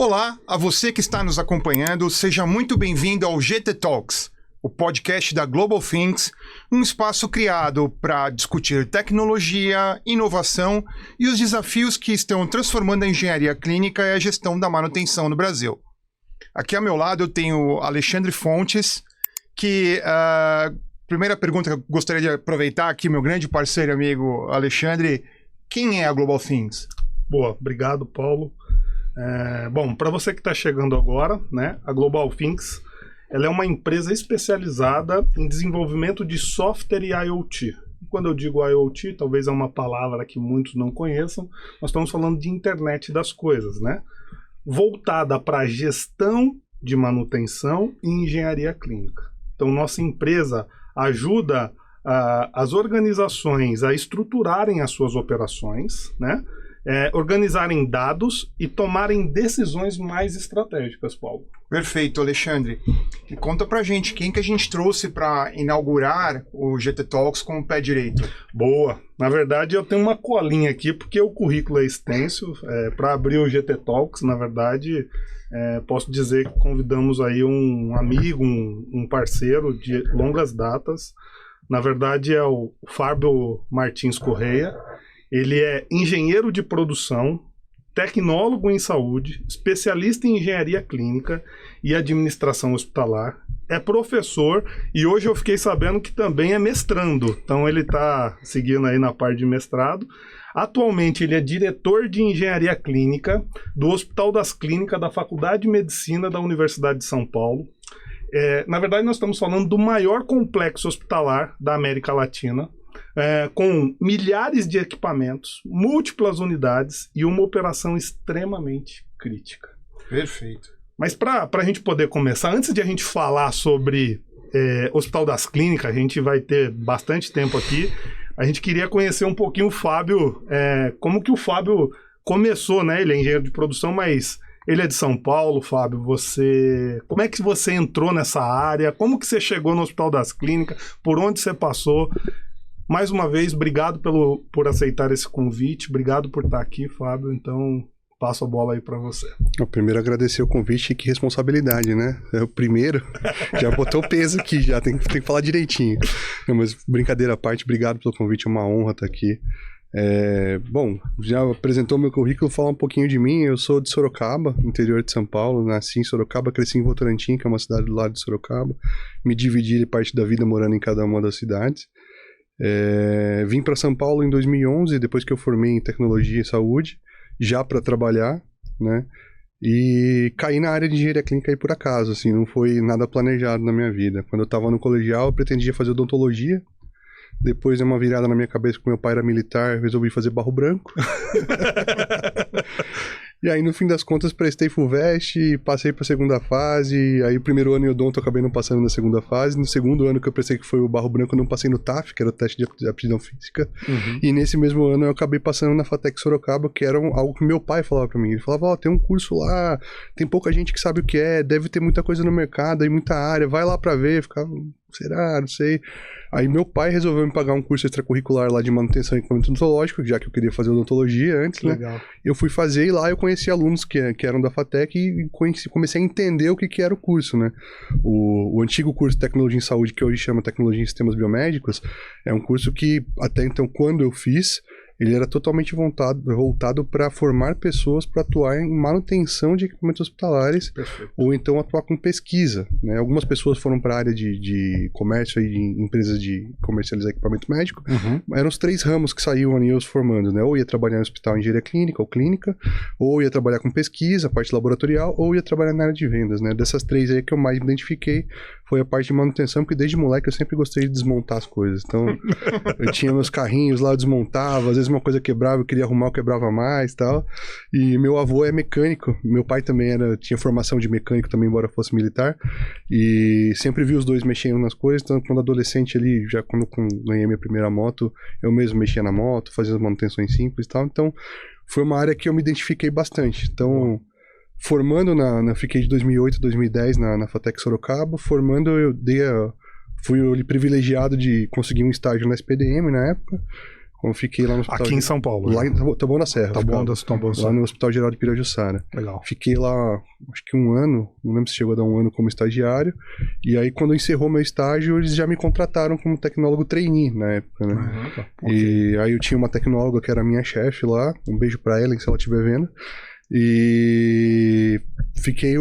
Olá, a você que está nos acompanhando, seja muito bem-vindo ao GT Talks, o podcast da Global Things, um espaço criado para discutir tecnologia, inovação e os desafios que estão transformando a engenharia clínica e a gestão da manutenção no Brasil. Aqui ao meu lado eu tenho Alexandre Fontes, que primeira pergunta que eu gostaria de aproveitar aqui, meu grande parceiro e amigo Alexandre, quem é a Global Things? Boa, obrigado, Paulo. Bom, para você que está chegando agora, né, a Global Things, ela é uma empresa especializada em desenvolvimento de software e IoT. Quando eu digo IoT, talvez é uma palavra que muitos não conheçam, nós estamos falando de internet das coisas, né? Voltada para a gestão de manutenção e engenharia clínica. Então, nossa empresa ajuda as organizações a estruturarem as suas operações, né? Organizarem dados e tomarem decisões mais estratégicas, Paulo. Perfeito, Alexandre. E conta pra gente, quem que a gente trouxe para inaugurar o GT Talks com o pé direito? Boa. Na verdade, eu tenho uma colinha aqui, porque o currículo é extenso. Para abrir o GT Talks, na verdade, posso dizer que convidamos aí um amigo, um parceiro de longas datas. Na verdade, é o Fábio Martins Correia. Ele é engenheiro de produção, tecnólogo em saúde, especialista em engenharia clínica e administração hospitalar, é professor e hoje eu fiquei sabendo que também é mestrando, então ele está seguindo aí na parte de mestrado. Atualmente ele é diretor de engenharia clínica do Hospital das Clínicas da Faculdade de Medicina da Universidade de São Paulo. Na verdade nós estamos falando do maior complexo hospitalar da América Latina, com milhares de equipamentos, múltiplas unidades e uma operação extremamente crítica. Perfeito. Mas para a gente poder começar, antes de a gente falar sobre Hospital das Clínicas, a gente vai ter bastante tempo aqui, a gente queria conhecer um pouquinho o Fábio, como que o Fábio começou, né? Ele é engenheiro de produção, mas ele é de São Paulo, Fábio. Como é que você entrou nessa área? Como que você chegou no Hospital das Clínicas? Por onde você passou? Mais uma vez, obrigado por aceitar esse convite, obrigado por estar aqui, Fábio, então passo a bola aí para você. Primeiro agradecer o convite e que responsabilidade, né? É o primeiro, já botou o peso aqui, já tem que falar direitinho. Não, mas brincadeira à parte, obrigado pelo convite, é uma honra estar aqui. Bom, já apresentou meu currículo, falar um pouquinho de mim. Eu sou de Sorocaba, interior de São Paulo, nasci em Sorocaba, cresci em Votorantim, que é uma cidade do lado de Sorocaba, me dividi parte da vida morando em cada uma das cidades. Vim para São Paulo em 2011, depois que eu formei em tecnologia e saúde, já para trabalhar, né? E caí na área de engenharia clínica aí por acaso, assim, não foi nada planejado na minha vida. Quando eu estava no colegial, eu pretendia fazer odontologia. Depois de uma virada na minha cabeça, que meu pai era militar, resolvi fazer barro branco. E aí, no fim das contas, prestei FUVEST, passei para a segunda fase. Aí, o primeiro ano em odonto, eu acabei não passando na segunda fase. No segundo ano que eu prestei, que foi o barro branco, eu não passei no TAF, que era o teste de aptidão física. Uhum. E nesse mesmo ano, eu acabei passando na FATEC Sorocaba, que era algo que meu pai falava para mim. Ele falava, tem um curso lá, tem pouca gente que sabe o que é, deve ter muita coisa no mercado, aí muita área, vai lá para ver. Ficava, será? Não sei. Aí meu pai resolveu me pagar um curso extracurricular lá de manutenção e equipamento odontológico, já que eu queria fazer odontologia antes, né? Legal. Eu fui fazer e lá eu conheci alunos que eram da FATEC e comecei a entender o que era o curso, né? O antigo curso de Tecnologia em Saúde, que hoje chama Tecnologia em Sistemas Biomédicos, é um curso que, até então, quando eu fiz, ele era totalmente voltado para formar pessoas para atuar em manutenção de equipamentos hospitalares. Perfeito. Ou então atuar com pesquisa, né? Algumas pessoas foram para a área de comércio e de empresas de comercializar equipamento médico. Uhum. Eram os 3 ramos que saíam ali os formando, né? Ou ia trabalhar no hospital em engenharia clínica ou clínica, ou ia trabalhar com pesquisa, parte laboratorial, ou ia trabalhar na área de vendas, né? Dessas 3 aí que eu mais me identifiquei foi a parte de manutenção, porque desde moleque eu sempre gostei de desmontar as coisas. Então, eu tinha meus carrinhos lá, eu desmontava, às vezes uma coisa quebrava, eu queria arrumar, eu quebrava mais e tal. E meu avô é mecânico, meu pai também tinha formação de mecânico também, embora fosse militar, e sempre vi os dois mexendo nas coisas. Então, quando adolescente ali, já quando ganhei minha primeira moto, eu mesmo mexia na moto, fazia as manutenções simples e tal. Então, foi uma área que eu me identifiquei bastante. Então, formando fiquei de 2008 a 2010 na FATEC Sorocaba. Formando, fui privilegiado de conseguir um estágio na SPDM na época. Quando fiquei lá no hospital... Aqui em São Paulo. Lá em Taboão da Serra. Taboão da Serra. Lá no Hospital Geral de Pirajussara. Legal. Fiquei lá, acho que 1 ano, não lembro se chegou a dar 1 ano como estagiário, e aí quando encerrou meu estágio, eles já me contrataram como tecnólogo trainee na época, né? Tá. E aí eu tinha uma tecnóloga que era minha chefe lá, um beijo pra ela, se ela estiver vendo, e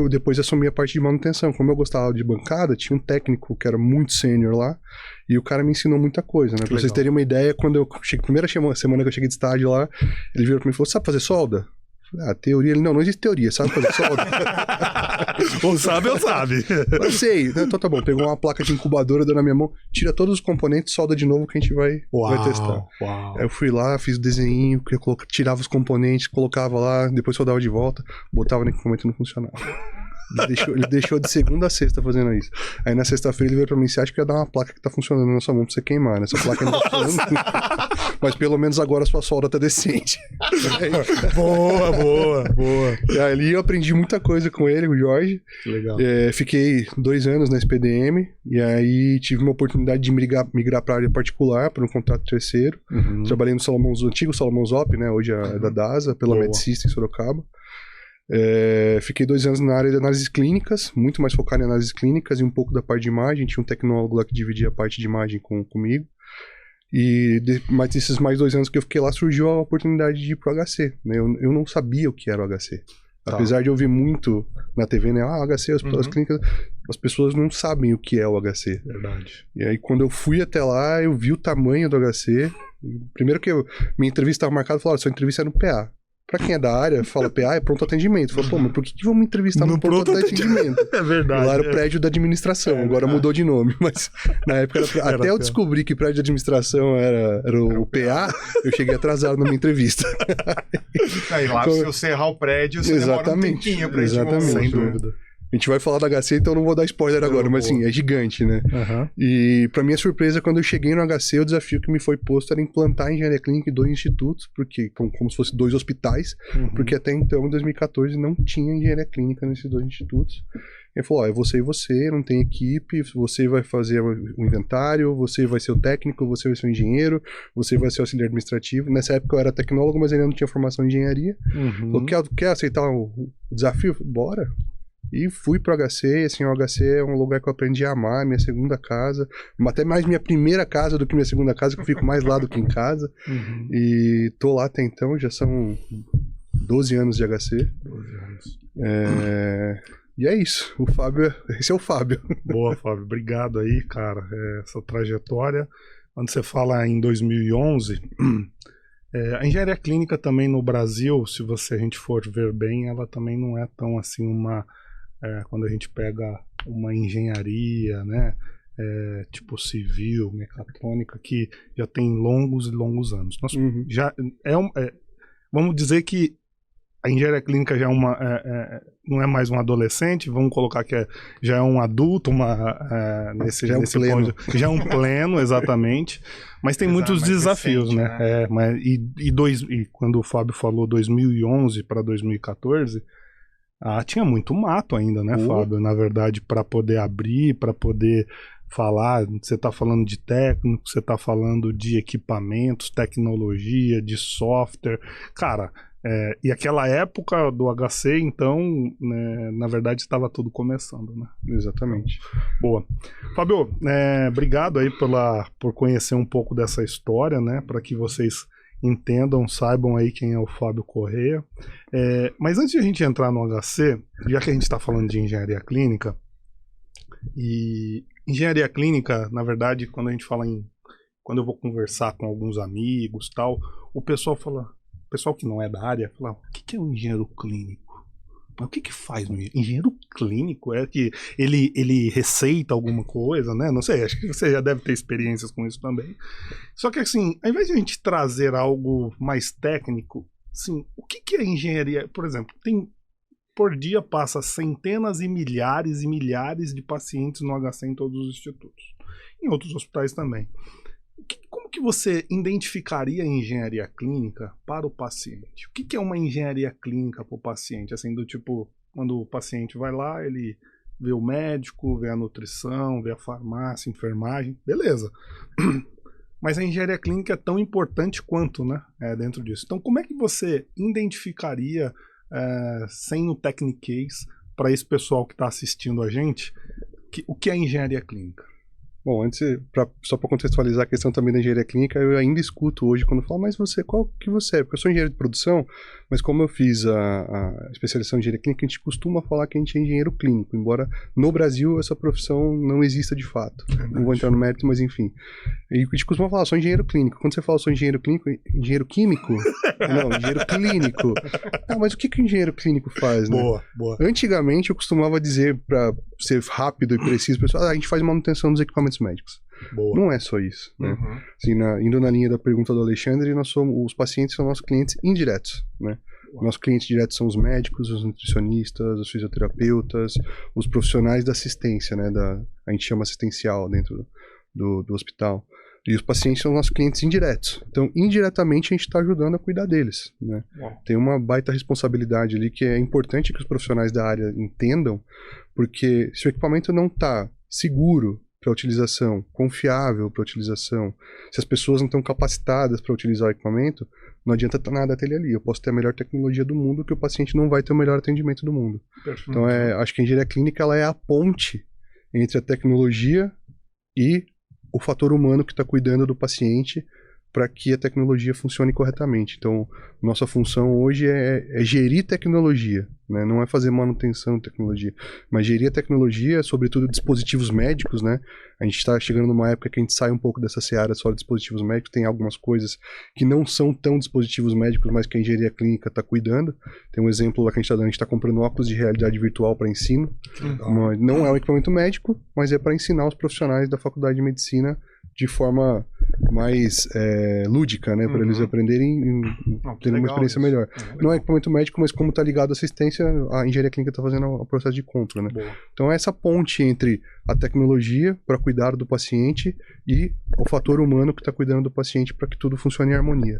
depois assumi a parte de manutenção. Como eu gostava de bancada, tinha um técnico que era muito sênior lá, e o cara me ensinou muita coisa, né? Pra vocês terem uma ideia, quando eu cheguei, primeira semana que eu cheguei de estágio lá, ele virou pra mim e falou, sabe fazer solda? Teoria, ele não existe teoria, sabe fazer solda? Ou sabe ou sabe. Eu sei, então tá bom, pegou uma placa de incubadora, deu na minha mão, tira todos os componentes, solda de novo que a gente vai testar. Uau. Aí eu fui lá, fiz o desenho, tirava os componentes, colocava lá, depois soldava de volta, botava no equipamento e não funcionava. Ele deixou de segunda a sexta fazendo isso. Aí na sexta-feira ele veio pra mim, você acha que ia dar uma placa que tá funcionando na sua mão pra você queimar, né? Essa placa não tá funcionando. Mas pelo menos agora a sua solda tá decente. Boa. E aí eu aprendi muita coisa com ele, com o Jorge. Legal. Fiquei 2 anos na SPDM, e aí tive uma oportunidade de migrar pra área particular, por um contrato terceiro. Trabalhei no antigo Salomão Zop, né? Hoje é da DASA, pela Medsystem em Sorocaba. Fiquei 2 anos na área de análises clínicas, muito mais focado em análises clínicas e um pouco da parte de imagem. Tinha um tecnólogo lá que dividia a parte de imagem comigo. E mais desses mais 2 anos que eu fiquei lá, surgiu a oportunidade de ir pro HC, né? Eu não sabia o que era o HC. Tá. Apesar de eu ouvir muito na TV, né? HC, as clínicas, as pessoas não sabem o que é o HC. Verdade. E aí quando eu fui até lá, eu vi o tamanho do HC. Primeiro que minha entrevista estava marcada, falaram, sua entrevista é no PA. Pra quem é da área, fala PA é pronto atendimento. Fala, pô, mas por que vamos me entrevistar no pronto atendimento? É verdade. Lá era o prédio da administração, agora mudou de nome. Mas na época, até eu descobrir que prédio de administração era o PA, eu cheguei atrasado na minha entrevista. Aí lá, se você errar o prédio, você demora um tempinho pra exatamente, sem dúvida. A gente vai falar da HC, então não vou dar spoiler agora, mas assim, é gigante, né? E pra minha surpresa, quando eu cheguei no HC, o desafio que me foi posto era implantar a engenharia clínica em 2 institutos, porque como se fossem 2 hospitais, porque até então, em 2014, não tinha engenharia clínica nesses 2 institutos. Ele falou, é você e você, não tem equipe, você vai fazer o inventário, você vai ser o técnico, você vai ser o engenheiro, você vai ser o auxiliar administrativo. Nessa época eu era tecnólogo, mas ainda não tinha formação em engenharia. Falou, quer aceitar o desafio? Bora! E fui pro HC, e assim, o HC é um lugar que eu aprendi a amar, minha segunda casa, até mais minha primeira casa do que minha segunda casa, que eu fico mais lá do que em casa. E tô lá até então, já são 12 anos de HC. 12 anos. E é isso, esse é o Fábio. Boa, Fábio, obrigado aí, cara, essa trajetória. Quando você fala em 2011, a engenharia clínica também no Brasil, se a gente for ver bem, ela também não é tão assim quando a gente pega uma engenharia, né, tipo civil, mecatrônica, que já tem longos e longos anos. Nós já vamos dizer que a engenharia clínica já não é mais um adolescente, vamos colocar que já é um adulto, nesse pleno. ponto, já é um pleno, exatamente. Mas tem muitos desafios, recente, né? E quando o Fábio falou 2011 para 2014, tinha muito mato ainda, né, Fábio? Na verdade, para poder abrir, para poder falar, você está falando de técnico, você está falando de equipamentos, tecnologia, de software. Cara, e aquela época do HC, então, né, na verdade, estava tudo começando, né? Exatamente. Boa. Fábio, obrigado aí por conhecer um pouco dessa história, né? Para que vocês entendam, saibam aí quem é o Fábio Correia. Mas antes de a gente entrar no HC, já que a gente está falando de engenharia clínica, e engenharia clínica, na verdade, quando a gente fala quando eu vou conversar com alguns amigos tal, o pessoal que não é da área fala, o que é um engenheiro clínico? Mas o que faz um engenheiro clínico? É que ele receita alguma coisa, né? Não sei, acho que você já deve ter experiências com isso também. Só que assim, ao invés de a gente trazer algo mais técnico, assim, o que é engenharia? Por exemplo, por dia passa centenas e milhares de pacientes no HC em todos os institutos. Em outros hospitais também. Como que você identificaria a engenharia clínica para o paciente? O que é uma engenharia clínica para o paciente? Assim, do tipo, quando o paciente vai lá, ele vê o médico, vê a nutrição, vê a farmácia, enfermagem, beleza. mas a engenharia clínica é tão importante quanto, né, dentro disso. Então, como é que você identificaria, sem o Technicase, para esse pessoal que está assistindo a gente, o que é engenharia clínica? Bom, antes, só para contextualizar a questão também da engenharia clínica, eu ainda escuto hoje quando falo, mas qual que você é? Porque eu sou engenheiro de produção, mas como eu fiz a especialização em engenharia clínica, a gente costuma falar que a gente é engenheiro clínico, embora no Brasil essa profissão não exista de fato. Não vou entrar no mérito, mas enfim. E a gente costuma falar, sou engenheiro clínico. Quando você fala, sou engenheiro clínico, engenheiro químico? Não, engenheiro clínico. Ah, mas o que o engenheiro clínico faz, né? Boa. Antigamente eu costumava dizer, para ser rápido e preciso, pessoal, a gente faz manutenção dos equipamentos médicos. Boa. Não é só isso, né? Assim, indo na linha da pergunta do Alexandre, os pacientes são nossos clientes indiretos, né? Nossos clientes diretos são os médicos, os nutricionistas, os fisioterapeutas, os profissionais da assistência, né? A gente chama assistencial dentro do hospital. E os pacientes são nossos clientes indiretos. Então, indiretamente, a gente está ajudando a cuidar deles, né? Tem uma baita responsabilidade ali que é importante que os profissionais da área entendam, porque se o equipamento não está seguro para utilização, confiável para utilização, se as pessoas não estão capacitadas para utilizar o equipamento, não adianta nada ter ele ali. Eu posso ter a melhor tecnologia do mundo, que o paciente não vai ter o melhor atendimento do mundo. Perfeito. Então, acho que a engenharia clínica ela é a ponte entre a tecnologia e o fator humano que está cuidando do paciente para que a tecnologia funcione corretamente. Então, nossa função hoje é gerir tecnologia, né? Não é fazer manutenção de tecnologia, mas gerir a tecnologia, sobretudo dispositivos médicos, né? A gente está chegando numa época que a gente sai um pouco dessa seara só de dispositivos médicos, tem algumas coisas que não são tão dispositivos médicos, mas que a engenharia clínica está cuidando. Tem um exemplo lá que a gente está dando, a gente está comprando óculos de realidade virtual para ensino. Não é um equipamento médico, mas é para ensinar os profissionais da faculdade de medicina de forma mais lúdica, né? Para eles aprenderem e terem uma experiência melhor. Não é equipamento médico, mas como está ligado à assistência, a engenharia clínica está fazendo o processo de compra, né? Então é essa ponte entre a tecnologia para cuidar do paciente e o fator humano que está cuidando do paciente para que tudo funcione em harmonia.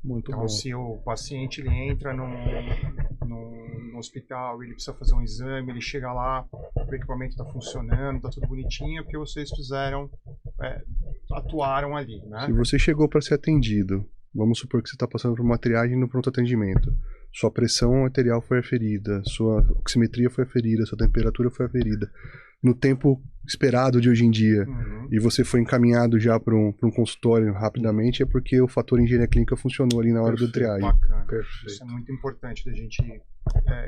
Muito bom. Se o paciente ele entra no hospital, ele precisa fazer um exame, ele chega lá, o equipamento está funcionando, está tudo bonitinho, porque vocês atuaram ali, né? Se você chegou para ser atendido, vamos supor que você está passando por uma triagem no pronto atendimento, sua pressão arterial foi aferida, sua oximetria foi aferida, sua temperatura foi aferida, no tempo esperado de hoje em dia, e você foi encaminhado já para um consultório rapidamente, é porque o fator engenharia clínica funcionou ali na hora do triagem. Bacana. Isso é muito importante da gente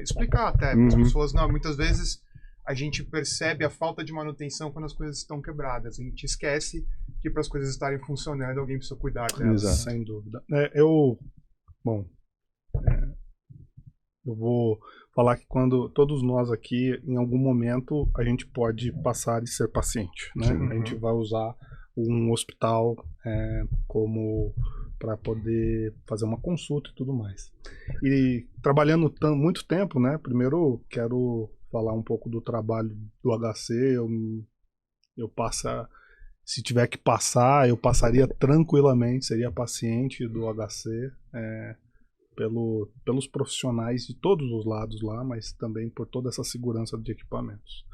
explicar até para as pessoas. Não, muitas vezes a gente percebe a falta de manutenção quando as coisas estão quebradas. A gente esquece que para as coisas estarem funcionando, alguém precisa cuidar delas. Exato. Sem dúvida. Eu vou falar que quando todos nós aqui, em algum momento, a gente pode passar e ser paciente, né? A gente vai usar um hospital como para poder fazer uma consulta e tudo mais. E trabalhando muito tempo, né? Primeiro quero falar um pouco do trabalho do HC. Se tiver que passar, eu passaria tranquilamente, seria paciente do HC, pelos profissionais de todos os lados lá, mas também por toda essa segurança de equipamentos.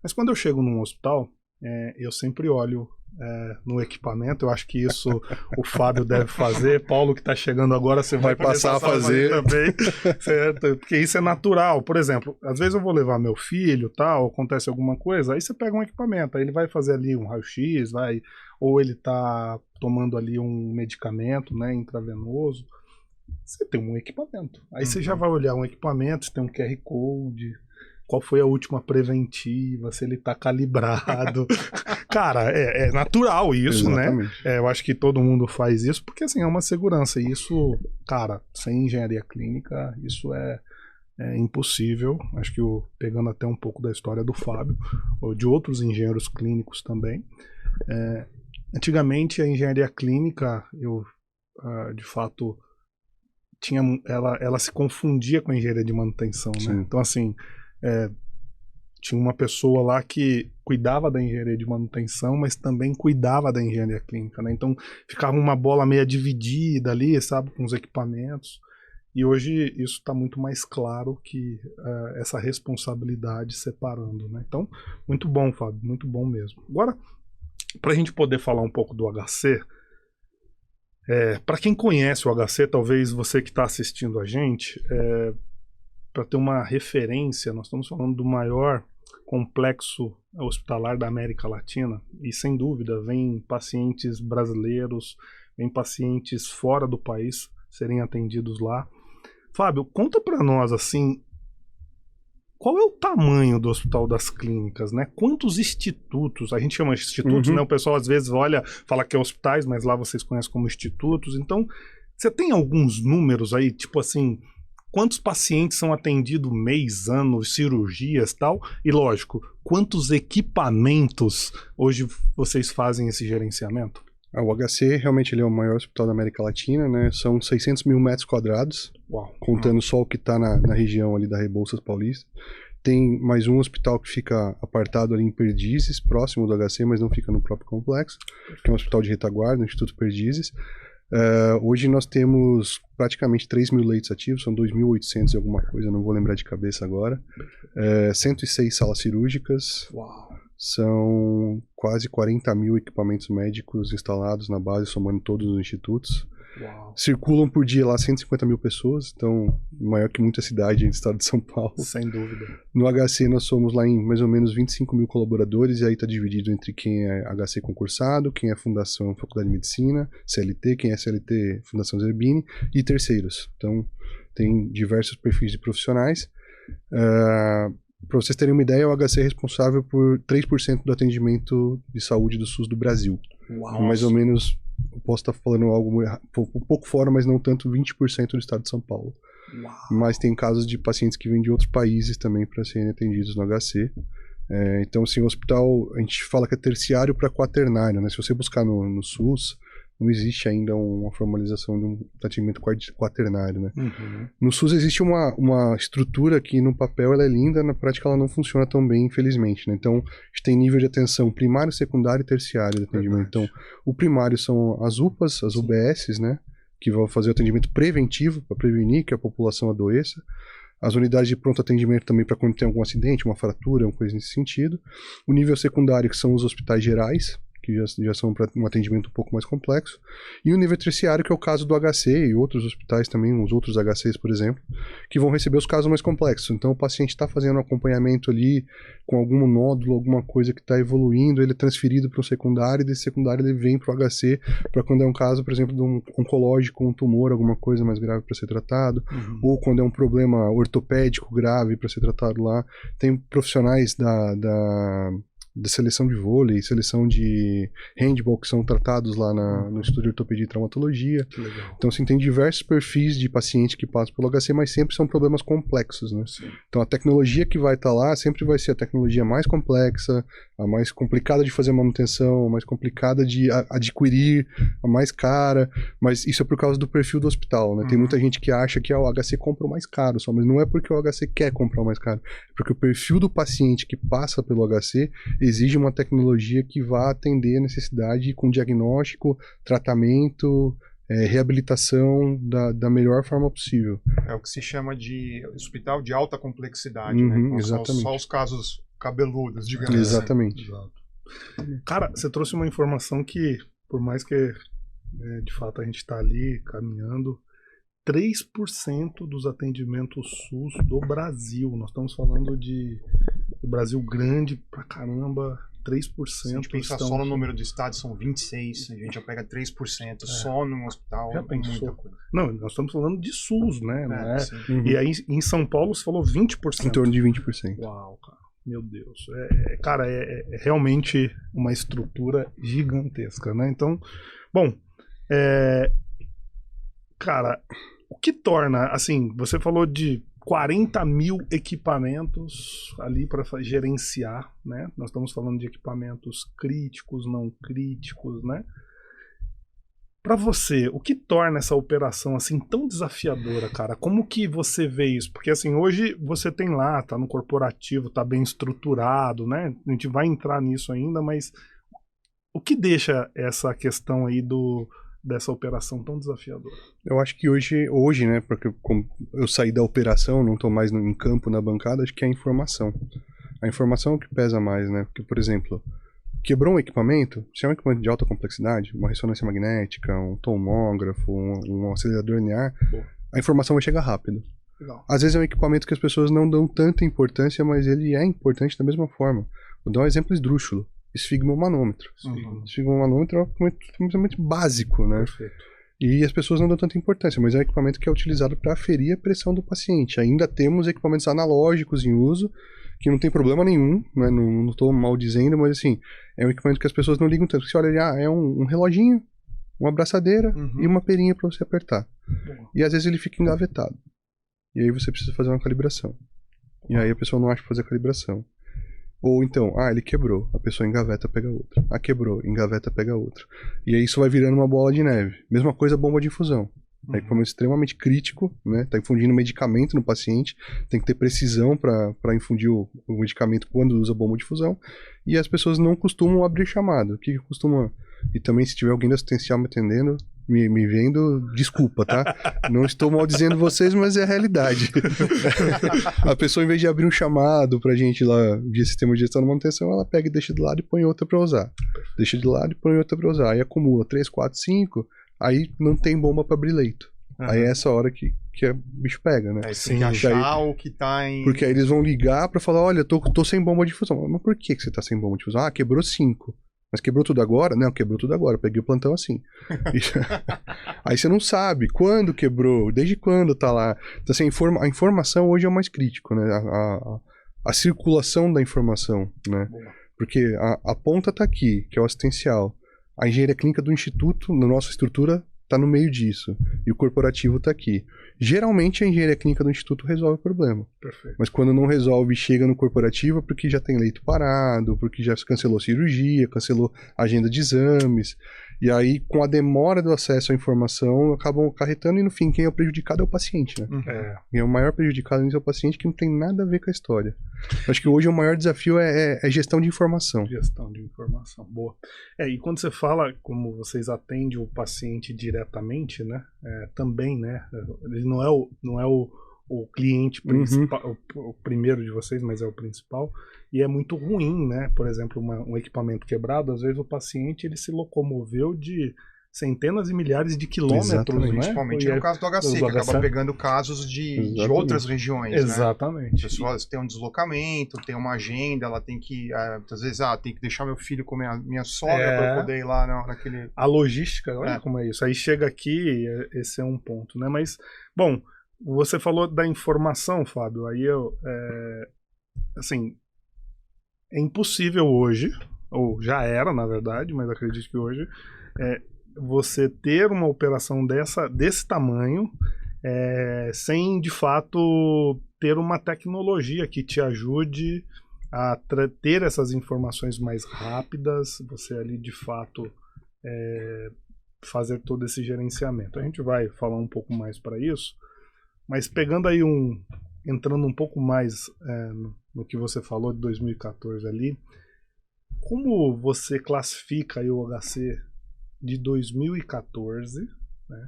Mas quando eu chego num hospital, eu sempre olho no equipamento. Eu acho que isso o Fábio deve fazer. Paulo, que está chegando agora, você vai passar a fazer também, certo? Porque isso é natural. Por exemplo, às vezes eu vou levar meu filho, tal, acontece alguma coisa, aí você pega um equipamento, aí ele vai fazer ali um raio-x, ou ele está tomando ali um medicamento, né, intravenoso. Você tem um equipamento. Aí você já vai olhar um equipamento, você tem um QR Code, qual foi a última preventiva, se ele tá calibrado. Cara, é natural isso, exatamente, né? Eu acho que todo mundo faz isso, porque assim, é uma segurança. E isso, cara, sem engenharia clínica, isso é impossível. Acho que pegando até um pouco da história do Fábio, ou de outros engenheiros clínicos também. Antigamente, a engenharia clínica, de fato, ela se confundia com a engenharia de manutenção, né? Então, assim, tinha uma pessoa lá que cuidava da engenharia de manutenção, mas também cuidava da engenharia clínica, né? Então ficava uma bola meio dividida ali, sabe, com os equipamentos. E hoje isso está muito mais claro, que essa responsabilidade separando, né? Então, muito bom, Fábio, muito bom mesmo. Agora, para a gente poder falar um pouco do HC, Para quem conhece o HC, talvez você que está assistindo a gente, para ter uma referência, nós estamos falando do maior complexo hospitalar da América Latina e, sem dúvida, vem pacientes brasileiros, vem pacientes fora do país serem atendidos lá. Fábio, conta para nós, assim, qual é o tamanho do Hospital das Clínicas, né? Quantos institutos, a gente chama de institutos, né? O pessoal às vezes olha, fala que é hospitais, mas lá vocês conhecem como institutos. Então, você tem alguns números aí, tipo assim, quantos pacientes são atendidos mês, ano, cirurgias e tal? E lógico, quantos equipamentos hoje vocês fazem esse gerenciamento? O HC realmente ele é o maior hospital da América Latina, né? São 600 mil metros quadrados, contando só o que está na região ali da Rebouças Paulista. Tem mais um hospital que fica apartado ali em Perdizes, próximo do HC, mas não fica no próprio complexo, que é um hospital de retaguarda, o Instituto Perdizes. Hoje nós temos praticamente 3 mil leitos ativos, são 2.800 e alguma coisa, não vou lembrar de cabeça agora. 106 salas cirúrgicas. Uau. São quase 40 mil equipamentos médicos instalados na base, somando todos os institutos. Uau. Circulam por dia lá 150 mil pessoas, então maior que muita cidade do estado de São Paulo. Sem dúvida. No HC nós somos lá em mais ou menos 25 mil colaboradores, e aí está dividido entre quem é HC concursado, quem é Fundação Faculdade de Medicina, CLT, quem é CLT Fundação Zerbini e terceiros. Então tem diversos perfis de profissionais. Para vocês terem uma ideia, o HC é responsável por 3% do atendimento de saúde do SUS do Brasil. Uau. Mais ou menos, eu posso estar falando algo um pouco fora, mas não tanto, 20% do estado de São Paulo. Uau. Mas tem casos de pacientes que vêm de outros países também para serem atendidos no HC. Então, assim, o hospital, a gente fala que é terciário para quaternário, né? Se você buscar no SUS, não existe ainda uma formalização de um atendimento quaternário, né? Uhum. No SUS existe uma estrutura que no papel ela é linda, na prática ela não funciona tão bem, infelizmente, né? Então, a gente tem nível de atenção primário, secundário e terciário de atendimento. Verdade. Então, o primário são as UPAs, as UBSs, né? Que vão fazer o atendimento preventivo para prevenir que a população adoeça. As unidades de pronto atendimento também para quando tem algum acidente, uma fratura, uma coisa nesse sentido. O nível secundário, que são os hospitais gerais, que já são para um atendimento um pouco mais complexo, e o nível terciário, que é o caso do HC e outros hospitais também, os outros HCs, por exemplo, que vão receber os casos mais complexos. Então o paciente está fazendo um acompanhamento ali com algum nódulo, alguma coisa que está evoluindo, ele é transferido para o secundário, e desse secundário ele vem para o HC, para quando é um caso, por exemplo, de um oncológico, um tumor, alguma coisa mais grave para ser tratado, ou quando é um problema ortopédico grave para ser tratado lá. Tem profissionais da seleção de vôlei, seleção de handball que são tratados lá no Instituto de Ortopedia e Traumatologia. Que legal. Então, assim, tem diversos perfis de pacientes que passam pelo HC, mas sempre são problemas complexos, né? Sim. Então, a tecnologia que vai estar lá sempre vai ser a tecnologia mais complexa, a mais complicada de fazer manutenção, a mais complicada de adquirir, a mais cara, mas isso é por causa do perfil do hospital, né? Tem muita gente que acha que o HC compra o mais caro só, mas não é porque o HC quer comprar o mais caro, é porque o perfil do paciente que passa pelo HC exige uma tecnologia que vá atender a necessidade com diagnóstico, tratamento, reabilitação da melhor forma possível. É o que se chama de hospital de alta complexidade, né? Exatamente. Só os casos cabeludos, digamos Exatamente. Exato. Cara, você trouxe uma informação que, por mais que de fato a gente está ali caminhando, 3% dos atendimentos SUS do Brasil. Nós estamos falando de o Brasil grande pra caramba, 3%. Se a gente pensar só no número de estados, são 26, a gente já pega 3% só num hospital, Já é pensou? muita coisa. Não, nós estamos falando de SUS, né? Não é? Sim. E aí em São Paulo você falou 20%. Em torno de 20%. Uau, cara. Meu Deus. Cara, é realmente uma estrutura gigantesca, né? Então, bom, cara, o que torna, assim, você falou de 40 mil equipamentos ali para gerenciar, né? Nós estamos falando de equipamentos críticos, não críticos, né? Para você, o que torna essa operação assim tão desafiadora, cara? Como que você vê isso? Porque assim, hoje você tem lá, tá no corporativo, tá bem estruturado, né? A gente vai entrar nisso ainda, mas o que deixa essa questão aí dessa operação tão desafiadora? Eu acho que hoje, né, porque como eu saí da operação, não estou mais em campo na bancada, acho que é a informação. A informação é o que pesa mais, né? Porque, por exemplo, quebrou um equipamento, se é um equipamento de alta complexidade, uma ressonância magnética, um tomógrafo, um acelerador linear, a informação vai chegar rápido. Legal. Às vezes é um equipamento que as pessoas não dão tanta importância, mas ele é importante da mesma forma. Vou dar um exemplo esdrúxulo. Esfigmomanômetro. Esfigmomanômetro é um equipamento básico, né? Perfeito. E as pessoas não dão tanta importância, mas é um equipamento que é utilizado para aferir a pressão do paciente. Ainda temos equipamentos analógicos em uso, que não tem problema nenhum, né? Não estou mal dizendo, mas assim, é um equipamento que as pessoas não ligam tanto. Você olha, é um reloginho, uma abraçadeira e uma perinha para você apertar. E às vezes ele fica engavetado. E aí você precisa fazer uma calibração. E aí a pessoa não acha fazer a calibração. Ou então, ele quebrou, a pessoa engaveta, pega outra. Quebrou, engaveta, pega outra. E aí isso vai virando uma bola de neve. Mesma coisa a bomba de infusão. É um equipamento extremamente crítico, né? Tá infundindo medicamento no paciente, tem que ter precisão para infundir o medicamento quando usa bomba de infusão. E as pessoas não costumam abrir chamada. O que costuma... E também, se tiver alguém da assistencial me atendendo, me vendo, desculpa, tá? Não estou maldizendo vocês, mas é a realidade. A pessoa, em vez de abrir um chamado pra gente lá de sistema de gestão de manutenção, ela pega e deixa de lado e põe outra pra usar. Deixa de lado e põe outra pra usar. Aí acumula 3, 4, 5, aí não tem bomba pra abrir leito. Aí é essa hora que o bicho pega, né? Aí você tem que achar o que tá em... Porque aí eles vão ligar pra falar, olha, tô sem bomba de fusão. Mas por que você tá sem bomba de fusão? Quebrou 5. Mas quebrou tudo agora? Não, quebrou tudo agora. Eu peguei o plantão assim. Aí você não sabe quando quebrou, desde quando tá lá. Então, assim, a informação hoje é o mais crítico, né? A circulação da informação, né? Porque a ponta tá aqui, que é o assistencial. A engenharia clínica do instituto, na nossa estrutura, tá no meio disso. E o corporativo tá aqui. Geralmente a engenharia clínica do instituto resolve o problema. Perfeito. Mas quando não resolve, chega no corporativo é porque já tem leito parado, porque já cancelou cirurgia, cancelou agenda de exames. E aí, com a demora do acesso à informação, acabam acarretando e no fim quem é o prejudicado é o paciente, né? E é o maior prejudicado é o paciente, que não tem nada a ver com a história. Acho que hoje o maior desafio é gestão de informação. Gestão de informação, boa. E quando você fala, como vocês atendem o paciente diretamente, né? Também, né? Ele não é o cliente principal, o primeiro de vocês, mas é o principal. E é muito ruim, né? Por exemplo, um equipamento quebrado, às vezes o paciente ele se locomoveu de centenas e milhares de quilômetros, né? Principalmente no caso do HC, que acaba pegando casos de outras regiões, Exatamente. Né? Pessoas têm um deslocamento, tem uma agenda, ela tem que, às vezes, tem que deixar meu filho com minha sogra para poder ir lá naquele... A logística, olha como é isso. Aí chega aqui, esse é um ponto, né? Mas, bom, você falou da informação, Fábio, aí assim, é impossível hoje, ou já era, na verdade, mas acredito que hoje, você ter uma operação desse tamanho sem, de fato, ter uma tecnologia que te ajude a ter essas informações mais rápidas, você ali, de fato, fazer todo esse gerenciamento. A gente vai falar um pouco mais para isso, mas pegando aí entrando um pouco mais no que você falou de 2014 ali, como você classifica aí o HC de 2014, né?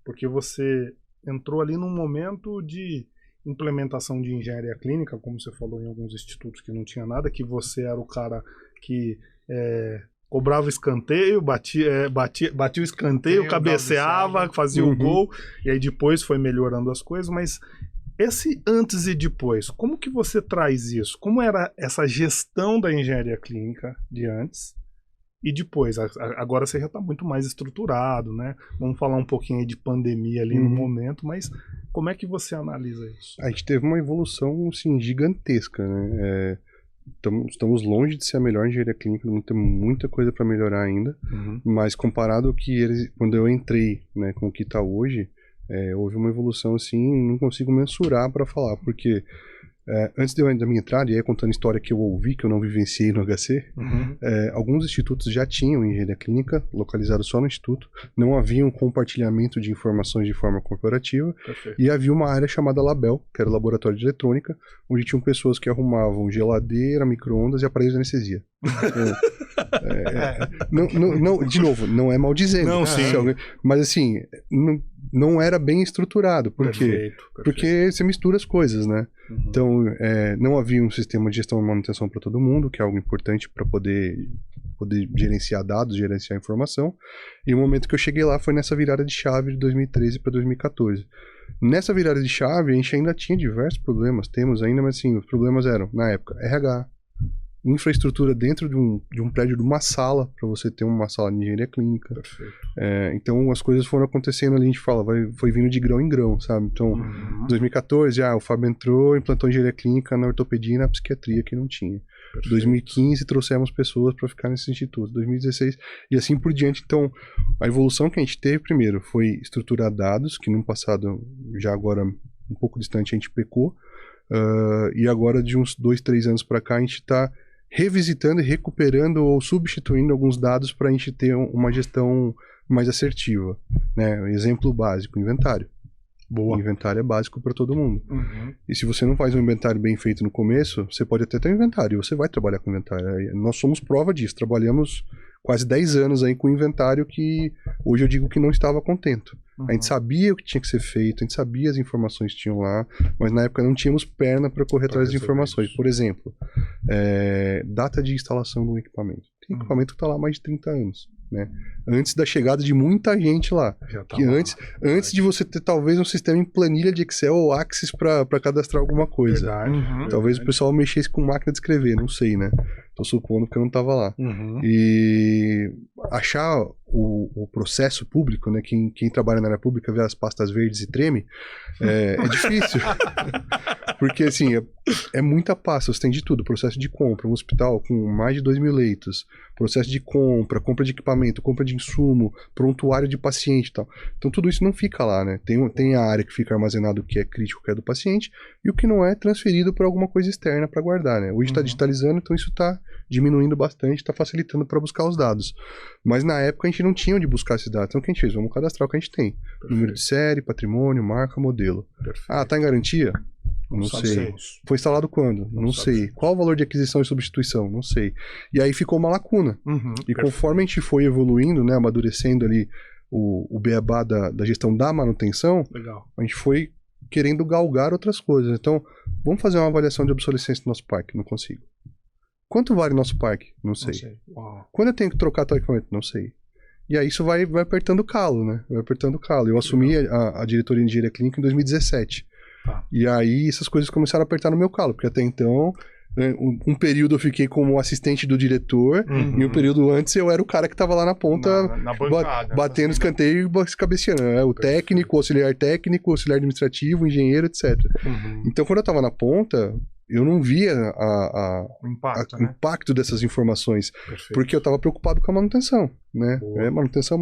Porque você entrou ali num momento de implementação de engenharia clínica, como você falou em alguns institutos que não tinha nada, que você era o cara que cobrava o escanteio, batia o escanteio, cabeceava, fazia o gol, e aí depois foi melhorando as coisas, mas esse antes e depois, como que você traz isso? Como era essa gestão da engenharia clínica de antes e depois? Agora você já está muito mais estruturado, né? Vamos falar um pouquinho aí de pandemia ali no momento, mas como é que você analisa isso? A gente teve uma evolução, assim, gigantesca, né? Estamos longe de ser a melhor engenharia clínica, tem muita coisa para melhorar ainda, mas comparado ao que quando eu entrei, né, com o que está hoje, houve uma evolução assim, não consigo mensurar para falar, porque antes da minha entrada, e aí contando história que eu ouvi, que eu não vivenciei no HC, alguns institutos já tinham engenharia clínica, localizado só no instituto, não havia um compartilhamento de informações de forma corporativa, e havia uma área chamada Label, que era o laboratório de eletrônica, onde tinham pessoas que arrumavam geladeira, micro-ondas e aparelhos de anestesia. Não, de novo, não é maldizendo, mas assim, não era bem estruturado, porque você mistura as coisas, né? Então, não havia um sistema de gestão e manutenção para todo mundo, que é algo importante para poder poder gerenciar dados, gerenciar informação. E o momento que eu cheguei lá foi nessa virada de chave de 2013 para 2014. Nessa virada de chave, a gente ainda tinha diversos problemas, temos ainda, mas assim, os problemas eram, na época, RH, infraestrutura dentro de um prédio, de uma sala, para você ter uma sala de engenharia clínica. Então as coisas foram acontecendo ali, a gente fala, foi vindo de grão em grão, sabe? Então, 2014, o Fábio entrou, implantou engenharia clínica na ortopedia e na psiquiatria, que não tinha. 2015 trouxemos pessoas para ficar nesse instituto, 2016 e assim por diante. Então, a evolução que a gente teve primeiro foi estruturar dados, que no passado, já agora um pouco distante, a gente pecou, e agora de uns 2, 3 anos para cá a gente está revisitando e recuperando ou substituindo alguns dados para a gente ter uma gestão mais assertiva, né? Um exemplo básico, inventário. Boa. O inventário é básico para todo mundo. E se você não faz um inventário bem feito no começo, você pode até ter um inventário, e você vai trabalhar com inventário. Nós somos prova disso, trabalhamos quase 10 anos aí com inventário que hoje eu digo que não estava contento. A gente sabia o que tinha que ser feito, a gente sabia as informações que tinham lá, mas na época não tínhamos perna para correr atrás de informações. Por exemplo, data de instalação do equipamento. Tem equipamento que está lá há mais de 30 anos. Né? Antes da chegada de muita gente lá. Que antes de você ter talvez um sistema em planilha de Excel ou Axis para cadastrar alguma coisa. Talvez o pessoal mexesse com máquina de escrever, não sei, né? Tô supondo que eu não estava lá. E achar o processo público, né? Quem trabalha na área pública vê as pastas verdes e treme, é difícil. Porque, assim, é muita pasta, você tem de tudo. Processo de compra, um hospital com mais de 2.000 leitos, processo de compra de equipamento, compra de insumo, prontuário de paciente e tal. Então, tudo isso não fica lá, né? Tem a área que fica armazenado o que é crítico, que é do paciente, e o que não é transferido para alguma coisa externa para guardar, né? Hoje está digitalizando, então isso está diminuindo bastante, está facilitando para buscar os dados. Mas na época a gente não tinha onde buscar esses dados. Então o que a gente fez? Vamos cadastrar o que a gente tem. Número de série, patrimônio, marca, modelo. Tá em garantia? Não sei. Foi instalado quando? Não sei. Qual o valor de aquisição e substituição? Não sei. E aí ficou uma lacuna. E conforme a gente foi evoluindo, né, amadurecendo ali o beabá da gestão da manutenção, a gente foi querendo galgar outras coisas. Então, vamos fazer uma avaliação de obsolescência do nosso parque? Não consigo. Quanto vale nosso parque? Não sei. Quando eu tenho que trocar tal equipamento? Não sei. E aí isso vai apertando o calo, né? Vai apertando o calo. Eu assumi a diretoria de engenharia clínica em 2017. E aí essas coisas começaram a apertar no meu calo, porque até então, né, um período eu fiquei como assistente do diretor, e um período antes eu era o cara que estava lá na ponta, na bancada, batendo escanteio e cabeceando. O técnico, auxiliar administrativo, engenheiro, etc. Então quando eu estava na ponta, eu não via o impacto dessas informações, porque eu estava preocupado com a manutenção, né? Manutenção.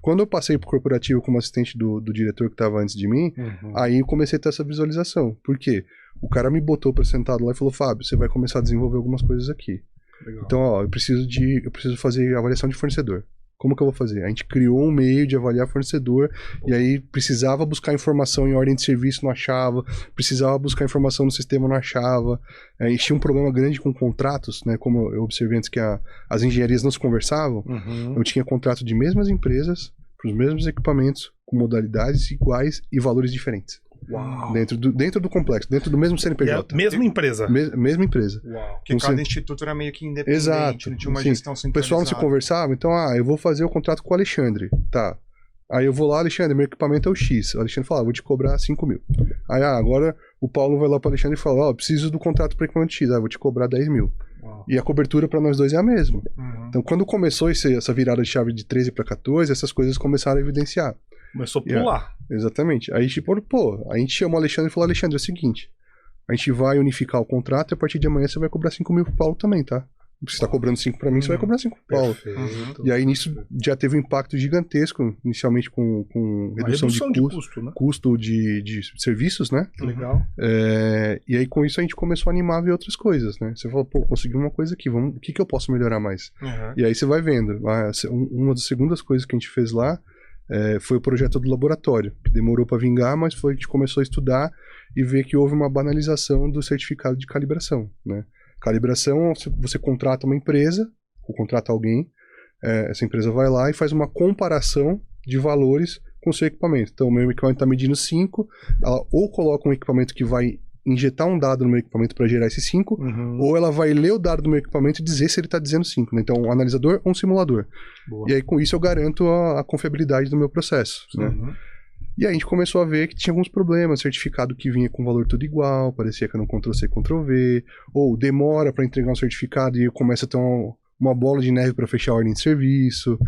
Quando eu passei para o corporativo como assistente do diretor que estava antes de mim, aí eu comecei a ter essa visualização. Por quê? O cara me botou para sentado lá e falou: Fábio, você vai começar a desenvolver algumas coisas aqui. Então, eu preciso fazer avaliação de fornecedor. Como que eu vou fazer? A gente criou um meio de avaliar fornecedor, e aí precisava buscar informação em ordem de serviço, não achava, precisava buscar informação no sistema, não achava. A gente tinha um problema grande com contratos, né? Como eu observei antes que as engenharias não se conversavam, eu tinha contrato de mesmas empresas, para os mesmos equipamentos, com modalidades iguais e valores diferentes. Dentro do complexo, dentro do mesmo CNPJ. Mesma empresa. Mesma empresa. Porque cada instituto era meio que independente. Exato. Não tinha uma gestão centralizada. O pessoal não se conversava, então, eu vou fazer o contrato com o Alexandre. Tá. Aí eu vou lá, Alexandre, meu equipamento é o X. O Alexandre fala: vou te cobrar 5.000. Aí, agora o Paulo vai lá para o Alexandre e fala: preciso do contrato para equipamento X. Vou te cobrar 10.000. E a cobertura para nós dois é a mesma. Então, quando começou essa virada de chave de 13 para 14, essas coisas começaram a evidenciar. Começou a pular. Exatamente. Aí, a gente chamou o Alexandre e falou: Alexandre, é o seguinte, a gente vai unificar o contrato e a partir de amanhã você vai cobrar 5.000 pro Paulo também, tá? Você está cobrando 5 para mim, você vai cobrar 5 pro Paulo. E aí nisso já teve um impacto gigantesco, inicialmente com redução de custo, né? Custo de serviços, né? Legal. E aí com isso a gente começou a animar a ver outras coisas, né? Você falou: consegui uma coisa aqui, o que eu posso melhorar mais? E aí você vai vendo. Uma das segundas coisas que a gente fez lá foi o projeto do laboratório, que demorou para vingar, mas a gente começou a estudar e ver que houve uma banalização do certificado de calibração, né? Calibração, você contrata uma empresa, ou contrata alguém, essa empresa vai lá e faz uma comparação de valores com o seu equipamento. Então, o meu equipamento está medindo 5, ela ou coloca um equipamento que vai injetar um dado no meu equipamento para gerar esse 5, ou ela vai ler o dado do meu equipamento e dizer se ele está dizendo 5, né? Então, um analisador ou um simulador. Boa. E aí, com isso, eu garanto a confiabilidade do meu processo, né? E aí a gente começou a ver que tinha alguns problemas, certificado que vinha com valor tudo igual, parecia que era um Ctrl-C, Ctrl-V, ou demora para entregar um certificado e começa a ter uma bola de neve para fechar a ordem de serviço.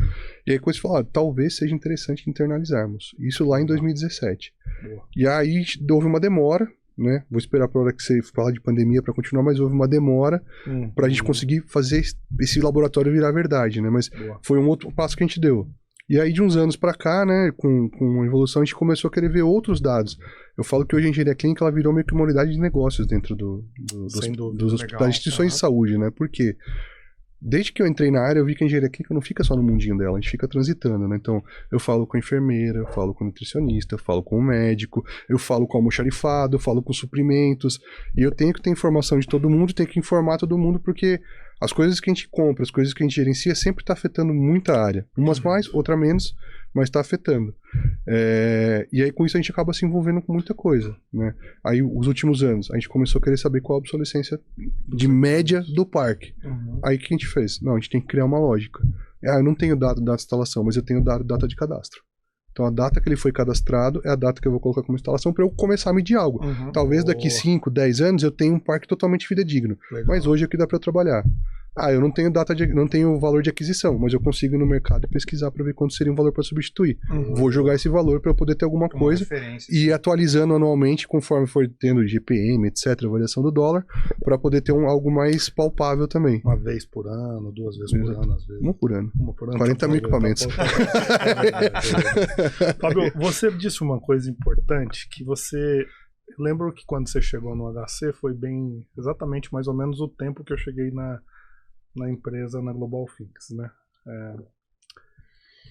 E aí coisa falou, talvez seja interessante internalizarmos. Isso lá em 2017. Boa. E aí houve uma demora, né? Vou esperar para a hora que você fala de pandemia para continuar, mas houve uma demora para a gente conseguir fazer esse laboratório virar verdade, né? Mas foi um outro passo que a gente deu. E aí, de uns anos para cá, né, com a evolução, a gente começou a querer ver outros dados. Eu falo que hoje a engenharia clínica ela virou meio que uma unidade de negócios dentro das instituições de saúde, né? Por quê? Desde que eu entrei na área, eu vi que a engenharia clínica não fica só no mundinho dela, a gente fica transitando, né? Então, eu falo com a enfermeira, eu falo com o nutricionista, eu falo com o médico, eu falo com o almoxarifado, eu falo com suprimentos, e eu tenho que ter informação de todo mundo, tenho que informar todo mundo, porque as coisas que a gente compra, as coisas que a gente gerencia, sempre está afetando muita área. Umas mais, outra menos, mas está afetando. E aí, com isso, a gente acaba se envolvendo com muita coisa, né? Aí, os últimos anos, a gente começou a querer saber qual a obsolescência de média do parque. Aí, o que a gente fez? Não, a gente tem que criar uma lógica. Eu não tenho dado da instalação, mas eu tenho data de cadastro. Então, a data que ele foi cadastrado é a data que eu vou colocar como instalação para eu começar a medir algo. Talvez daqui 5, 10 anos eu tenha um parque totalmente fidedigno. Legal. Mas hoje é o que dá para eu trabalhar. Eu não tenho não tenho valor de aquisição, mas eu consigo ir no mercado pesquisar para ver quanto seria um valor para substituir. Vou jogar esse valor para eu poder ter alguma coisa e ir atualizando anualmente conforme for tendo GPM, etc., variação do dólar, para poder ter algo mais palpável também. Uma vez por ano, 2 vezes por ano, às vezes. Uma por ano. 40 mil equipamentos. Fábio, você disse uma coisa importante que você... Eu lembro que quando você chegou no HC foi bem exatamente mais ou menos o tempo que eu cheguei na empresa, na Global Finks, né?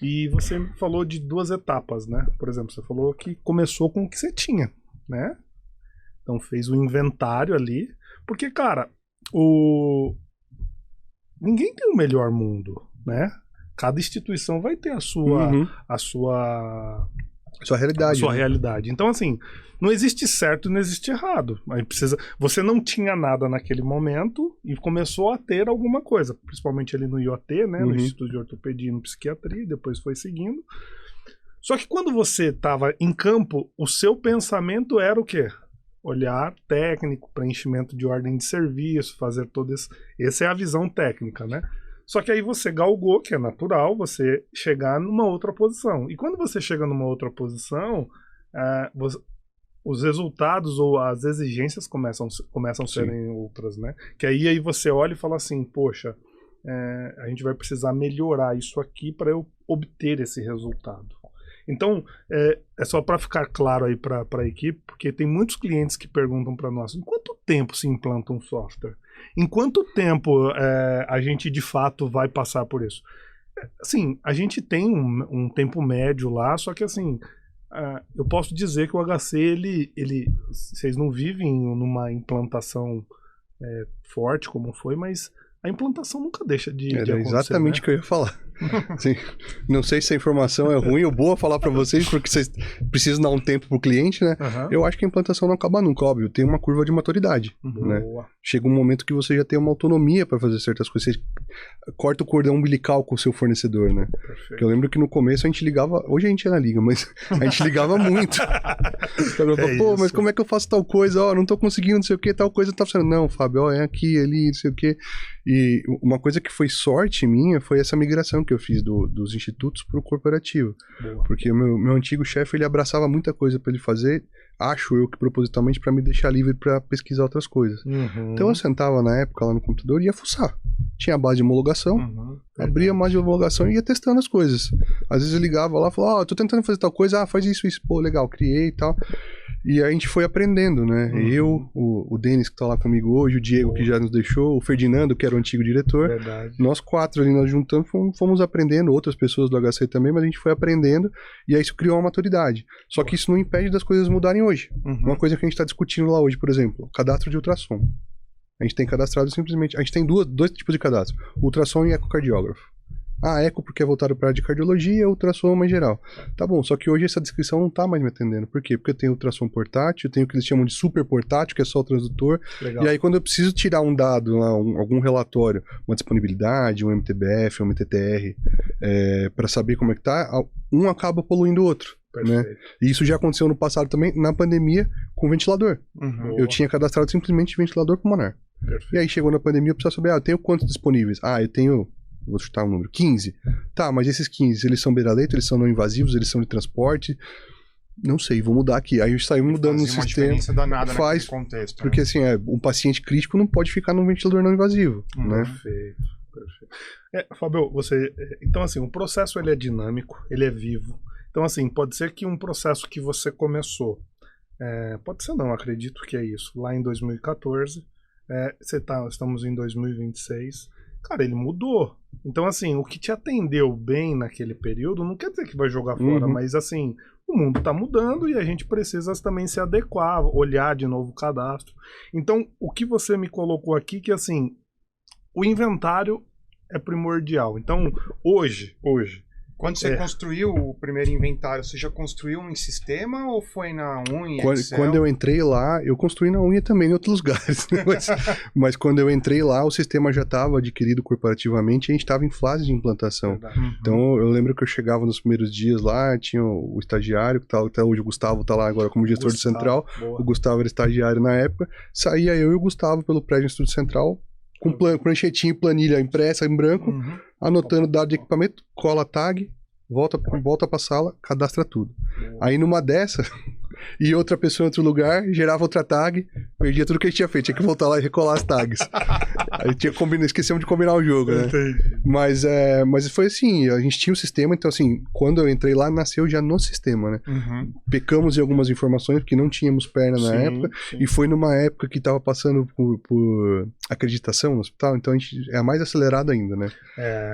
E você falou de 2 etapas, né? Por exemplo, você falou que começou com o que você tinha, né? Então fez o inventário ali, porque, cara, ninguém tem o melhor mundo, né? Cada instituição vai ter a sua realidade. Então, assim, não existe certo e não existe errado. Você não tinha nada naquele momento e começou a ter alguma coisa, principalmente ali no IoT, né, no Instituto de Ortopedia e no Psiquiatria, depois foi seguindo. Só que quando você estava em campo, o seu pensamento era o quê? Olhar técnico, preenchimento de ordem de serviço, fazer todo esse... Essa é a visão técnica, né? Só que aí você galgou, que é natural, você chegar numa outra posição. E quando você chega numa outra posição, os resultados ou as exigências começam a serem outras, né? Que aí você olha e fala assim, poxa, a gente vai precisar melhorar isso aqui para eu obter esse resultado. Então, é só para ficar claro aí para a equipe, porque tem muitos clientes que perguntam para nós, em quanto tempo se implanta um software? Em quanto tempo a gente de fato vai passar por isso? Assim, a gente tem um tempo médio lá, só que assim, eu posso dizer que o HC, vocês não vivem numa implantação forte como foi, mas a implantação nunca deixa de acontecer. Exatamente o que eu ia falar. Sim. Não sei se a informação é ruim ou boa falar para vocês, porque vocês precisam dar um tempo pro cliente, né? Eu acho que a implantação não acaba nunca, óbvio. Tem uma curva de maturidade, né? Chega um momento que você já tem uma autonomia para fazer certas coisas. Você corta o cordão umbilical com o seu fornecedor, né? Porque eu lembro que no começo a gente ligava... Hoje a gente ainda liga, mas a gente ligava muito. Pô, mas como é que eu faço tal coisa? Não tô conseguindo, não sei o que, tal coisa tá funcionando. Não, Fábio, é aqui, ali, não sei o que. E uma coisa que foi sorte minha foi essa migração que eu fiz dos institutos pro corporativo. Boa. Porque o meu antigo chefe, ele abraçava muita coisa para ele fazer, acho eu que propositalmente para me deixar livre para pesquisar outras coisas. Então eu sentava na época lá no computador e ia fuçar. Tinha a base de homologação, abria a base de homologação e ia testando as coisas. Às vezes eu ligava lá e falava, tô tentando fazer tal coisa, faz isso, pô, legal, criei e tal. E aí a gente foi aprendendo, né? Eu, o Denis, que tá lá comigo hoje, o Diego, que já nos deixou, o Ferdinando, que era o antigo diretor. Verdade. Nós 4 ali, nós juntamos, fomos aprendendo, outras pessoas do HC também, mas a gente foi aprendendo e aí isso criou uma maturidade. Só que isso não impede das coisas mudarem hoje. Uma coisa que a gente tá discutindo lá hoje, por exemplo, cadastro de ultrassom. A gente tem cadastrado simplesmente... A gente tem dois tipos de cadastro. Ultrassom e ecocardiógrafo. Eco porque é voltado para a área de cardiologia, ultrassom em geral. Tá bom, só que hoje essa descrição não tá mais me atendendo. Por quê? Porque eu tenho ultrassom portátil, eu tenho o que eles chamam de super portátil, que é só o transdutor. Legal. E aí quando eu preciso tirar um dado, algum relatório, uma disponibilidade, um MTBF, um MTTR, para saber como é que tá, um acaba poluindo o outro. Né? E isso já aconteceu no passado também, na pandemia, com ventilador. Eu tinha cadastrado simplesmente ventilador pulmonar. Perfeito. E aí chegou na pandemia, eu precisava saber, eu tenho quantos disponíveis? Eu tenho, vou chutar um número, 15. Tá, mas esses 15, eles são beira-leito, eles são não invasivos, eles são de transporte? Não sei, vou mudar aqui. Aí saímos mudando no sistema. Diferença danada faz contexto. Porque assim, um paciente crítico não pode ficar num ventilador não invasivo. Né? Perfeito. Fábio, então assim, o processo ele é dinâmico, ele é vivo. Então assim, pode ser que um processo que você começou, pode ser não, acredito que é isso, lá em 2014, estamos em 2026, cara, ele mudou. Então assim, o que te atendeu bem naquele período, não quer dizer que vai jogar fora, mas assim, o mundo está mudando e a gente precisa também se adequar, olhar de novo o cadastro. Então, o que você me colocou aqui, que assim, o inventário é primordial. Então, hoje quando você construiu o primeiro inventário, você já construiu em sistema ou foi na unha? Quando eu entrei lá, eu construí na unha também em outros lugares. Né? Mas quando eu entrei lá, o sistema já estava adquirido corporativamente e a gente estava em fase de implantação. Então eu lembro que eu chegava nos primeiros dias lá, tinha o estagiário, que tá, até hoje o Gustavo está lá agora como gestor do Central. Boa. O Gustavo era estagiário na época. Saía eu e o Gustavo pelo prédio do Estúdio Central, com pranchetinho e planilha impressa em branco, anotando dado de equipamento, cola a tag, volta pra sala, cadastra tudo. Aí numa dessa, e outra pessoa em outro lugar, gerava outra tag, perdia tudo que a gente tinha feito, tinha que voltar lá e recolar as tags. Aí esquecemos de combinar o jogo, né? Mas foi assim, a gente tinha um sistema, então assim, quando eu entrei lá, nasceu já no sistema, né? Pecamos em algumas informações, porque não tínhamos perna na época, e foi numa época que tava passando por acreditação no hospital, então a gente é mais acelerado ainda, né?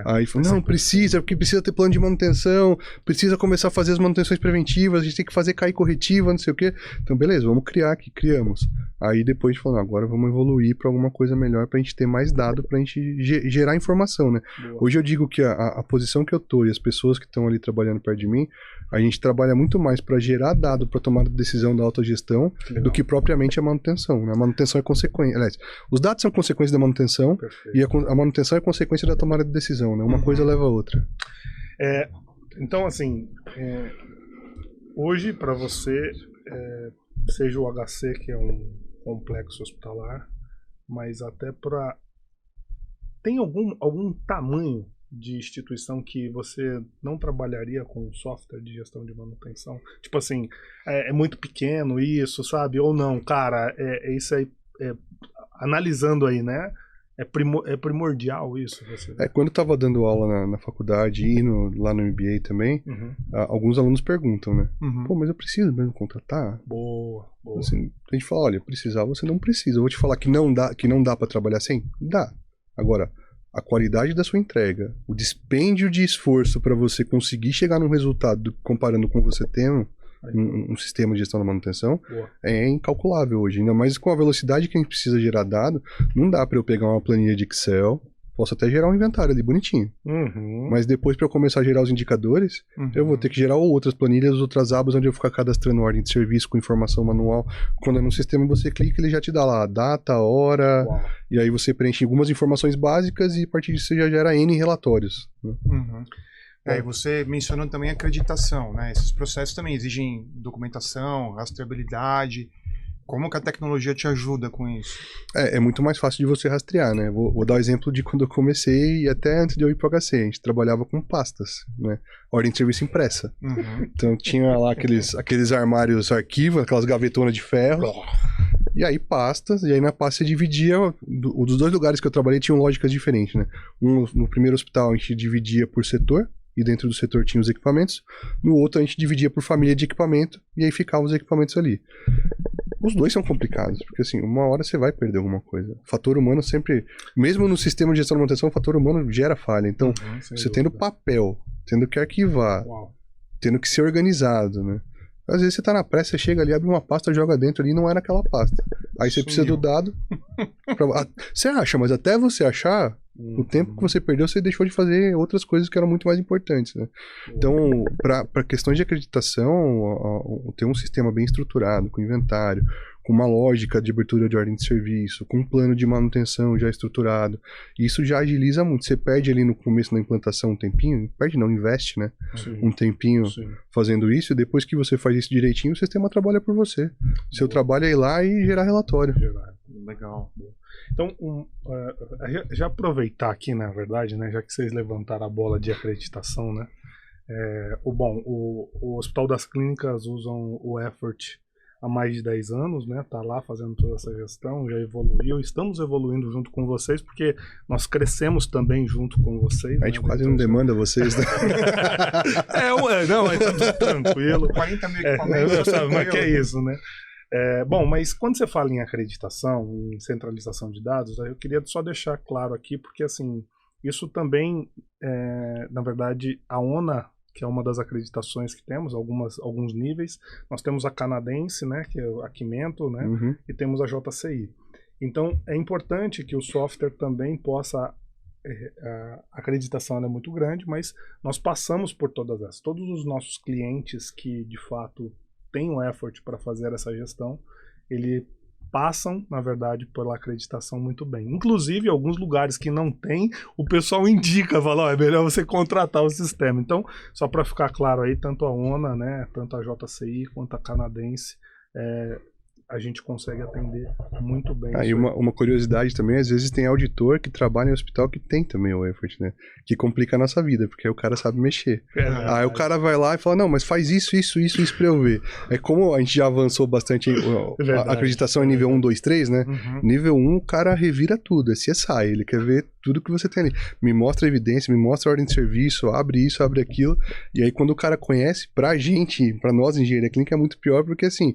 Aí falou, não, porque precisa ter plano de manutenção, precisa começar a fazer as manutenções preventivas, a gente tem que fazer cair corretiva, não sei o quê. Então, beleza, vamos criar aqui, criamos. Aí depois a gente falou, agora vamos evoluir para alguma coisa melhor pra gente ter mais dado, pra gente gerar informação, né? Boa. Hoje eu digo que a posição que eu tô e as pessoas que estão ali trabalhando perto de mim, a gente trabalha muito mais para gerar dado para tomada de decisão da autogestão do que propriamente a manutenção, né? A manutenção é consequência. Aliás, os dados são consequência da manutenção. Perfeito. E a manutenção é consequência da tomada de decisão, né? Uma coisa leva a outra. Então, assim, hoje para você, seja o HC, que é um complexo hospitalar, mas até para... Tem algum tamanho de instituição que você não trabalharia com software de gestão de manutenção? Tipo assim, é muito pequeno isso, sabe? Ou não, cara, isso aí, analisando aí, né? É primordial isso? Quando eu estava dando aula na faculdade e lá no MBA também, alguns alunos perguntam, né? Pô, mas eu preciso mesmo contratar? Boa. Assim, a gente fala, olha, precisar você não precisa. Eu vou te falar que não dá para trabalhar sem? Dá. Agora, a qualidade da sua entrega, o dispêndio de esforço para você conseguir chegar num resultado comparando com você tendo um sistema de gestão da manutenção, é incalculável hoje. Ainda mais com a velocidade que a gente precisa gerar dado, não dá para eu pegar uma planilha de Excel, posso até gerar um inventário ali bonitinho. Mas depois, para eu começar a gerar os indicadores, eu vou ter que gerar outras planilhas, outras abas onde eu vou ficar cadastrando ordem de serviço com informação manual. Quando é no sistema você clica, ele já te dá lá a data, a hora, e aí você preenche algumas informações básicas e a partir disso você já gera N relatórios. Né? E você mencionou também acreditação, né? Esses processos também exigem documentação, rastreabilidade. Como que a tecnologia te ajuda com isso? É muito mais fácil de você rastrear, né? Vou dar o exemplo de quando eu comecei e até antes de eu ir para o HC. A gente trabalhava com pastas, né? Ordem de serviço impressa. Então tinha lá aqueles armários arquivo, aquelas gavetonas de ferro. E aí pastas, e aí na pasta você dividia... Dos dois lugares que eu trabalhei tinham lógicas diferentes, né? No primeiro hospital a gente dividia por setor, e dentro do setor tinha os equipamentos. No outro a gente dividia por família de equipamento, e aí ficavam os equipamentos ali. Os dois são complicados, porque assim, uma hora você vai perder alguma coisa. O fator humano sempre, mesmo no sistema de gestão de manutenção, o fator humano gera falha. Então, você tendo papel, tendo que arquivar, tendo que ser organizado, né? Às vezes você tá na pressa, você chega ali, abre uma pasta, joga dentro ali, não é naquela pasta. Aí você precisa do dado. Você acha, mas até você achar, O tempo que você perdeu, você deixou de fazer outras coisas que eram muito mais importantes, né? Então, para questões de acreditação, ter um sistema bem estruturado, com inventário, com uma lógica de abertura de ordem de serviço, com um plano de manutenção já estruturado, isso já agiliza muito. Você perde ali no começo da implantação um tempinho, perde não, investe, né? Sim. Um tempinho fazendo isso, e depois que você faz isso direitinho, o sistema trabalha por você. Seu trabalho é ir lá e gerar relatório. Legal. Então, já aproveitar aqui, na verdade, né, já que vocês levantaram a bola de acreditação, né, o Hospital das Clínicas usam o Effort há mais de 10 anos, né, tá lá fazendo toda essa gestão, já evoluiu, estamos evoluindo junto com vocês, porque nós crescemos também junto com vocês. A gente quase não demanda vocês, né? Não, é tudo tranquilo. 40 mil equipamentos. Mas que é isso, né? Bom, mas quando você fala em acreditação, em centralização de dados, eu queria só deixar claro aqui, porque assim, isso também, na verdade, a ONA, que é uma das acreditações que temos, alguns níveis, nós temos a canadense, né, que é o Aquimento, né, e temos a JCI. Então, é importante que o software também possa, a acreditação é muito grande, mas nós passamos por todas essas. Todos os nossos clientes que, de fato, tem um effort para fazer essa gestão, eles passam, na verdade, pela acreditação muito bem. Inclusive, alguns lugares que não tem, o pessoal indica, fala, é melhor você contratar o sistema. Então, só para ficar claro aí, tanto a ONA, né, tanto a JCI quanto a canadense, a gente consegue atender muito bem. E uma curiosidade também, às vezes tem auditor que trabalha em hospital que tem também o effort, né? Que complica a nossa vida, porque aí o cara sabe mexer. Aí o cara vai lá e fala, não, mas faz isso pra eu ver. É como a gente já avançou bastante, a acreditação é nível 1, 2, 3, né? Nível 1, o cara revira tudo, é CSI, ele quer ver tudo que você tem ali. Me mostra a evidência, me mostra a ordem de serviço, abre isso, abre aquilo. E aí quando o cara conhece, pra nós, engenharia clínica, é muito pior, porque assim,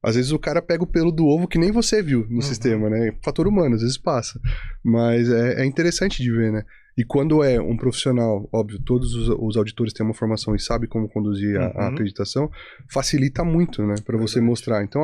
às vezes o cara pega o pelo do ovo que nem você viu no sistema, né? Fator humano, às vezes passa. Mas é interessante de ver, né? E quando é um profissional, óbvio, todos os auditores têm uma formação e sabem como conduzir a acreditação, facilita muito, né? Para você mostrar. Então,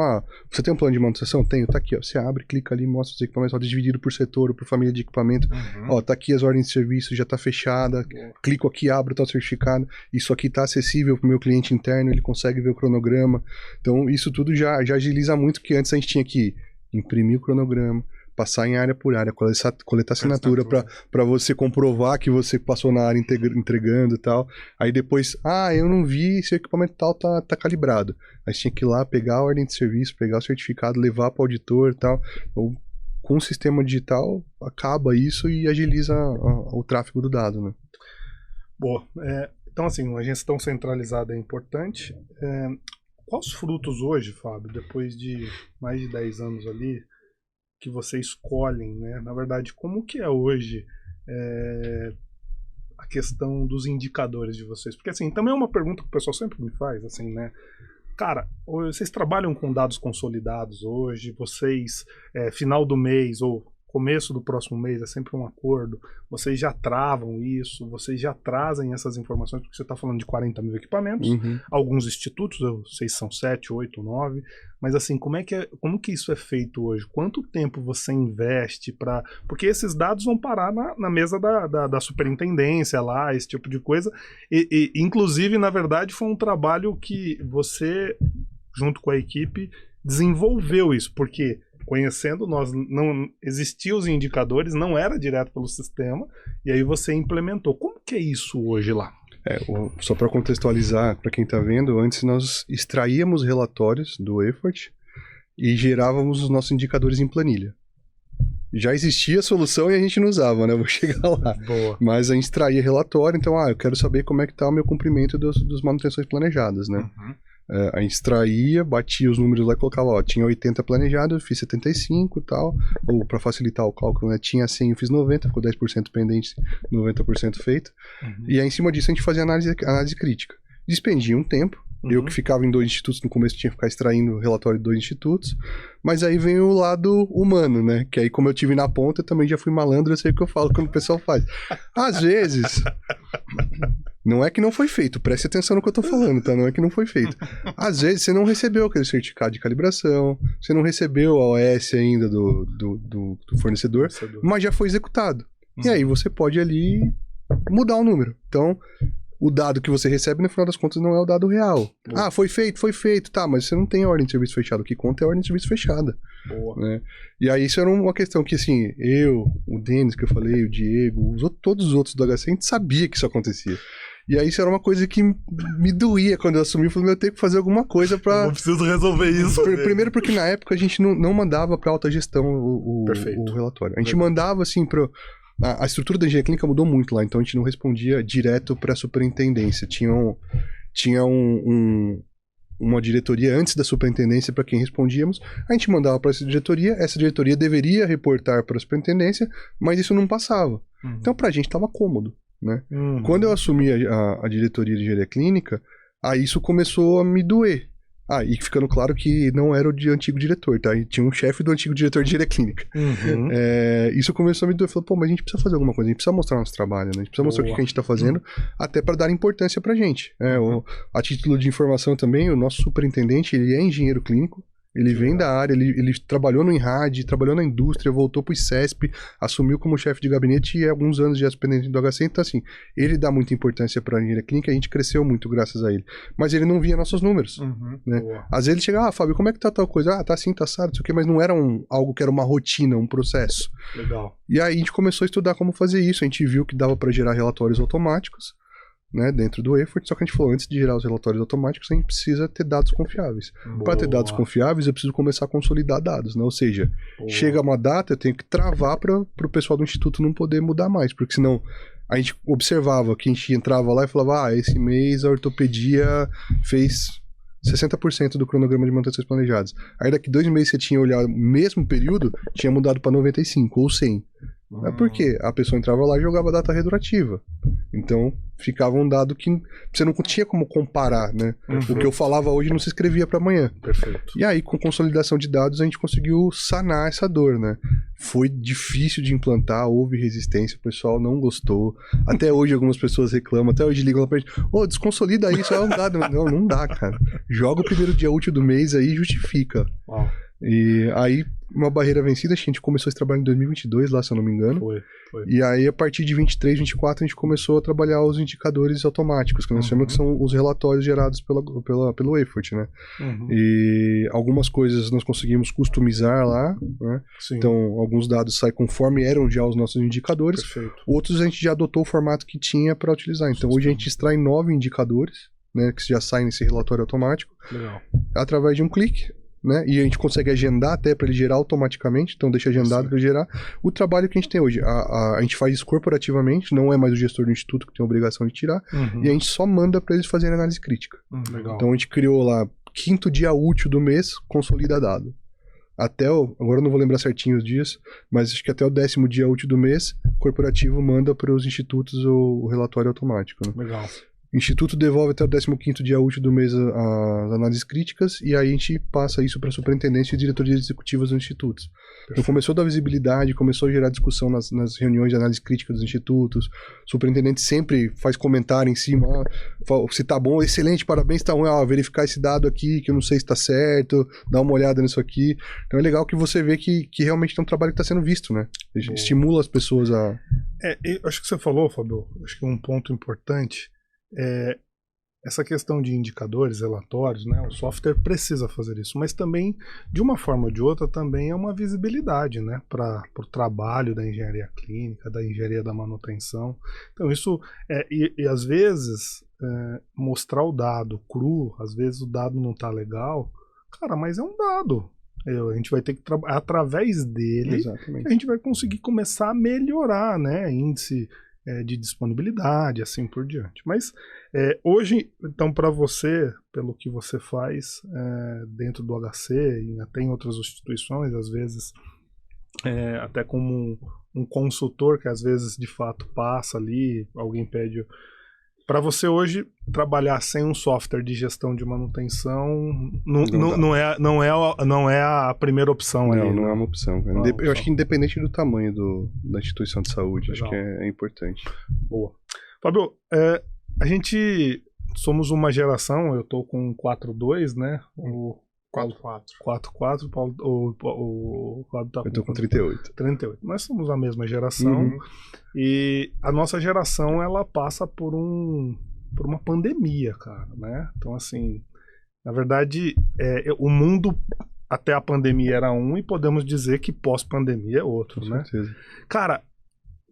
você tem um plano de manutenção? Tenho, tá aqui, ó. Você abre, clica ali, mostra os equipamentos, ó, dividido por setor ou por família de equipamento. Ó, tá aqui as ordens de serviço, já tá fechada. Clico aqui, abro, tá certificado. Isso aqui tá acessível pro meu cliente interno, ele consegue ver o cronograma. Então, isso tudo já agiliza muito, que antes a gente tinha que imprimir o cronograma, passar em área por área, coletar assinatura para você comprovar que você passou na área entregando e tal. Aí depois, eu não vi se o equipamento tal tá calibrado. Aí você tinha que ir lá, pegar a ordem de serviço, pegar o certificado, levar para o auditor e tal. Então, com o sistema digital, acaba isso e agiliza o tráfego do dado, né? Boa. Então, assim, uma gestão centralizada é importante. Quais frutos hoje, Fábio, depois de mais de 10 anos ali, que vocês escolhem, né? Na verdade, como que é hoje a questão dos indicadores de vocês? Porque, assim, também é uma pergunta que o pessoal sempre me faz, assim, né? Cara, vocês trabalham com dados consolidados hoje? Vocês, final do mês ou começo do próximo mês, é sempre um acordo, vocês já travam isso, vocês já trazem essas informações, porque você está falando de 40 mil equipamentos, alguns institutos, eu sei se são 7, 8, 9, mas assim, como que isso é feito hoje? Quanto tempo você investe para... Porque esses dados vão parar na mesa da superintendência lá, esse tipo de coisa, e inclusive, na verdade, foi um trabalho que você, junto com a equipe, desenvolveu isso, porque... Conhecendo, nós não existiam os indicadores, não era direto pelo sistema, e aí você implementou. Como que é isso hoje lá? Só para contextualizar, para quem está vendo, antes nós extraíamos relatórios do effort e gerávamos os nossos indicadores em planilha. Já existia a solução e a gente não usava, né? Vou chegar lá. Boa. Mas a gente extraía relatório, então, eu quero saber como é que está o meu cumprimento dos manutenções planejadas, né? A gente extraía, batia os números lá e colocava, tinha 80 planejado, eu fiz 75 e tal, ou para facilitar o cálculo, né, tinha 100, eu fiz 90, ficou 10% pendente, 90% feito, e aí em cima disso a gente fazia análise crítica. Despendia um tempo, eu que ficava em 2 institutos, no começo tinha que ficar extraindo o relatório de 2 institutos, mas aí vem o lado humano, né, que aí como eu tive na ponta, eu também já fui malandro, eu sei o que eu falo quando o pessoal faz. Às vezes... Não é que não foi feito, preste atenção no que eu tô falando, tá? Não é que não foi feito. Às vezes você não recebeu aquele certificado de calibração, você não recebeu a OS ainda do fornecedor, mas já foi executado. E aí você pode ali mudar o número. Então, o dado que você recebe, no final das contas, não é o dado real. Boa. Ah, foi feito, tá, mas você não tem ordem de serviço fechado. O que conta é a ordem de serviço fechada. Boa. Né? E aí isso era uma questão que, assim, eu, o Denis, que eu falei, o Diego, todos os outros do HC, a gente sabia que isso acontecia. E aí isso era uma coisa que me doía quando eu assumi. Eu falei, eu tenho que fazer alguma coisa pra... Eu preciso resolver isso. Primeiro porque na época a gente não mandava pra alta gestão o relatório. A gente mandava, assim, pra... A estrutura da engenharia clínica mudou muito lá, então a gente não respondia direto para a superintendência. Tinha uma diretoria antes da superintendência para quem respondíamos. A gente mandava para essa diretoria deveria reportar para a superintendência, mas isso não passava. Então pra gente estava cômodo, né? Quando eu assumi a diretoria de engenharia clínica, aí isso começou a me doer. E ficando claro que não era o antigo diretor, tá? E tinha um chefe do antigo diretor de engenharia clínica. Isso começou a me doer. Falei, pô, mas a gente precisa fazer alguma coisa, a gente precisa mostrar nosso trabalho, né? A gente precisa mostrar o que a gente tá fazendo, até para dar importância pra gente. A título de informação também, o nosso superintendente, ele é engenheiro clínico, ele vem da área, ele trabalhou no INRAD, trabalhou na indústria, voltou pro ICESP, assumiu como chefe de gabinete e alguns anos de superintendente do HC, então assim, ele dá muita importância pra engenharia clínica, a gente cresceu muito graças a ele. Mas ele não via nossos números, né? Às vezes ele chega, Fábio, como é que tá tal coisa? Tá assim, tá assado, não sei o quê, mas não era algo que era uma rotina, um processo. Legal. E aí a gente começou a estudar como fazer isso, a gente viu que dava pra gerar relatórios automáticos, né, dentro do Effort, só que a gente falou, antes de gerar os relatórios automáticos, a gente precisa ter dados confiáveis. Para ter dados confiáveis, eu preciso começar a consolidar dados, né? Ou seja, chega uma data, eu tenho que travar para o pessoal do Instituto não poder mudar mais, porque senão a gente observava que a gente entrava lá e falava, esse mês a ortopedia fez 60% do cronograma de manutenções planejadas. Aí daqui 2 meses você tinha olhado o mesmo período, tinha mudado para 95 ou 100. É porque a pessoa entrava lá e jogava data retroativa. Então, ficava um dado que você não tinha como comparar, né? O que eu falava hoje não se escrevia para amanhã. Perfeito. E aí, com consolidação de dados, a gente conseguiu sanar essa dor, né? Foi difícil de implantar, houve resistência, o pessoal não gostou. Até hoje, algumas pessoas reclamam, até hoje ligam lá pra gente, desconsolida isso, é um dado. Não dá, cara. Joga o primeiro dia útil do mês aí e justifica. Uau. E aí, uma barreira vencida, a gente começou esse trabalho em 2022 lá, se eu não me engano. Foi. E aí, a partir de 23, 24, a gente começou a trabalhar os indicadores automáticos, que nós chamamos que são os relatórios gerados pelo Effort, né? E algumas coisas nós conseguimos customizar lá, né? Sim. Então, alguns dados saem conforme eram já os nossos indicadores. Perfeito. Outros a gente já adotou o formato que tinha para utilizar. Então, hoje a gente extrai 9 indicadores, né? Que já saem nesse relatório automático. Legal. Através de um clique. Né? E a gente consegue agendar até para ele gerar automaticamente, então deixa agendado para gerar o trabalho que a gente tem hoje. A gente faz isso corporativamente, não é mais o gestor do instituto que tem a obrigação de tirar, e a gente só manda para eles fazerem análise crítica. Legal. Então a gente criou lá, 5º dia útil do mês, consolida dado. Agora eu não vou lembrar certinho os dias, mas acho que até o 10º dia útil do mês, o corporativo manda para os institutos o relatório automático. Né? Legal. O Instituto devolve até o 15º dia útil do mês as análises críticas e aí a gente passa isso para a superintendência e diretorias executivas dos institutos. Então começou a dar visibilidade, começou a gerar discussão nas reuniões de análise crítica dos institutos. O superintendente sempre faz comentário em cima, se tá bom, excelente, parabéns, tá ruim, verificar esse dado aqui que eu não sei se tá certo, dá uma olhada nisso aqui. Então é legal que você vê que realmente tem um trabalho que está sendo visto, né? Estimula as pessoas a... Eu acho que você falou, Fábio, acho que um ponto importante essa questão de indicadores, relatórios, né? O software precisa fazer isso, mas também, de uma forma ou de outra, também é uma visibilidade, né? Para o trabalho da engenharia clínica, da engenharia da manutenção. Então isso, e às vezes, mostrar o dado cru, às vezes o dado não tá legal, cara, mas é um dado. A gente vai ter que trabalhar através dele. Exatamente. A gente vai conseguir começar a melhorar, né? Índice de disponibilidade, assim por diante. Mas hoje, então, para você, pelo que você faz dentro do HC e até em outras instituições, às vezes até como um consultor que às vezes de fato passa ali, alguém pede... Para você hoje trabalhar sem um software de gestão de manutenção não é a primeira opção. Não é uma opção. Eu acho que independente do tamanho da instituição de saúde, legal. Acho que é importante. Boa. Fábio, a gente somos uma geração, eu tô com 4.2, né? 4-4. 4-4, o Claudio tá Eu tô com 38. 38. Nós somos a mesma geração e a nossa geração, ela passa por uma pandemia, cara, né? Então, assim, na verdade, o mundo até a pandemia era um e podemos dizer que pós-pandemia é outro, né? Certeza. Cara,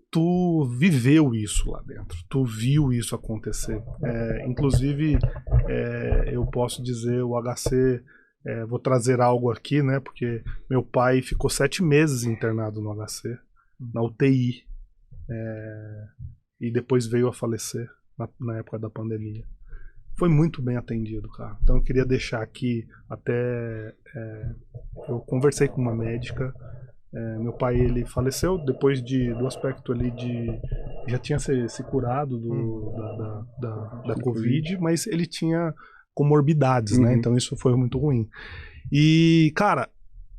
tu viveu isso lá dentro, tu viu isso acontecer. Inclusive, eu posso dizer, o HC, vou trazer algo aqui, né? Porque meu pai ficou 7 meses internado no HC, na UTI, e depois veio a falecer na época da pandemia. Foi muito bem atendido, cara. Então eu queria deixar aqui até... eu conversei com uma médica. Meu pai, ele faleceu depois do aspecto ali de... Já tinha se curado da Covid, mas ele tinha comorbidades, né? Então isso foi muito ruim. E, cara,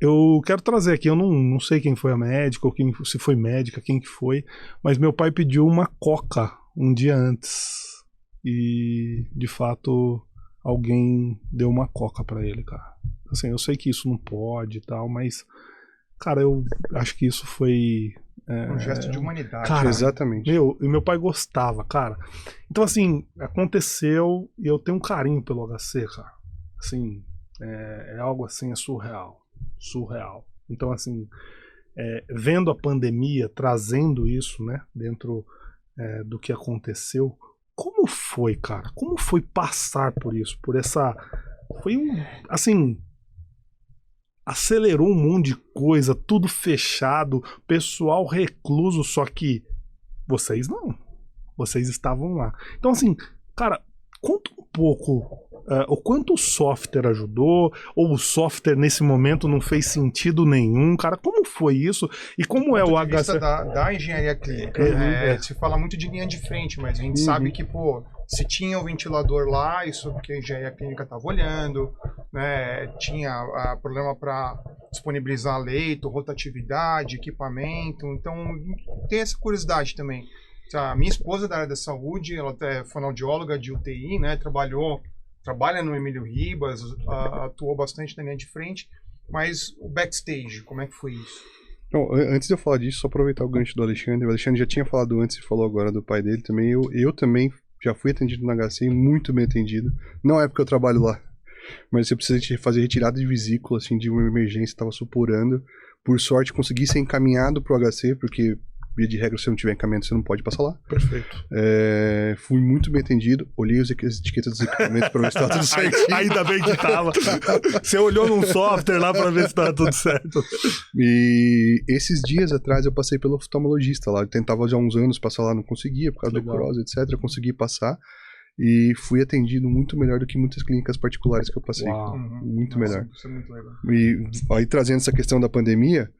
eu quero trazer aqui, eu não sei quem foi a médica, ou se foi médica, quem que foi, mas meu pai pediu uma coca um dia antes. E, de fato, alguém deu uma coca pra ele, cara. Assim, eu sei que isso não pode e tal, mas, cara, eu acho que isso foi... um gesto de humanidade. Cara, exatamente. Meu pai gostava, cara. Então, assim, aconteceu e eu tenho um carinho pelo HC, cara. Assim, é algo assim, é surreal. Surreal. Então, assim, vendo a pandemia, trazendo isso, né, dentro do que aconteceu... Como foi, cara? Como foi passar por isso? Por essa... Foi assim... Acelerou um monte de coisa, tudo fechado, pessoal recluso, só que vocês não. Vocês estavam lá. Então, assim, cara, conta um pouco o quanto o software ajudou, ou o software nesse momento não fez sentido nenhum, cara, como foi isso? E como é o HC? Da engenharia clínica, se fala muito de linha de frente, mas a gente sabe que, pô, se tinha o ventilador lá, isso porque a engenharia clínica estava olhando, né, tinha problema para disponibilizar leito, rotatividade, equipamento, então tem essa curiosidade também. A minha esposa da área da saúde, ela é fonoaudióloga de UTI, né, trabalha no Emílio Ribas, atuou bastante na linha de frente, mas o backstage, como é que foi isso? Bom, antes de eu falar disso, só aproveitar o gancho do Alexandre. O Alexandre já tinha falado antes e falou agora do pai dele também. Eu também já fui atendido no HC, muito bem atendido. Não é porque eu trabalho lá, mas você precisa fazer retirada de vesícula, assim, de uma emergência, estava supurando. Por sorte, consegui ser encaminhado pro HC, porque... via de regra, se você não tiver encaminhamento, você não pode passar lá. Perfeito. Fui muito bem atendido. Olhei as etiquetas dos equipamentos pra ver se tava tudo certinho. Ainda bem que tava. Você olhou num software lá pra ver se tava tudo certo. E esses dias atrás eu passei pelo oftalmologista lá. Eu tentava já há uns anos passar lá, não conseguia, por causa do cross, etc. Eu consegui passar. E fui atendido muito melhor do que muitas clínicas particulares que eu passei. Muito melhor. Isso é muito legal. E aí, trazendo essa questão da pandemia...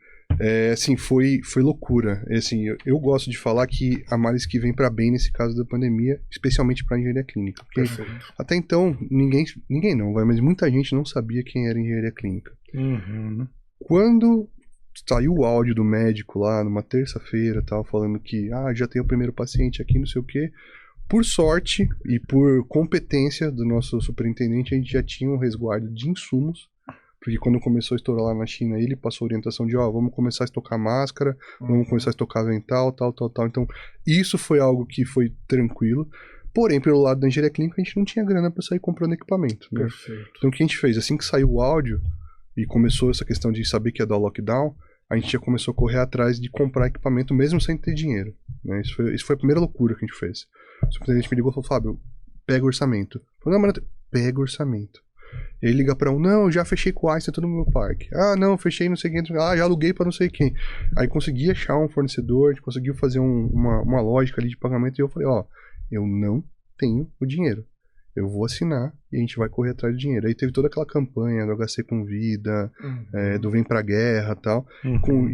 assim, foi loucura. Assim, eu gosto de falar que a males que vem para bem nesse caso da pandemia, especialmente para engenharia clínica. Porque até então, ninguém não, mas muita gente não sabia quem era engenharia clínica. Quando saiu o áudio do médico lá numa terça-feira, tal, falando que já tem o primeiro paciente aqui, não sei o quê. Por sorte e por competência do nosso superintendente, a gente já tinha um resguardo de insumos. Porque quando começou a estourar lá na China, ele passou a orientação de, vamos começar a estocar máscara, vamos começar a estocar avental, tal. Então, isso foi algo que foi tranquilo. Porém, pelo lado da engenharia clínica, a gente não tinha grana para sair comprando equipamento. Né? Perfeito. Então, o que a gente fez? Assim que saiu o áudio e começou essa questão de saber que ia dar o lockdown, a gente já começou a correr atrás de comprar equipamento mesmo sem ter dinheiro. Né? Isso foi a primeira loucura que a gente fez. O superintendente me ligou e falou, Fábio, pega o orçamento. Eu falei, não, mas pega o orçamento. Ele liga pra não, eu já fechei com o Einstein tudo no meu parque. Não, fechei não sei quem, já aluguei pra não sei quem. Aí consegui achar um fornecedor, conseguiu fazer uma lógica ali de pagamento e eu falei, eu não tenho o dinheiro. Eu vou assinar e a gente vai correr atrás do dinheiro. Aí teve toda aquela campanha do HC com Vida, do Vem Pra Guerra e tal.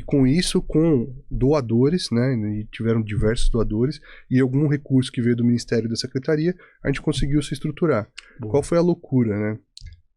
Com isso, com doadores, né? E tiveram diversos doadores e algum recurso que veio do Ministério e da Secretaria, a gente conseguiu se estruturar. Boa. Qual foi a loucura, né?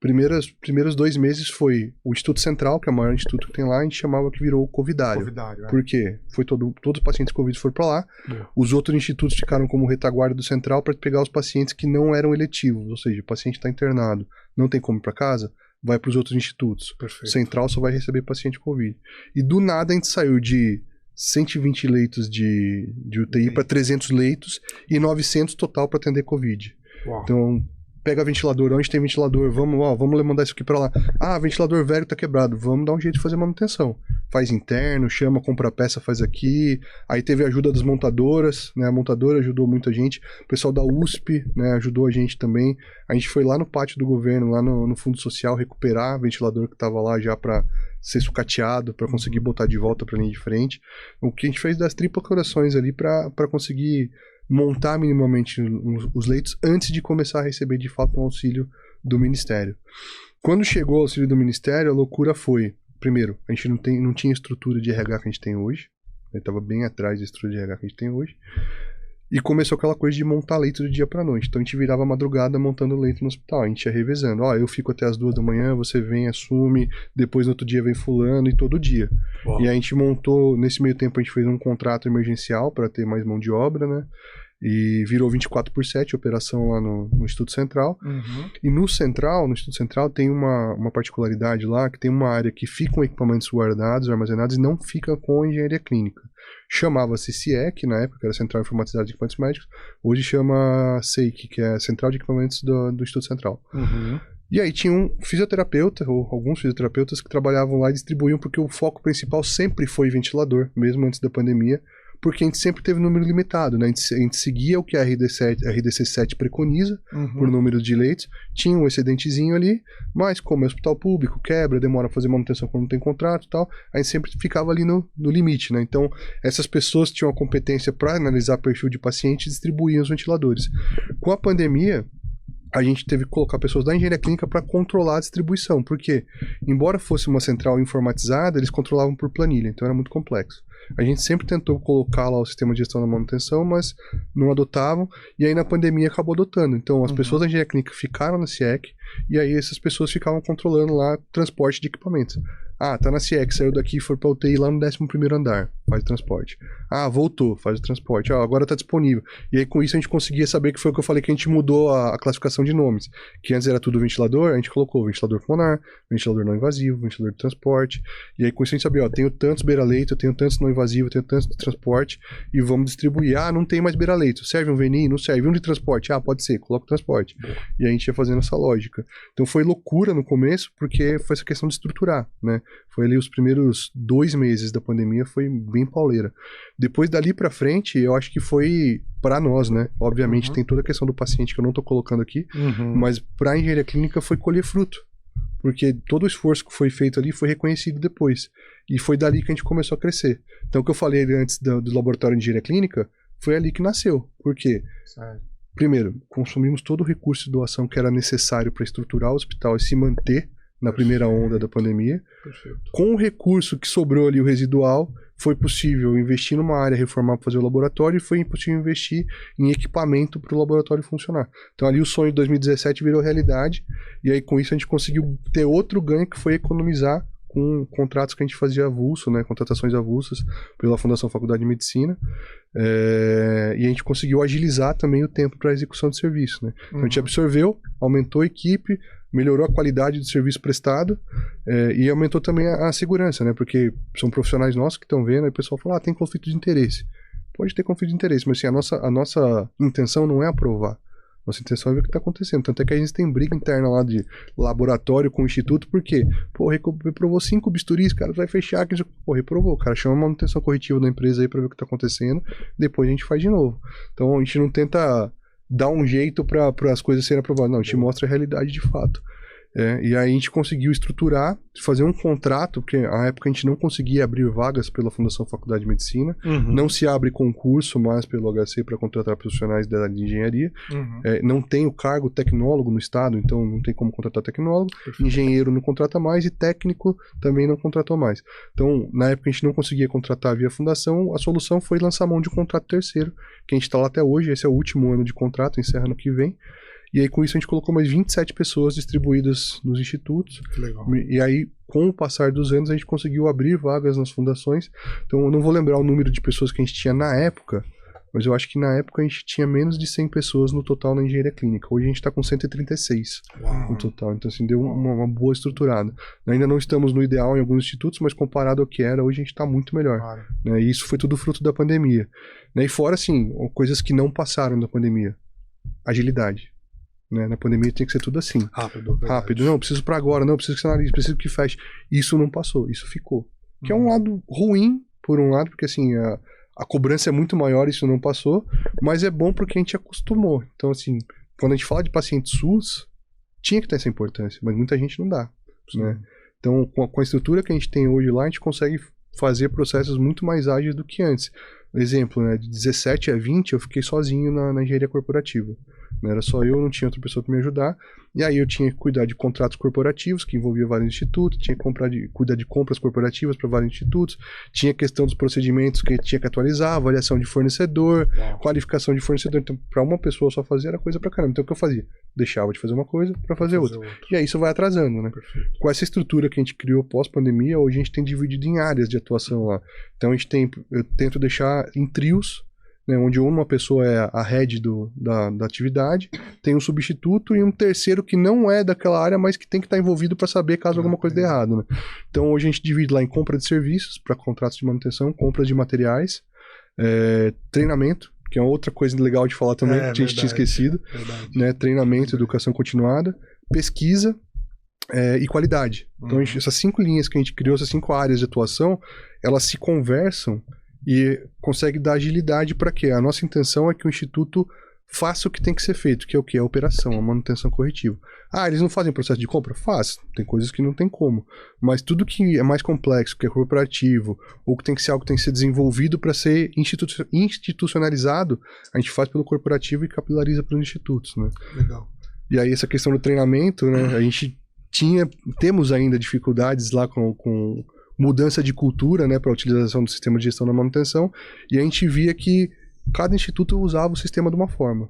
Primeiros 2 meses foi o Instituto Central, que é o maior instituto que tem lá, a gente chamava que virou o Covidário. Por quê? Todos os pacientes Covid foram para lá. Os outros institutos ficaram como retaguarda do Central para pegar os pacientes que não eram eletivos, ou seja, o paciente está internado, não tem como ir para casa, vai para os outros institutos. Perfeito. Central só vai receber paciente Covid. E do nada a gente saiu de 120 leitos de UTI para 300 leitos e 900 total para atender Covid. Uau. Então, pega ventilador, onde tem ventilador, vamos mandar isso aqui para lá. Ah, ventilador velho tá quebrado, vamos dar um jeito de fazer manutenção. Faz interno, chama, compra peça, faz aqui. Aí teve a ajuda das montadoras, né? A montadora ajudou muita gente. O pessoal da USP, né, ajudou a gente também. A gente foi lá no pátio do governo, lá no Fundo Social, recuperar ventilador que tava lá já para ser sucateado, para conseguir botar de volta para a linha de frente. O que a gente fez das triplicurações ali para conseguir montar minimamente os leitos antes de começar a receber de fato um auxílio do Ministério. Quando chegou o auxílio do Ministério, a loucura foi, primeiro, a gente não tinha estrutura de RH que a gente tem hoje, estava bem atrás da estrutura de RH que a gente tem hoje, e começou aquela coisa de montar leito do dia pra noite. Então a gente virava a madrugada montando leito no hospital, a gente ia revezando, eu fico até as 2 da manhã, você vem, assume, depois no outro dia vem fulano, e todo dia. Uau. E a gente montou, nesse meio tempo a gente fez um contrato emergencial para ter mais mão de obra, né? E virou 24/7 operação lá no Instituto Central. Uhum. E no Instituto Central tem uma particularidade lá, que tem uma área que fica com equipamentos guardados, armazenados, e não fica com engenharia clínica. Chamava-se CIEC, na época, que era Central Informatizada de Equipamentos Médicos, hoje chama SEIC, que é Central de Equipamentos do Instituto Central. Uhum. E aí tinha um fisioterapeuta, ou alguns fisioterapeutas que trabalhavam lá e distribuíam, porque o foco principal sempre foi ventilador, mesmo antes da pandemia, porque a gente sempre teve número limitado, né? A gente seguia o que a RDC7 preconiza, por número de leitos, tinha um excedentezinho ali, mas como é hospital público, quebra, demora a fazer manutenção quando não tem contrato e tal, a gente sempre ficava ali no limite, né? Então, essas pessoas tinham a competência para analisar perfil de paciente e distribuíam os ventiladores. Com a pandemia, a gente teve que colocar pessoas da engenharia clínica para controlar a distribuição, porque, embora fosse uma central informatizada, eles controlavam por planilha, então era muito complexo. A gente sempre tentou colocar lá o sistema de gestão da manutenção, mas não adotavam, e aí na pandemia acabou adotando. Então as pessoas da engenharia clínica ficaram na CIEC, e aí essas pessoas ficavam controlando lá o transporte de equipamentos. Tá na CIEC, saiu daqui e foi pra UTI lá no 11º andar, faz o transporte. Voltou, faz o transporte. Agora tá disponível. E aí com isso a gente conseguia saber, que foi o que eu falei, que a gente mudou a classificação de nomes. Que antes era tudo ventilador, a gente colocou ventilador pulmonar, ventilador não invasivo, ventilador de transporte. E aí com isso a gente sabia, tenho tantos beira-leito, eu tenho tantos não invasivo, eu tenho tantos de transporte, e vamos distribuir. Não tem mais beira-leito, serve um VNI? Não serve. Um de transporte? Pode ser, coloca o transporte. E a gente ia fazendo essa lógica. Então foi loucura no começo, porque foi essa questão de estruturar, né? Foi ali os primeiros 2 meses da pandemia, foi bem pauleira. Depois dali pra frente, eu acho que foi para nós, né? Obviamente tem toda a questão do paciente que eu não tô colocando aqui, mas pra engenharia clínica foi colher fruto. Porque todo o esforço que foi feito ali foi reconhecido depois. E foi dali que a gente começou a crescer. Então o que eu falei antes do laboratório de engenharia clínica, foi ali que nasceu. Por quê? Certo. Primeiro, consumimos todo o recurso de doação que era necessário para estruturar o hospital e se manter na primeira onda da pandemia. Perfeito. Com o recurso que sobrou ali, o residual, foi possível investir numa área, reformar para fazer o laboratório, e foi possível investir em equipamento para o laboratório funcionar. Então ali o sonho de 2017 virou realidade, e aí com isso a gente conseguiu ter outro ganho, que foi economizar com contratos que a gente fazia avulso, né, contratações avulsas pela Fundação Faculdade de Medicina, e a gente conseguiu agilizar também o tempo para a execução de serviço, né? Então a gente absorveu, aumentou a equipe, melhorou a qualidade do serviço prestado, e aumentou também a segurança, né? Porque são profissionais nossos que estão vendo, e o pessoal fala, tem conflito de interesse. Pode ter conflito de interesse, mas assim, a nossa intenção não é aprovar. Nossa intenção é ver o que está acontecendo. Tanto é que a gente tem briga interna lá de laboratório com o instituto, porque, reprovou 5 bisturis, cara, vai fechar. Reprovou, cara, chama a manutenção corretiva da empresa aí para ver o que está acontecendo, depois a gente faz de novo. Então a gente não tenta dar um jeito para as coisas serem aprovadas, não, a gente mostra a realidade de fato. E aí a gente conseguiu estruturar, fazer um contrato, porque na época a gente não conseguia abrir vagas pela Fundação Faculdade de Medicina, não se abre concurso mais pelo HC para contratar profissionais da área de engenharia, não tem o cargo tecnólogo no estado, então não tem como contratar tecnólogo, engenheiro não contrata mais e técnico também não contratou mais. Então, na época a gente não conseguia contratar via fundação, a solução foi lançar mão de um contrato terceiro, que a gente está lá até hoje, esse é o último ano de contrato, encerra no que vem. E aí com isso a gente colocou mais 27 pessoas distribuídas nos institutos. Que legal. E aí, com o passar dos anos, a gente conseguiu abrir vagas nas fundações. Então eu não vou lembrar o número de pessoas que a gente tinha na época, mas eu acho que na época a gente tinha menos de 100 pessoas no total na engenharia clínica. Hoje a gente está com 136 no total, então assim, deu uma boa estruturada. Ainda não estamos no ideal em alguns institutos, mas comparado ao que era, hoje a gente está muito melhor. Claro. Né? E isso foi tudo fruto da pandemia. Né? E fora, assim, coisas que não passaram da pandemia. Agilidade. Né? Na pandemia tem que ser tudo assim. Rápido. Não, preciso para agora, não, preciso que você analise, preciso que feche. Isso não passou, isso ficou. Que é um lado ruim, por um lado, porque assim, a cobrança é muito maior, isso não passou, mas é bom porque a gente acostumou. Então, assim, quando a gente fala de paciente SUS, tinha que ter essa importância, mas muita gente não dá. Né? Então, com a estrutura que a gente tem hoje lá, a gente consegue fazer processos muito mais ágeis do que antes. Exemplo, né, de 17 a 20 eu fiquei sozinho na engenharia corporativa. Não era só eu, não tinha outra pessoa para me ajudar. E aí eu tinha que cuidar de contratos corporativos, que envolvia vários institutos, tinha que cuidar de compras corporativas para vários institutos, tinha a questão dos procedimentos que tinha que atualizar, avaliação de fornecedor, qualificação de fornecedor. Então, para uma pessoa só fazer era coisa pra caramba. Então, o que eu fazia? Deixava de fazer uma coisa para fazer outra. E aí isso vai atrasando, né? Perfeito. Com essa estrutura que a gente criou pós-pandemia, hoje a gente tem dividido em áreas de atuação lá. Então, eu tento deixar em trios, né, onde uma pessoa é a head da atividade, tem um substituto e um terceiro que não é daquela área, mas que tem que estar envolvido para saber caso alguma coisa dê errado. Né? Então hoje a gente divide lá em compra de serviços para contratos de manutenção, compra de materiais, treinamento, que é outra coisa legal de falar também, que a gente tinha esquecido, né? Treinamento, educação continuada, pesquisa e qualidade. Então essas 5 linhas que a gente criou, essas 5 áreas de atuação, elas se conversam e consegue dar agilidade para quê? A nossa intenção é que o Instituto faça o que tem que ser feito, que é o quê? A operação, a manutenção corretiva. Eles não fazem processo de compra? Faz. Tem coisas que não tem como. Mas tudo que é mais complexo, que é corporativo, ou que tem que ser algo que tem que ser desenvolvido para ser institucionalizado, a gente faz pelo corporativo e capilariza pelos institutos. Né? Legal. E aí essa questão do treinamento, né? A gente temos ainda dificuldades lá com mudança de cultura, né, para a utilização do sistema de gestão da manutenção, e a gente via que cada instituto usava o sistema de uma forma.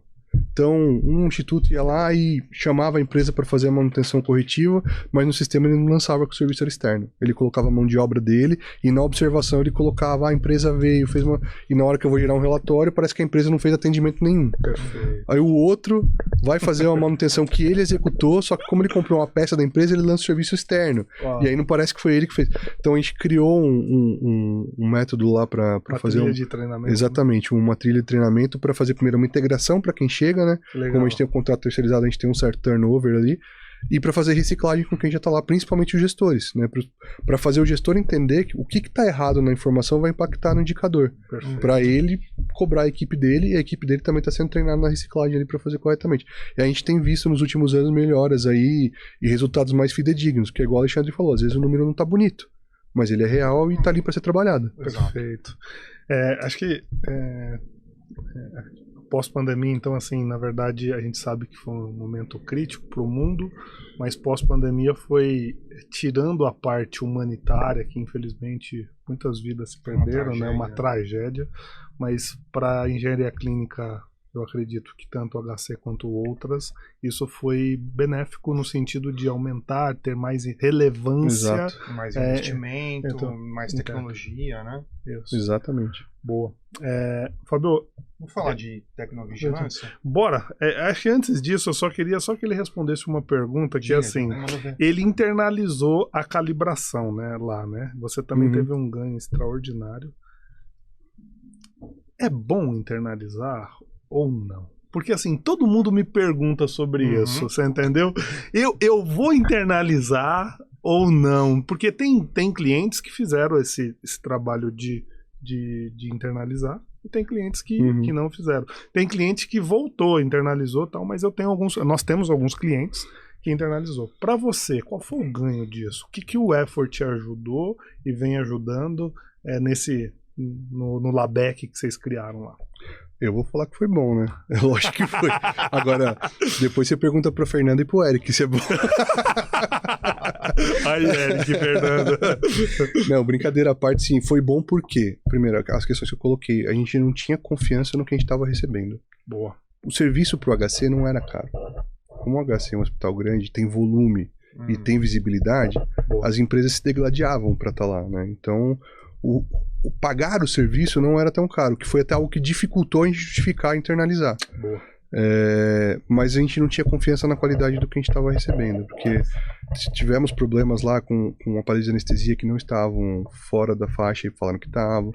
Então, um instituto ia lá e chamava a empresa para fazer a manutenção corretiva, mas no sistema ele não lançava que o serviço era externo. Ele colocava a mão de obra dele e na observação ele colocava, a empresa veio, fez e na hora que eu vou gerar um relatório, parece que a empresa não fez atendimento nenhum. Perfeito. Aí o outro vai fazer uma manutenção que ele executou, só que como ele comprou uma peça da empresa, ele lança o serviço externo. Uau. E aí não parece que foi ele que fez. Então a gente criou um método lá para fazer trilha de treinamento. Exatamente, uma trilha de treinamento para fazer primeiro uma integração para quem chega, né? Legal. Como a gente tem um contrato terceirizado, a gente tem um certo turnover ali, e para fazer reciclagem com quem já está lá, principalmente os gestores, né? Para fazer o gestor entender que o que está errado na informação vai impactar no indicador, para ele cobrar a equipe dele, e a equipe dele também está sendo treinada na reciclagem ali para fazer corretamente. E a gente tem visto nos últimos anos melhoras aí e resultados mais fidedignos, que é igual o Alexandre falou, às vezes o número não está bonito, mas ele é real e está ali para ser trabalhado. Perfeito. Acho que pós-pandemia, então, assim, na verdade, a gente sabe que foi um momento crítico para o mundo, mas pós-pandemia foi tirando a parte humanitária, que infelizmente muitas vidas se perderam, uma tragédia, mas para a engenharia clínica, eu acredito que tanto o HC quanto outras, isso foi benéfico no sentido de aumentar, ter mais relevância. Exato. Mais investimento, mais tecnologia, né? Isso. Exatamente. Boa. Fábio, vamos falar de tecnovigilância? Bora. Acho que antes disso, eu só queria que ele respondesse uma pergunta que assim, ele internalizou a calibração, né, lá, né? Você também teve um ganho extraordinário. É bom internalizar ou não? Porque assim, todo mundo me pergunta sobre isso, você entendeu? Eu vou internalizar ou não? Porque tem clientes que fizeram esse trabalho de internalizar e tem clientes que não fizeram. Tem cliente que voltou, internalizou e tal, mas nós temos alguns clientes que internalizou. Para você, qual foi o ganho disso? O que o Effort te ajudou e vem ajudando no LabEC que vocês criaram lá? Eu vou falar que foi bom, né? É lógico que foi. Agora, depois você pergunta pro Fernando e pro Eric se é bom. Aí, Eric e Fernando. Não, brincadeira à parte, sim. Foi bom porque, primeiro, as questões que eu coloquei, a gente não tinha confiança no que a gente estava recebendo. Boa. O serviço pro HC não era caro. Como o HC é um hospital grande, tem volume e tem visibilidade, as empresas se degladiavam para estar lá, né? Então, pagar o serviço não era tão caro, que foi até algo que dificultou a gente justificar e internalizar. Boa. Mas a gente não tinha confiança na qualidade do que a gente estava recebendo, porque tivemos problemas lá com aparelhos de anestesia que não estavam fora da faixa e falaram que estavam.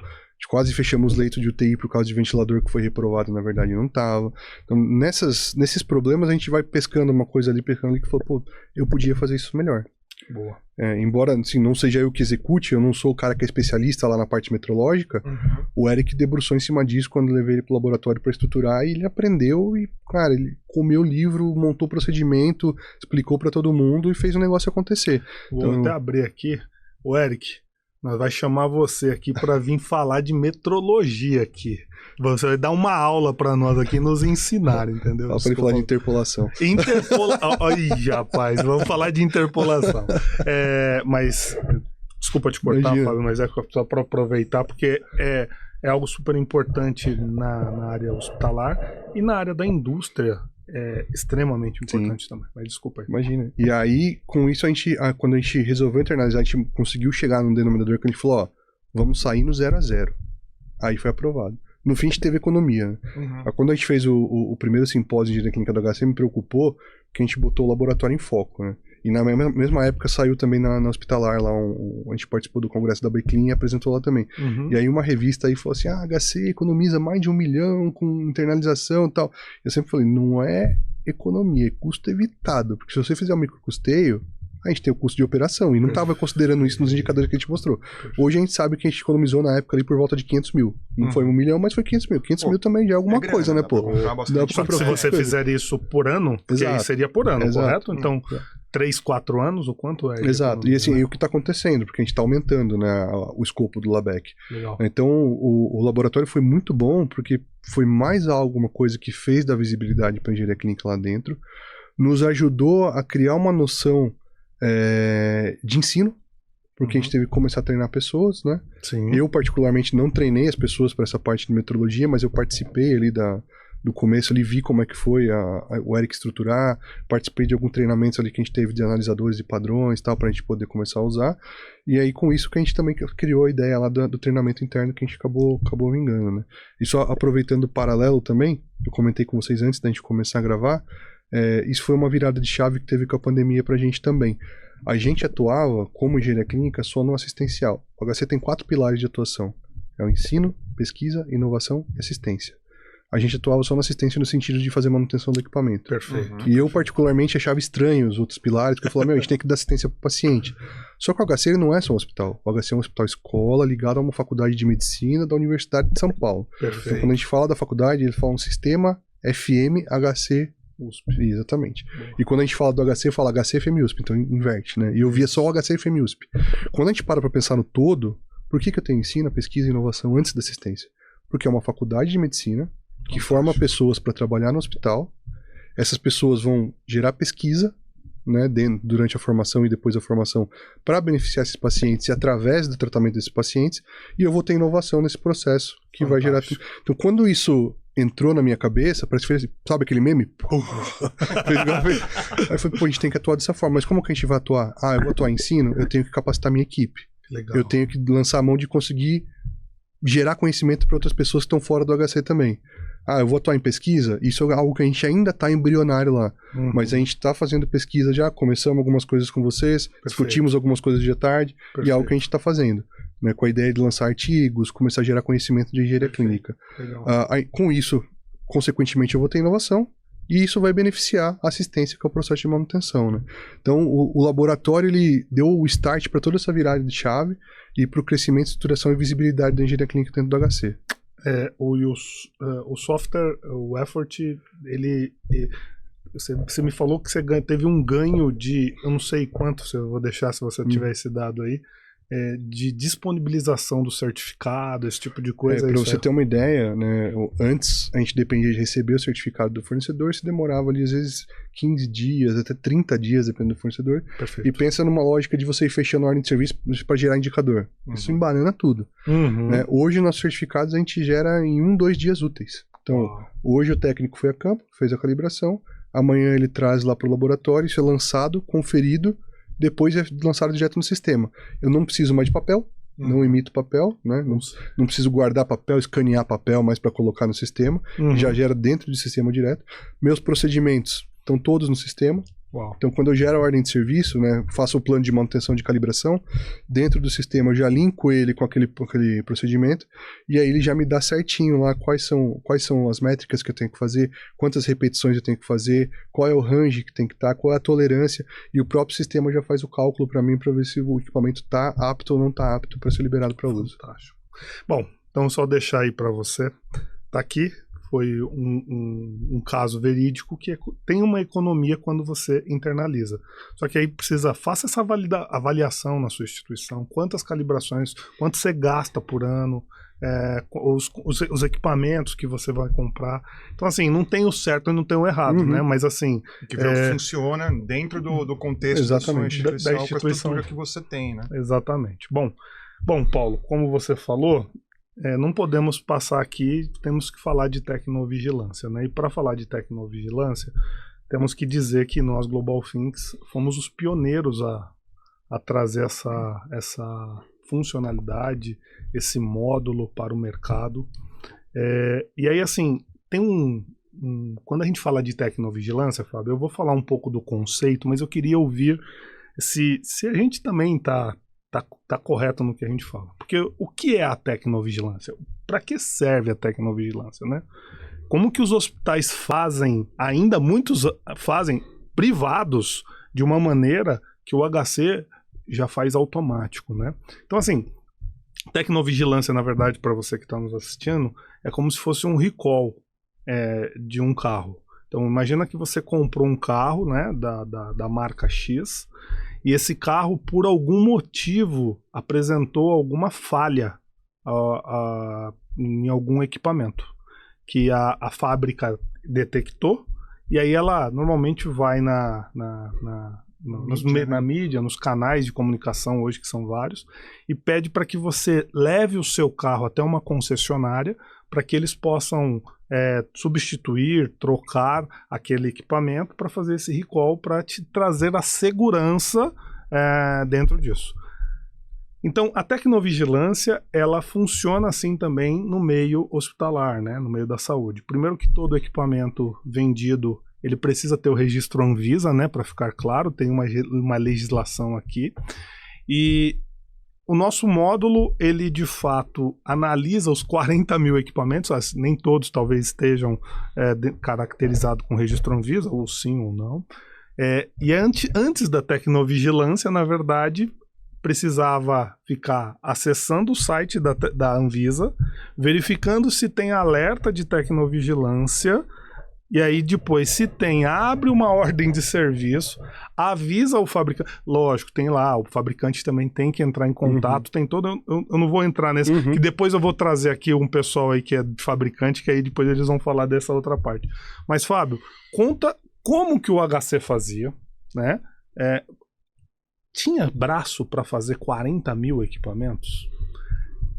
Quase fechamos leitos de UTI por causa de ventilador que foi reprovado, na verdade não estava. Então, nesses problemas, a gente vai pescando uma coisa ali, pescando ali, que falou, pô, eu podia fazer isso melhor. Boa. Embora assim, não seja eu que execute, eu não sou o cara que é especialista lá na parte metrológica, o Eric debruçou em cima disso quando eu levei ele pro laboratório para estruturar, e ele aprendeu e, cara, ele comeu o livro, montou o procedimento, explicou para todo mundo e fez o negócio acontecer. Vou até abrir aqui. O Eric, nós vai chamar você aqui para vir falar de metrologia aqui. Você vai dar uma aula para nós aqui, nos ensinar, entendeu? Fala pra ele falar de interpolação. Ih, rapaz, vamos falar de interpolação. Mas, desculpa te cortar, Imagina. Fábio, mas é só para aproveitar, porque é algo super importante na área hospitalar e na área da indústria. É extremamente importante também, mas desculpa aí. Imagina. E aí, com isso, quando a gente resolveu internalizar, a gente conseguiu chegar num denominador que a gente falou, ó, vamos sair no 0 a 0. Aí foi aprovado. No fim, a gente teve economia. Né? Quando a gente fez o primeiro simpósio de engenharia clínica do HC, me preocupou que a gente botou o laboratório em foco, né? E na mesma época saiu também na Hospitalar, lá a gente participou do congresso da Beclin e apresentou lá também. E aí uma revista aí falou assim, HC economiza mais de 1 milhão com internalização e tal. Eu sempre falei, não é economia, é custo evitado, porque se você fizer um microcusteio, a gente tem o custo de operação, e não estava considerando isso nos indicadores que a gente mostrou. Hoje a gente sabe que a gente economizou na época ali por volta de 500 mil. Não foi 1 milhão, mas foi 500 mil. 500 mil também já é alguma coisa, né, pô? Só que se você fizer isso por ano, porque aí seria por ano, correto? Então, 3, 4 anos, o quanto é? Exato. E assim, o que está acontecendo? Porque a gente está aumentando, né, o escopo do LABEC. Legal. Então, o laboratório foi muito bom, porque foi mais alguma coisa que fez da visibilidade para a engenharia clínica lá dentro, nos ajudou a criar uma noção de ensino, porque a gente teve que começar a treinar pessoas, né? Sim. Eu, particularmente, não treinei as pessoas para essa parte de metrologia, mas eu participei ali do começo, ali vi como é que foi o Eric estruturar, participei de alguns treinamentos ali que a gente teve de analisadores de padrões e tal, para a gente poder começar a usar, e aí com isso que a gente também criou a ideia lá do treinamento interno que a gente acabou vingando, né? E só aproveitando o paralelo também, eu comentei com vocês antes da gente começar a gravar, isso foi uma virada de chave que teve com a pandemia pra gente também. A gente atuava como engenharia clínica só no assistencial. O HC tem 4 pilares de atuação. É o ensino, pesquisa, inovação e assistência. A gente atuava só na assistência no sentido de fazer manutenção do equipamento. Perfeito. E eu particularmente achava estranho os outros pilares, porque eu falava, a gente tem que dar assistência pro paciente. Só que o HC ele não é só um hospital. O HC é um hospital escola ligado a uma faculdade de medicina da Universidade de São Paulo. Perfeito. Então, quando a gente fala da faculdade, ele fala um sistema FM HC USP. Exatamente. E quando a gente fala do HC, fala HC FM USP, então inverte, né? E eu via só o HC FM USP. Quando a gente para pensar no todo, por que eu tenho ensino, pesquisa e inovação antes da assistência? Porque é uma faculdade de medicina que forma pessoas para trabalhar no hospital. Essas pessoas vão gerar pesquisa, né, durante a formação e depois da formação para beneficiar esses pacientes e através do tratamento desses pacientes, e eu vou ter inovação nesse processo que vai gerar... Então, quando isso entrou na minha cabeça, parece que fez, sabe aquele meme? Aí foi, pô, a gente tem que atuar dessa forma, mas como que a gente vai atuar? Eu vou atuar em ensino, eu tenho que capacitar minha equipe. Legal. Eu tenho que lançar a mão de conseguir gerar conhecimento para outras pessoas que estão fora do HC também. Eu vou atuar em pesquisa? Isso é algo que a gente ainda está embrionário lá. Mas a gente está fazendo pesquisa já, começamos algumas coisas com vocês, discutimos algumas coisas de tarde, e é algo que a gente está fazendo, né, com a ideia de lançar artigos, começar a gerar conhecimento de engenharia clínica. Com isso, consequentemente, eu vou ter inovação, e isso vai beneficiar a assistência, que é o processo de manutenção, né? Então, o laboratório ele deu o start para toda essa virada de chave e para o crescimento, estruturação e visibilidade da engenharia clínica dentro do HC. O software, o Effort, você me falou que você teve um ganho de, eu não sei quanto, eu vou deixar se você tiver esse dado aí, de disponibilização do certificado, esse tipo de coisa. Para você ter uma ideia, né, antes a gente dependia de receber o certificado do fornecedor, se demorava ali às vezes 15 dias, até 30 dias, dependendo do fornecedor. Perfeito. E pensa numa lógica de você ir fechando a ordem de serviço para gerar indicador. Isso embanana tudo. Né? Hoje, nossos certificados a gente gera em 1, 2 dias úteis. Então, hoje o técnico foi a campo, fez a calibração, amanhã ele traz lá para o laboratório, isso é lançado, conferido, depois é lançado direto no sistema. Eu não preciso mais de papel, não emito papel, né? Não preciso guardar papel, escanear papel mais para colocar no sistema, já gera dentro do sistema direto. Meus procedimentos estão todos no sistema. Uau. Então, quando eu gero a ordem de serviço, né, faço o plano de manutenção de calibração, dentro do sistema eu já linko ele com aquele procedimento, e aí ele já me dá certinho lá quais são as métricas que eu tenho que fazer, quantas repetições eu tenho que fazer, qual é o range que tem que estar, qual é a tolerância, e o próprio sistema já faz o cálculo para mim para ver se o equipamento está apto ou não está apto para ser liberado para uso. Fantástico. Bom, então só deixar aí para você, tá aqui. Foi um caso verídico que tem uma economia quando você internaliza. Só que aí faça essa avaliação na sua instituição, quantas calibrações, quanto você gasta por ano, os equipamentos que você vai comprar. Então, assim, não tem o certo e não tem o errado, né? Mas, assim... Que ver o que funciona dentro do contexto da sua instituição, da com a estrutura que você tem, né? Exatamente. Bom, Paulo, como você falou... não podemos passar aqui, temos que falar de tecnovigilância, né? E para falar de tecnovigilância, temos que dizer que nós, Global Finks, fomos os pioneiros a trazer essa funcionalidade, esse módulo para o mercado. E aí, assim, tem quando a gente fala de tecnovigilância, Fábio, eu vou falar um pouco do conceito, mas eu queria ouvir se a gente também tá correto no que a gente fala. Porque o que é a tecnovigilância? Para que serve a tecnovigilância, né? Como que os hospitais fazem, ainda muitos fazem privados, de uma maneira que o HC já faz automático, né? Então, assim, tecnovigilância, na verdade, para você que está nos assistindo, é como se fosse um recall de um carro. Então, imagina que você comprou um carro, né, da marca X, e esse carro, por algum motivo, apresentou alguma falha em algum equipamento que a fábrica detectou, e aí ela normalmente vai na mídia, nos canais de comunicação hoje, que são vários, e pede para que você leve o seu carro até uma concessionária para que eles possam substituir, trocar aquele equipamento para fazer esse recall, para te trazer a segurança dentro disso. Então, a tecnovigilância, ela funciona assim também no meio hospitalar, né? No meio da saúde. Primeiro que todo equipamento vendido, ele precisa ter o registro Anvisa, né? Para ficar claro, tem uma legislação aqui. E o nosso módulo, ele de fato analisa os 40 mil equipamentos, nem todos talvez estejam caracterizados com registro Anvisa, ou sim ou não. E antes da tecnovigilância, na verdade, precisava ficar acessando o site da Anvisa, verificando se tem alerta de tecnovigilância, e aí depois, se tem, abre uma ordem de serviço, avisa o fabricante. Lógico, tem lá, o fabricante também tem que entrar em contato, tem todo... Eu não vou entrar nesse, que depois eu vou trazer aqui um pessoal aí que é fabricante, que aí depois eles vão falar dessa outra parte. Mas, Fábio, conta como que o HC fazia, né? Tinha braço para fazer 40 mil equipamentos?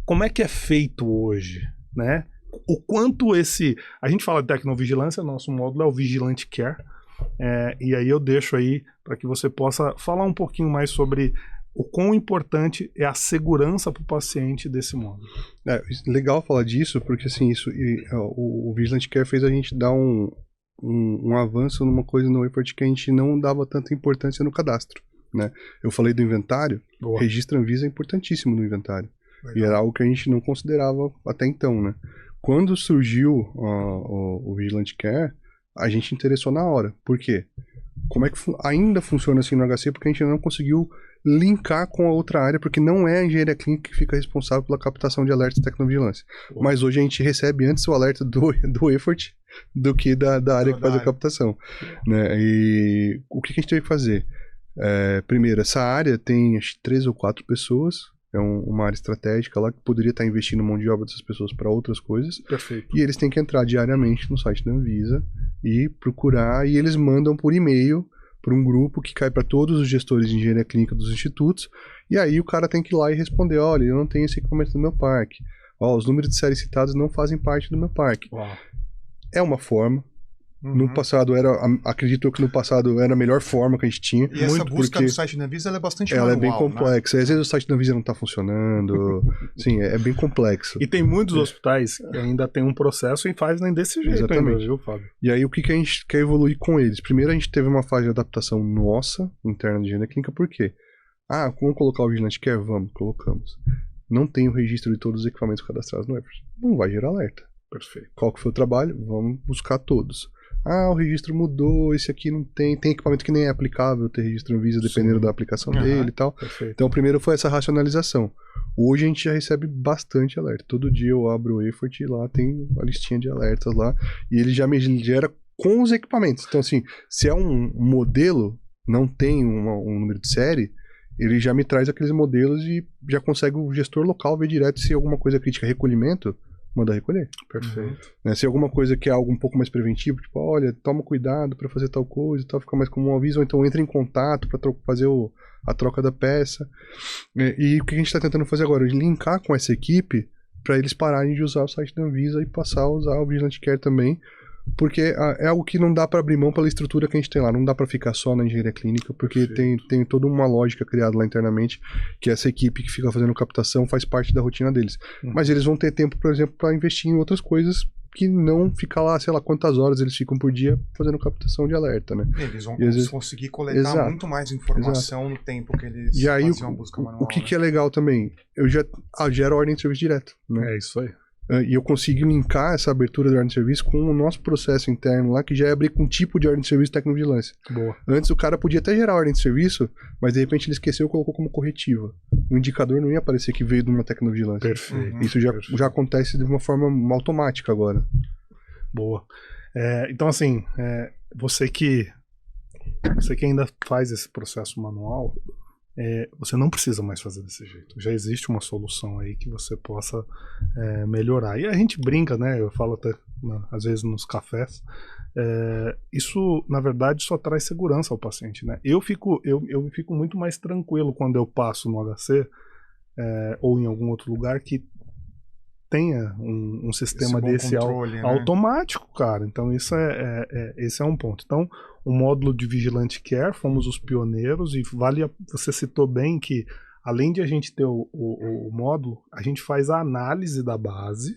Como é que é feito hoje, né? O quanto a gente fala de tecnovigilância, nosso módulo é o Vigilant Care, e aí eu deixo aí para que você possa falar um pouquinho mais sobre o quão importante é a segurança para o paciente desse módulo. Legal falar disso, porque assim, o Vigilant Care fez a gente dar um avanço numa coisa no Wayport que a gente não dava tanta importância no cadastro, né? Eu falei do inventário, o registro Anvisa é importantíssimo no inventário. Legal. E era algo que a gente não considerava até então, né? Quando surgiu o Vigilant Care, a gente interessou na hora. Por quê? Como é que ainda funciona assim no HC? Porque a gente não conseguiu linkar com a outra área, porque não é a engenharia clínica que fica responsável pela captação de alertas de tecnovigilância. Mas hoje a gente recebe antes o alerta do effort do que da área que faz a captação, né? E o que a gente teve que fazer? Primeiro, essa área tem acho, 3 ou 4 pessoas, é uma área estratégica lá que poderia estar investindo mão de obra dessas pessoas para outras coisas. Perfeito. E eles têm que entrar diariamente no site da Anvisa e procurar, e eles mandam por e-mail para um grupo que cai para todos os gestores de engenharia clínica dos institutos, e aí o cara tem que ir lá e responder: olha, eu não tenho esse equipamento no meu parque, os números de série citados não fazem parte do meu parque. Uau. É uma forma, No passado acredito que no passado era a melhor forma que a gente tinha. E essa busca no site da Anvisa, ela é bastante manual, é bem complexa. Né? Às vezes o site da Anvisa não está funcionando. Sim, é bem complexo. E tem muitos hospitais que ainda tem um processo e fazem desse jeito. Exatamente. Ainda, viu, Fábio? E aí o que a gente quer evoluir com eles? Primeiro a gente teve uma fase de adaptação nossa, interna de higiene clínica, por quê? Vamos colocar o Vigilante Care? Vamos, colocamos. Não tem o registro de todos os equipamentos cadastrados no Everest. Não vai gerar alerta. Perfeito. Qual que foi o trabalho? Vamos buscar todos. O registro mudou, esse aqui não tem. Tem equipamento que nem é aplicável ter registro Anvisa, dependendo da aplicação dele e tal. Perfeito. Então, primeiro foi essa racionalização. Hoje a gente já recebe bastante alerta. Todo dia eu abro o Effort e lá tem a listinha de alertas lá. E ele já me gera com os equipamentos. Então, assim, se é um modelo, não tem um número de série, ele já me traz aqueles modelos e já consegue o gestor local ver direto se alguma coisa crítica recolhimento, manda recolher. Perfeito. Se alguma coisa que é algo um pouco mais preventivo, tipo, olha, toma cuidado para fazer tal coisa e tal, fica mais como um aviso, ou então entra em contato para fazer a troca da peça. E o que a gente está tentando fazer agora? Linkar com essa equipe para eles pararem de usar o site da Anvisa e passar a usar o Vigilante Care também, porque é algo que não dá para abrir mão pela estrutura que a gente tem lá, não dá para ficar só na engenharia clínica, porque tem toda uma lógica criada lá internamente, que essa equipe que fica fazendo captação faz parte da rotina deles. Mas eles vão ter tempo, por exemplo, para investir em outras coisas que não ficar lá, sei lá, quantas horas eles ficam por dia fazendo captação de alerta, né? Eles vão conseguir coletar muito mais informação no tempo que eles faziam a busca manual. O que é legal também, eu já gero ordem de serviço direto, né? É isso aí. E eu consigo linkar essa abertura de ordem de serviço com o nosso processo interno lá, que já é abrir com um tipo de ordem de serviço de tecnovigilância. Boa. Antes o cara podia até gerar ordem de serviço, mas de repente ele esqueceu e colocou como corretiva. O indicador não ia aparecer que veio de uma tecnovigilância. Perfeito. Isso já acontece de uma forma automática agora. Boa. Então assim, você que ainda faz esse processo manual, você não precisa mais fazer desse jeito. Já existe uma solução aí que você possa melhorar. E a gente brinca, né? Eu falo até às vezes nos cafés. Isso, na verdade, só traz segurança ao paciente, né? Eu fico muito mais tranquilo quando eu passo no HC ou em algum outro lugar que tenha um sistema desse controle, automático, cara. Então esse é um ponto. Então o módulo de Vigilante Care, fomos os pioneiros, e você citou bem que além de a gente ter o módulo, a gente faz a análise da base,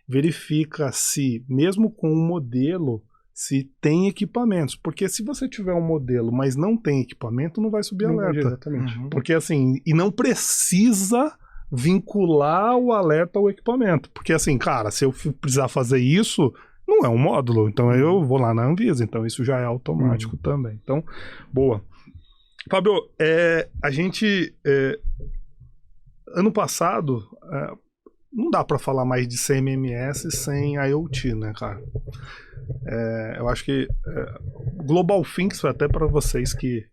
verifica se, mesmo com um modelo, se tem equipamentos. Porque se você tiver um modelo, mas não tem equipamento, não vai subir alerta. Exatamente. Porque assim, e não precisa vincular o alerta ao equipamento. Porque assim, cara, se eu precisar fazer isso, não é um módulo, então eu vou lá na Anvisa, então isso já é automático também. Então, boa. Fábio, a gente ano passado não dá para falar mais de CMMS sem IoT, né, cara? Eu acho que Global Things, até para vocês que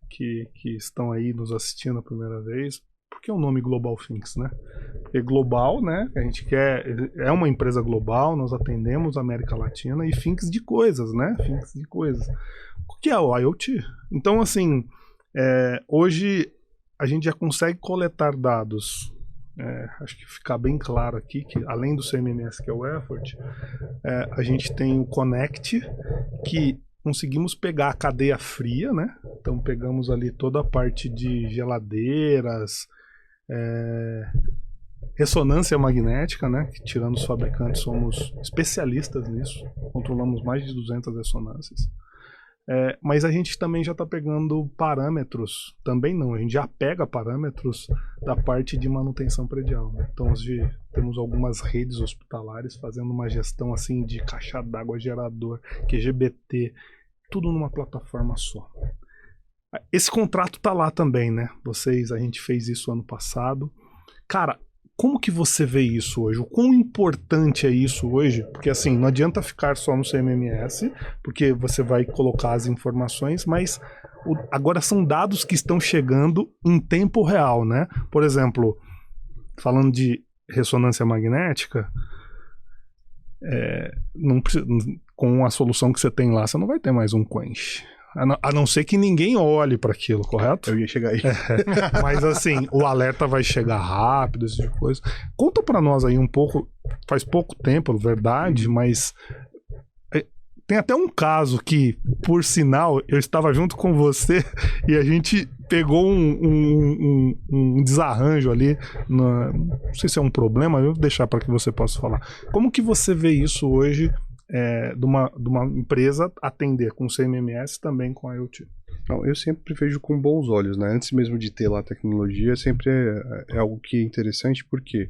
estão aí nos assistindo a primeira vez, por que o nome Global Things, né? Porque global, né? A gente é uma empresa global, nós atendemos a América Latina, e Things de coisas, né? Things de coisas. O que é o IoT? Então, assim, hoje a gente já consegue coletar dados. Acho que ficar bem claro aqui que, além do CMMS, que é o Effort, a gente tem o Connect, que conseguimos pegar a cadeia fria, né? Então pegamos ali toda a parte de geladeiras, ressonância magnética, né? Que, tirando os fabricantes, somos especialistas nisso. Controlamos mais de 200 ressonâncias. Mas a gente também já está pegando parâmetros, também não, a gente já pega parâmetros da parte de manutenção predial, né? Então temos algumas redes hospitalares fazendo uma gestão assim de caixa d'água, gerador, QGBT, tudo numa plataforma só. Esse contrato tá lá também, né? A gente fez isso ano passado. Cara, como que você vê isso hoje? O quão importante é isso hoje? Porque assim, não adianta ficar só no CMMS, porque você vai colocar as informações, mas agora são dados que estão chegando em tempo real, né? Por exemplo, falando de ressonância magnética, com a solução que você tem lá, você não vai ter mais um quench. A não ser que ninguém olhe para aquilo, correto? Eu ia chegar aí. Mas assim, o alerta vai chegar rápido, esse tipo de coisa. Conta para nós aí um pouco, faz pouco tempo, verdade, mas Tem até um caso que, por sinal, eu estava junto com você e a gente pegou um desarranjo ali. Não sei se é um problema, eu vou deixar para que você possa falar. Como que você vê isso hoje de uma empresa atender com CMMS também com IoT? Não, eu sempre vejo com bons olhos, né? Antes mesmo de ter lá a tecnologia, sempre é algo que é interessante, porque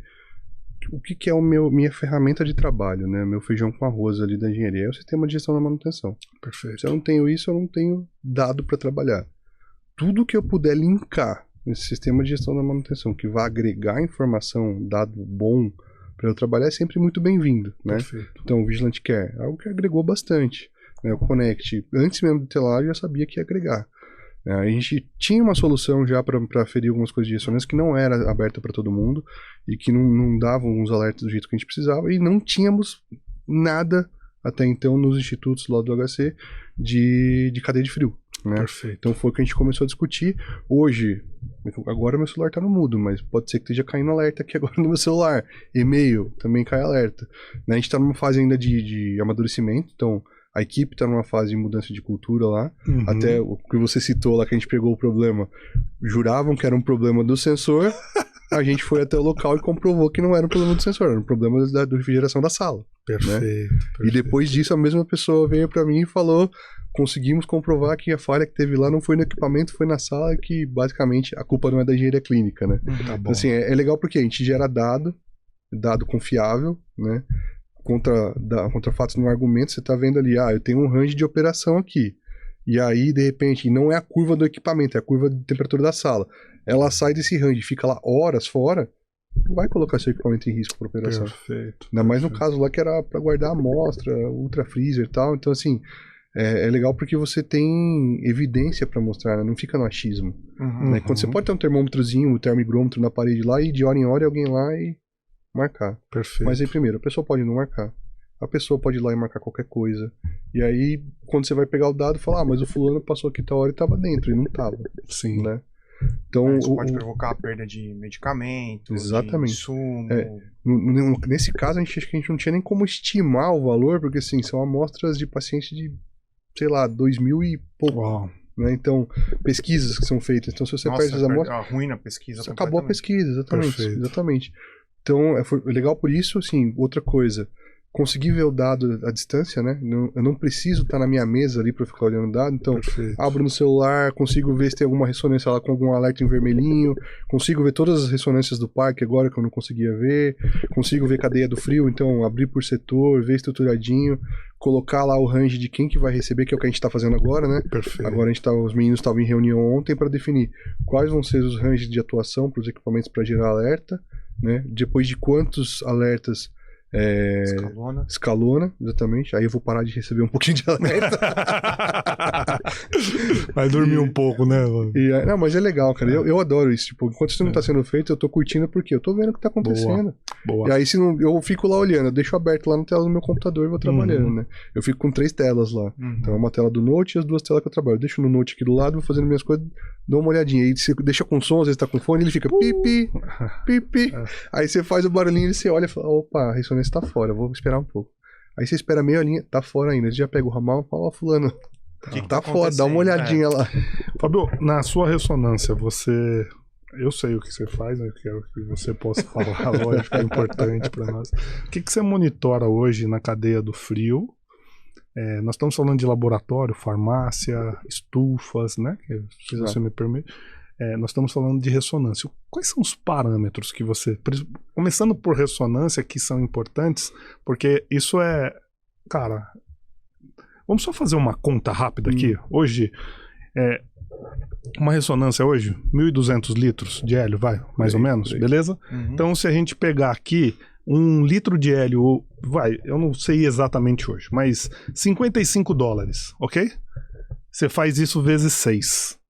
o que é minha ferramenta de trabalho, né? Meu feijão com arroz ali da engenharia é o sistema de gestão da manutenção. Perfeito. Se eu não tenho isso, eu não tenho dado para trabalhar. Tudo que eu puder linkar nesse sistema de gestão da manutenção, que vai agregar informação, dado bom para eu trabalhar, é sempre muito bem-vindo, né? Perfeito. Então, o Vigilant Care é algo que agregou bastante. Né? O Connect, antes mesmo de ter lá, eu já sabia que ia agregar. A gente tinha uma solução já para aferir algumas coisas de ressonância que não era aberta para todo mundo e que não davam os alertas do jeito que a gente precisava, e não tínhamos nada até então nos institutos lá do HC de cadeia de frio. Né? Perfeito. Então foi o que a gente começou a discutir. Hoje, agora meu celular está no mudo, mas pode ser que esteja caindo alerta aqui agora no meu celular. E-mail também cai alerta. A gente está numa fase ainda de amadurecimento, então a equipe está numa fase de mudança de cultura lá. Uhum. Até o que você citou lá, que a gente pegou o problema, juravam que era um problema do sensor, a gente foi até o local e comprovou que não era um problema do sensor, era um problema da refrigeração da sala. Perfeito, né? perfeito. E depois disso, a mesma pessoa veio para mim e falou: conseguimos comprovar que a falha que teve lá não foi no equipamento, foi na sala, que basicamente a culpa não é da engenharia clínica, né? Tá bom. Então, assim, é legal porque a gente gera dado confiável, né? Contra fatos no argumento, você tá vendo ali, eu tenho um range de operação aqui. E aí, de repente, não é a curva do equipamento, é a curva de temperatura da sala. Ela sai desse range, fica lá horas fora, vai colocar seu equipamento em risco para operação. Perfeito. Ainda mais no caso lá que era para guardar a amostra, ultra freezer e tal. Então, assim, é legal porque você tem evidência para mostrar, né? Não fica no achismo. Uhum. Né? Quando você pode ter um termômetrozinho, um termigrômetro na parede lá e de hora em hora alguém lá e marcar. Perfeito. Mas aí, primeiro, a pessoa pode não marcar. A pessoa pode ir lá e marcar qualquer coisa. E aí, quando você vai pegar o dado, fala, mas o fulano passou aqui tal hora e tava dentro, e não tava. Sim. Né? Então, Isso pode provocar a perda de medicamentos, exatamente. de insumo. Nesse caso, acho que a gente não tinha nem como estimar o valor, porque assim, são amostras de pacientes de, sei lá, 2000 e pouco. Uau. Né? Então, pesquisas que são feitas. Então, se você perde as amostras, ruim na pesquisa. acabou a pesquisa, exatamente. Perfeito. Exatamente. Então, foi legal por isso, assim, outra coisa, conseguir ver o dado à distância, né? Eu não preciso estar na minha mesa ali para ficar olhando o dado, então Perfeito. abro no celular, consigo ver se tem alguma ressonância lá com algum alerta em vermelhinho, consigo ver todas as ressonâncias do parque agora que eu não conseguia ver, consigo ver cadeia do frio, então abrir por setor, ver estruturadinho, colocar lá o range de quem que vai receber, que é o que a gente está fazendo agora, né? Perfeito. Agora os meninos estavam em reunião ontem para definir quais vão ser os ranges de atuação para os equipamentos para gerar alerta, né? Depois de quantos alertas escalona, exatamente. Aí eu vou parar de receber um pouquinho de alerta. Vai dormir um pouco, né? Não, mas é legal, cara. Eu adoro isso. Tipo, enquanto isso não tá sendo feito, eu tô curtindo porque eu tô vendo o que tá acontecendo. Boa. E aí, se não, eu fico lá olhando, eu deixo aberto lá na tela do meu computador e vou trabalhando, né? Eu fico com 3 telas lá. Então, uma tela do Note e as 2 telas que eu trabalho. Eu deixo no Note aqui do lado, vou fazendo minhas coisas, dou uma olhadinha. Aí você deixa com som, às vezes tá com fone, ele fica pipi, pipi. Aí você faz o barulhinho e você olha e fala, opa, a ressonância tá fora, vou esperar um pouco. Aí você espera meia horinha, tá fora ainda. Você já pega o ramal e fala, fulano, tá fora, dá uma olhadinha lá. Fábio, na sua ressonância, eu sei o que você faz, eu quero que você possa falar, lógico, é importante para nós. O que você monitora hoje na cadeia do frio? Nós estamos falando de laboratório, farmácia, estufas, né? Se você me permite. Nós estamos falando de ressonância. Quais são os parâmetros que você... Começando por ressonância, que são importantes, porque isso Cara, vamos só fazer uma conta rápida aqui. Hoje, uma ressonância hoje, 1.200 litros de hélio, mais ou menos, beleza? Então, se a gente pegar aqui 1 litro de hélio, eu não sei exatamente hoje, mas $55, ok? Você faz isso vezes 6.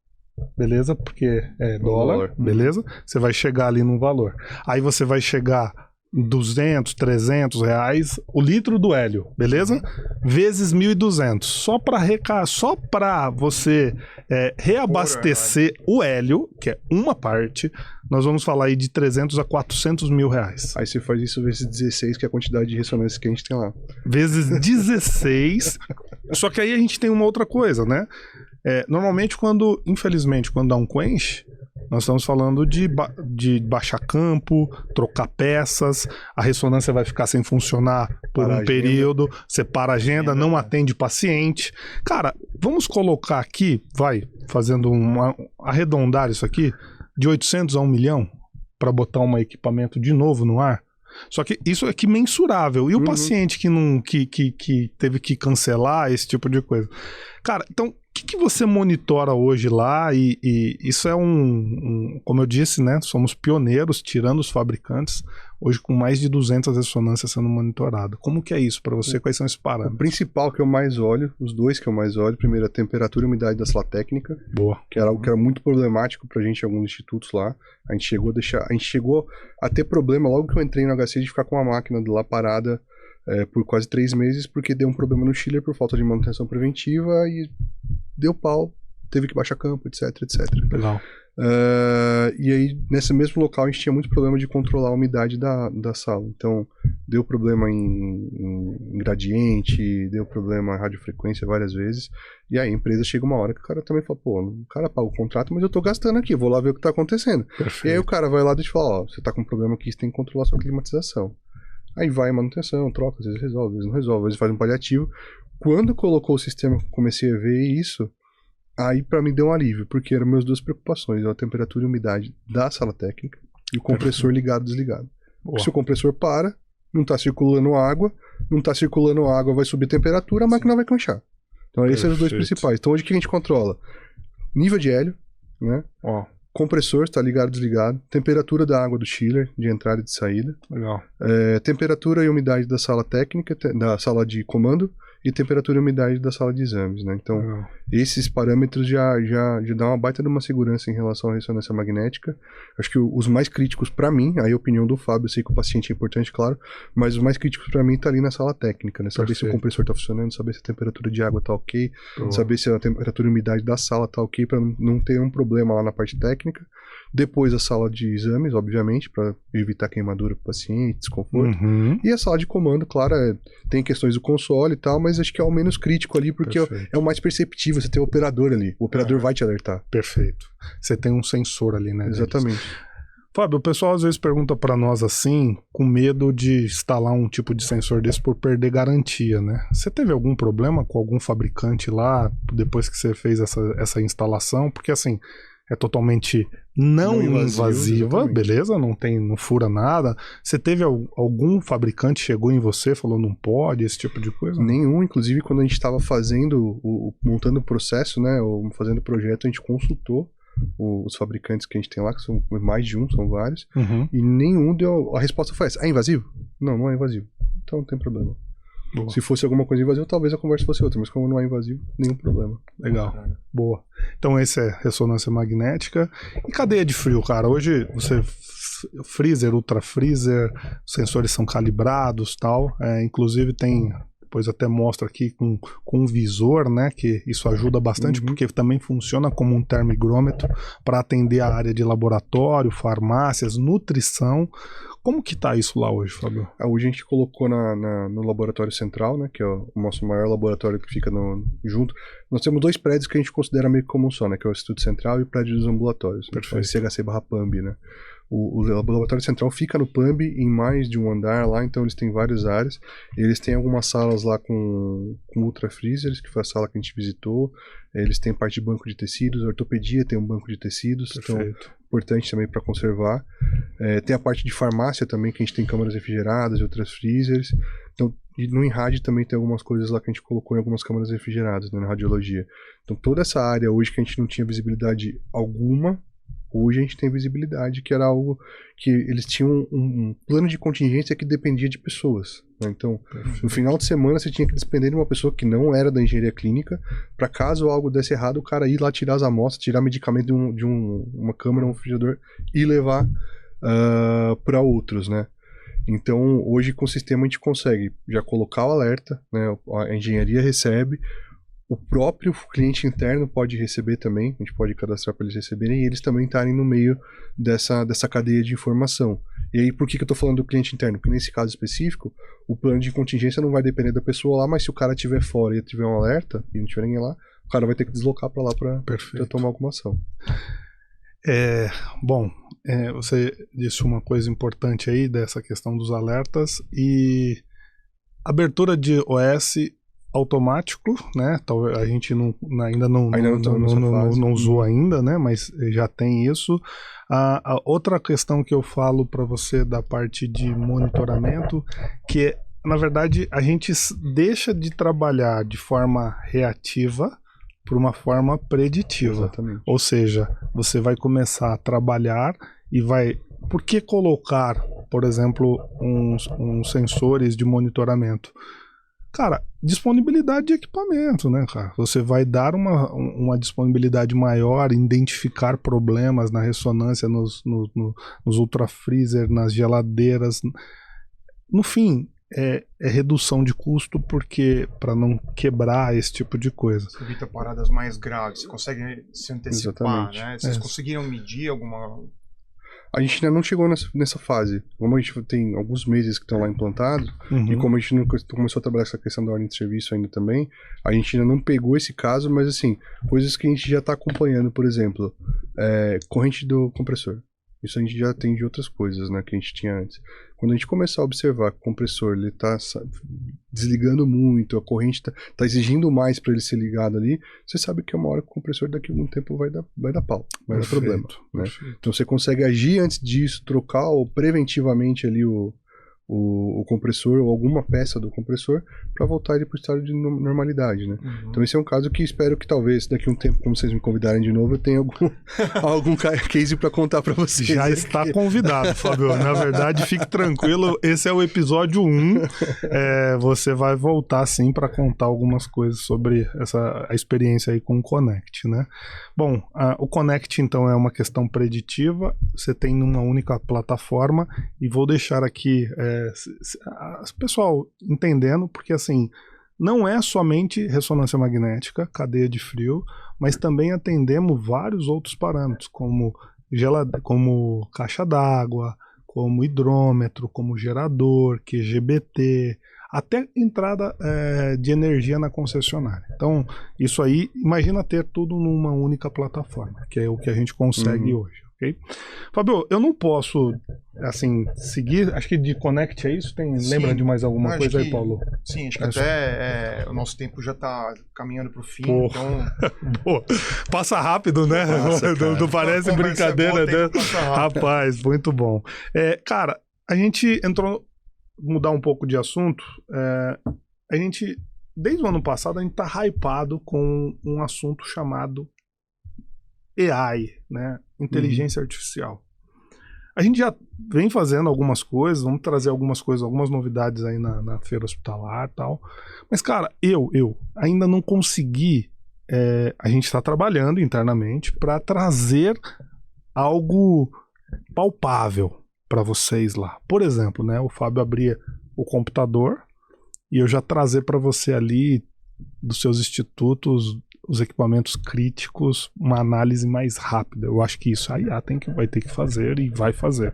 Beleza? Porque é dólar, beleza? Você vai chegar ali num valor. Aí você vai chegar 200, 300 reais o litro do hélio, beleza? Vezes 1.200. Só pra você reabastecer o hélio, que é uma parte, nós vamos falar aí de 300 a 400 mil reais. Aí você faz isso vezes 16, que é a quantidade de ressonância que a gente tem lá. Vezes 16, Só que aí a gente tem uma outra coisa, né? Normalmente, infelizmente, quando dá um quench, nós estamos falando de baixar campo, trocar peças, a ressonância vai ficar sem funcionar por um período, você para a agenda, não atende paciente. Cara, vamos colocar aqui, fazendo arredondar isso aqui, de 800 a 1 milhão para botar um equipamento de novo no ar. Só que isso é que mensurável. E o paciente que teve que cancelar esse tipo de coisa? Cara, então, o que você monitora hoje lá? E isso é como eu disse, né? Somos pioneiros, tirando os fabricantes, hoje com mais de 200 ressonâncias sendo monitoradas. Como que é isso para você? Quais são esses parâmetros? O principal que eu mais olho, os dois que eu mais olho, primeiro a temperatura e umidade da sala técnica. Boa. Que era algo que era muito problemático pra gente em alguns institutos lá. A gente chegou a ter problema logo que eu entrei no HC de ficar com a máquina lá parada por quase 3 meses, porque deu um problema no chiller por falta de manutenção preventiva e deu pau, teve que baixar campo, etc, etc. Legal. E aí, nesse mesmo local, a gente tinha muito problema de controlar a umidade da sala. Então, deu problema em gradiente, deu problema em radiofrequência várias vezes. E aí, a empresa chega uma hora que o cara também fala, pô, o cara paga o contrato, mas eu tô gastando aqui, vou lá ver o que tá acontecendo. Perfeito. E aí, o cara vai lá e te fala, ó, você tá com um problema aqui, você tem que controlar a sua climatização. Aí vai a manutenção, troca, às vezes resolve, às vezes não resolve, às vezes faz um paliativo. Quando colocou o sistema, comecei a ver isso, aí pra mim deu um alívio, porque eram minhas duas preocupações, a temperatura e a umidade da sala técnica e o compressor ligado ou desligado. Se o compressor para, não tá circulando água, vai subir a temperatura, a máquina vai canchar. Então esses são os dois principais. Então hoje o que a gente controla? Nível de hélio, né? Compressor está ligado ou desligado, temperatura da água do chiller, de entrada e de saída. Legal. Temperatura e umidade da sala técnica, da sala de comando, e temperatura e umidade da sala de exames, né? Então, esses parâmetros já dão uma baita de uma segurança em relação à ressonância magnética. Acho que os mais críticos para mim, aí a opinião do Fábio, eu sei que o paciente é importante, claro, mas os mais críticos para mim tá ali na sala técnica, né? Saber se o compressor tá funcionando, saber se a temperatura de água tá ok, saber se a temperatura e umidade da sala tá ok, para não ter um problema lá na parte técnica. Depois a sala de exames, obviamente, para evitar queimadura para o paciente, desconforto. E a sala de comando, claro, tem questões do console e tal, mas acho que é o menos crítico ali, porque é o mais perceptível, você tem o operador ali. O operador vai te alertar. Perfeito. Você tem um sensor ali, né? Exatamente. Fábio, o pessoal às vezes pergunta para nós assim, com medo de instalar um tipo de sensor desse por perder garantia, né? Você teve algum problema com algum fabricante lá, depois que você fez essa instalação? Porque assim, é totalmente não invasiva, beleza? Não fura nada. Você teve algum fabricante chegou em você, falou não pode, esse tipo de coisa? Nenhum, inclusive quando a gente estava montando o processo, né, ou fazendo o projeto, a gente consultou os fabricantes que a gente tem lá, que são mais de um, são vários, e nenhum deu, a resposta foi essa: é invasivo? Não é invasivo, então não tem problema. Boa. Se fosse alguma coisa invasiva, talvez a conversa fosse outra, mas como não é invasivo, nenhum problema. Legal. Boa. Então esse é ressonância magnética. E cadeia de frio, cara? Hoje você freezer, ultra freezer, os sensores são calibrados, tal. Inclusive tem, depois até mostra aqui com um visor, né, que isso ajuda bastante, porque também funciona como um termigrômetro para atender a área de laboratório, farmácias, nutrição. Como que tá isso lá hoje, Fábio? Hoje a gente colocou no laboratório central, né, que é o nosso maior laboratório que fica junto. Nós temos 2 prédios que a gente considera meio que como um só, né, que é o Instituto Central e o prédio dos ambulatórios. Perfeito. CHC/PAMB, né. O laboratório central fica no PAMB, em mais de um andar lá, então eles têm várias áreas. Eles têm algumas salas lá com ultra freezers, que foi a sala que a gente visitou. Eles têm parte de banco de tecidos, ortopedia tem um banco de tecidos, Perfeito. Então importante também para conservar. Tem a parte de farmácia também, que a gente tem câmaras refrigeradas e outras freezers. Então, e no INRAD também tem algumas coisas lá que a gente colocou em algumas câmaras refrigeradas, né, na radiologia. Então toda essa área hoje que a gente não tinha visibilidade alguma, hoje a gente tem visibilidade, que era algo que eles tinham um plano de contingência que dependia de pessoas, né? Então, no final de semana você tinha que depender de uma pessoa que não era da engenharia clínica, para caso algo desse errado, o cara ir lá tirar as amostras, tirar medicamento de uma câmara, um refrigerador e levar para outros, né? Então, hoje com o sistema a gente consegue já colocar o alerta, né? A engenharia recebe, o próprio cliente interno pode receber também, a gente pode cadastrar para eles receberem, e eles também estarem no meio dessa cadeia de informação. E aí, por que eu tô falando do cliente interno? Porque nesse caso específico, o plano de contingência não vai depender da pessoa lá, mas se o cara estiver fora e tiver um alerta, e não tiver ninguém lá, o cara vai ter que deslocar para lá para tomar alguma ação. Bom, você disse uma coisa importante aí dessa questão dos alertas e abertura de OS automático, né? Talvez a gente ainda não usou ainda, né? Mas já tem isso. A outra questão que eu falo para você da parte de monitoramento, que na verdade a gente deixa de trabalhar de forma reativa por uma forma preditiva. Exatamente. Ou seja, você vai começar a trabalhar e vai... Por que colocar, por exemplo, uns sensores de monitoramento? Cara, disponibilidade de equipamento, né, cara? Você vai dar uma disponibilidade maior, identificar problemas na ressonância, nos ultrafreezer, nas geladeiras. No fim, é redução de custo, porque para não quebrar esse tipo de coisa. Você evita paradas mais graves, você consegue se antecipar, Exatamente. né? Vocês conseguiram medir alguma... A gente ainda não chegou nessa fase. Como a gente tem alguns meses que estão lá implantados, e como a gente não começou a trabalhar essa questão da ordem de serviço ainda também, a gente ainda não pegou esse caso, mas assim, coisas que a gente já está acompanhando, por exemplo, corrente do compressor. Isso a gente já tem de outras coisas, né, que a gente tinha antes. Quando a gente começar a observar que o compressor ele tá desligando muito, a corrente tá exigindo mais para ele ser ligado ali, você sabe que é uma hora que o compressor daqui a algum tempo vai dar pau, vai dar problema. Né? Então você consegue agir antes disso, trocar ou preventivamente ali o compressor ou alguma peça do compressor para voltar ele para o estado de normalidade, né? Então esse é um caso que espero que talvez daqui a um tempo, como vocês me convidarem de novo, eu tenha algum case para contar para vocês. Já está convidado, Fábio. Na verdade, fique tranquilo, esse é o episódio 1. Você vai voltar sim para contar algumas coisas sobre a experiência aí com o Connect, né? Bom, o Connect então é uma questão preditiva, você tem numa única plataforma e vou deixar aqui pessoal entendendo, porque assim, não é somente ressonância magnética, cadeia de frio, mas também atendemos vários outros parâmetros, como caixa d'água, como hidrômetro, como gerador, QGBT, até entrada de energia na concessionária. Então, isso aí, imagina ter tudo numa única plataforma, que é o que a gente consegue hoje. Okay? Fábio, eu não posso assim seguir, acho que de Connect é isso? Lembra de mais alguma coisa aí, Paulo? Sim, acho que até o nosso tempo já está caminhando para o fim, então... Passa rápido, né? Não parece brincadeira, né? Rapaz, muito bom. Cara, a gente entrou, mudar um pouco de assunto, a gente, desde o ano passado, a gente está hypado com um assunto chamado AI, né? Inteligência artificial. A gente já vem fazendo algumas coisas, vamos trazer algumas coisas, algumas novidades aí na feira hospitalar e tal. Mas, cara, eu ainda não consegui. A gente está trabalhando internamente para trazer algo palpável para vocês lá. Por exemplo, né? O Fábio abria o computador e eu já trazer para você ali dos seus institutos os equipamentos críticos, uma análise mais rápida. Eu acho que isso a IA vai ter que fazer e vai fazer.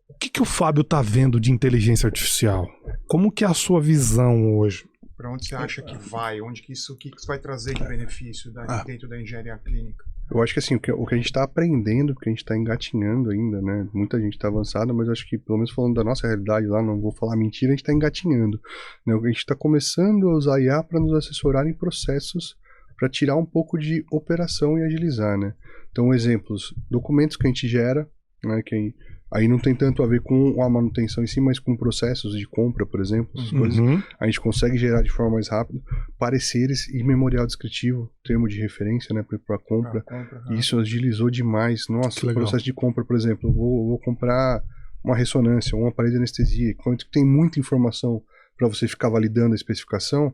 O que o Fábio está vendo de inteligência artificial? Como que é a sua visão hoje? Para onde você acha que vai? O que isso vai trazer de benefício dentro da engenharia clínica? Eu acho que assim, o que a gente está aprendendo, o que a gente está engatinhando ainda, né? Muita gente está avançada, mas acho que, pelo menos falando da nossa realidade lá, não vou falar mentira, a gente está engatinhando. Né? A gente está começando a usar IA para nos assessorar em processos, para tirar um pouco de operação e agilizar, né? Então, exemplos, documentos que a gente gera, né? Que aí não tem tanto a ver com a manutenção em si, mas com processos de compra, por exemplo, essas coisas. A gente consegue gerar de forma mais rápida pareceres e memorial descritivo, termo de referência, né, para compra. E isso agilizou demais. Nossa, o processo de compra, por exemplo, eu vou comprar uma ressonância, um aparelho de anestesia, quando tem muita informação para você ficar validando a especificação.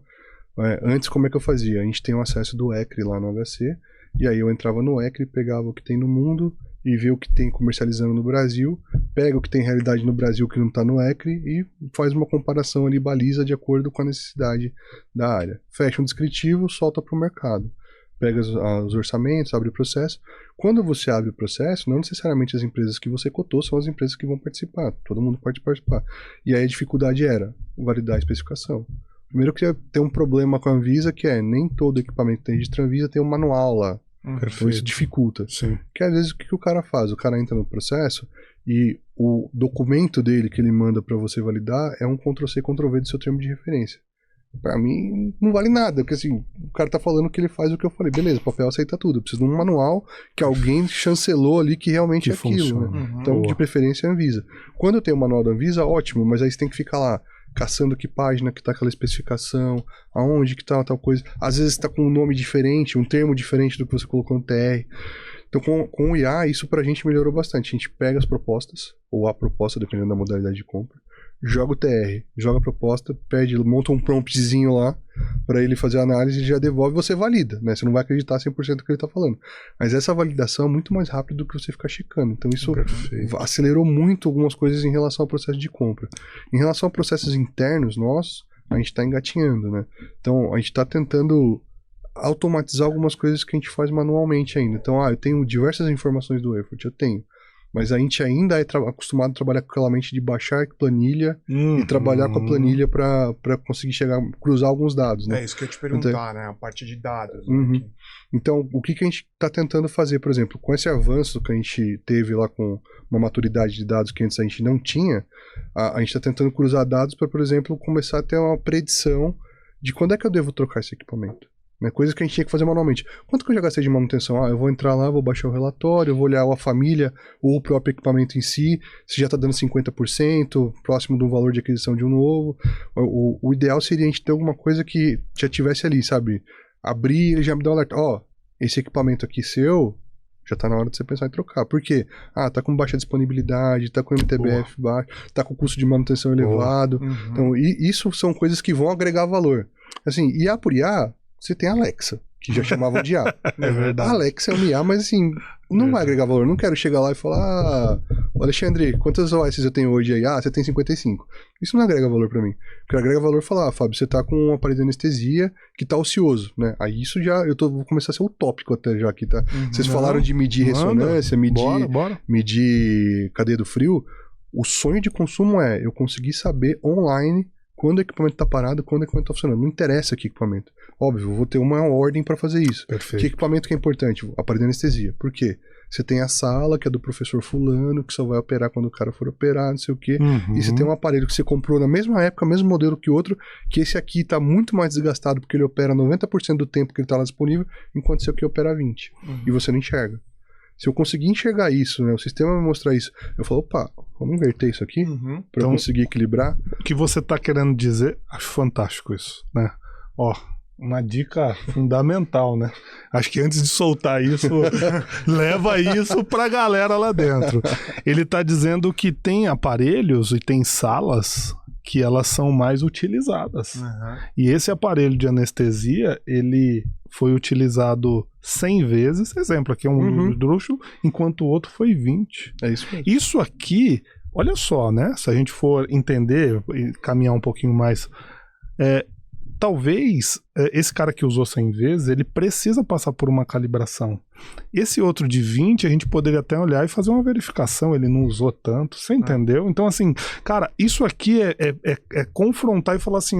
Antes, como é que eu fazia? A gente tem o acesso do ECRI lá no HC, e aí eu entrava no ECRI, pegava o que tem no mundo e ver o que tem comercializando no Brasil, pega o que tem realidade no Brasil que não está no ECRI e faz uma comparação ali, baliza de acordo com a necessidade da área. Fecha um descritivo, solta para o mercado. pega os orçamentos, abre o processo. Quando você abre o processo, não necessariamente as empresas que você cotou são as empresas que vão participar. Todo mundo pode participar. E aí a dificuldade era validar a especificação. Primeiro que tem um problema com a Anvisa, que nem todo equipamento que tem registro Anvisa tem um manual lá. Então isso dificulta. Sim. Porque às vezes o que o cara faz? O cara entra no processo e o documento dele que ele manda para você validar é um Ctrl+C, Ctrl+V do seu termo de referência. Pra mim não vale nada, porque assim, o cara tá falando que ele faz o que eu falei, beleza, o papel aceita tudo, eu preciso de um manual que alguém chancelou ali que realmente é aquilo, né? Então, de preferência, a Anvisa. Quando eu tenho o manual da Anvisa, ótimo, mas aí você tem que ficar lá caçando que página que tá aquela especificação, aonde que tá tal coisa. Às vezes tá com um nome diferente, um termo diferente do que você colocou no TR. Então, com o IA, isso pra gente melhorou bastante. A gente pega as propostas, ou a proposta, dependendo da modalidade de compra, joga o TR, joga a proposta, pede, monta um promptzinho lá para ele fazer a análise e já devolve e você valida, né? Você não vai acreditar 100% do que ele tá falando. Mas essa validação é muito mais rápida do que você ficar checando. Então isso acelerou muito algumas coisas em relação ao processo de compra. Em relação a processos internos nossos, a gente tá engatinhando, né? Então a gente tá tentando automatizar algumas coisas que a gente faz manualmente ainda. Então, eu tenho diversas informações do effort, eu tenho. Mas a gente ainda é acostumado a trabalhar com aquela mente de baixar planilha e trabalhar com a planilha para conseguir cruzar alguns dados, né? É isso que eu ia te perguntar, né? A parte de dados. Né? Então, o que a gente está tentando fazer, por exemplo, com esse avanço que a gente teve lá com uma maturidade de dados que antes a gente não tinha, a gente está tentando cruzar dados para, por exemplo, começar a ter uma predição de quando é que eu devo trocar esse equipamento. Né? Coisas que a gente tinha que fazer manualmente. Quanto que eu já gastei de manutenção? Eu vou entrar lá, vou baixar o relatório, eu vou olhar a família ou o próprio equipamento em si, se já está dando 50%, próximo do valor de aquisição de um novo. O ideal seria a gente ter alguma coisa que já tivesse ali, sabe? Abrir e já me dar um alerta. Esse equipamento aqui seu, já tá na hora de você pensar em trocar. Por quê? Tá com baixa disponibilidade, tá com MTBF baixo, tá com custo de manutenção elevado. Então, isso são coisas que vão agregar valor. Assim, IA por IA, você tem a Alexa, que já chamavam de IA. É verdade. A Alexa é uma IA, mas assim, não vai agregar valor. Não quero chegar lá e falar, Alexandre, quantas OS eu tenho hoje aí? Você tem 55. Isso não agrega valor pra mim. O que agrega valor é falar, Fábio, você tá com um aparelho de anestesia que tá ocioso, né? Aí isso já, vou começar a ser utópico até já aqui, tá? Vocês falaram de medir ressonância, medir cadeia do frio. O sonho de consumo é eu conseguir saber online quando o equipamento está parado, quando o equipamento está funcionando. Não interessa que equipamento. Óbvio, eu vou ter uma ordem para fazer isso. Perfeito. Que equipamento que é importante? Aparelho de anestesia. Por quê? Você tem a sala, que é do professor fulano, que só vai operar quando o cara for operar, não sei o quê. E você tem um aparelho que você comprou na mesma época, mesmo modelo que o outro, que esse aqui está muito mais desgastado, porque ele opera 90% do tempo que ele está lá disponível, enquanto esse aqui opera 20%. E você não enxerga. Se eu conseguir enxergar isso, né, o sistema vai mostrar isso, eu falo, vamos inverter isso aqui para eu conseguir equilibrar. O que você está querendo dizer, acho fantástico isso, né? Uma dica fundamental, né? Acho que antes de soltar isso, leva isso pra galera lá dentro. Ele está dizendo que tem aparelhos e tem salas que elas são mais utilizadas. E esse aparelho de anestesia, ele foi utilizado 100 vezes, exemplo, aqui é um drúxulo, enquanto o outro foi 20. É isso mesmo. Isso aqui, olha só, né? Se a gente for entender e caminhar um pouquinho mais, talvez esse cara que usou 100 vezes, ele precisa passar por uma calibração. Esse outro de 20, a gente poderia até olhar e fazer uma verificação, ele não usou tanto, você entendeu? Então assim, cara, isso aqui é confrontar e falar assim,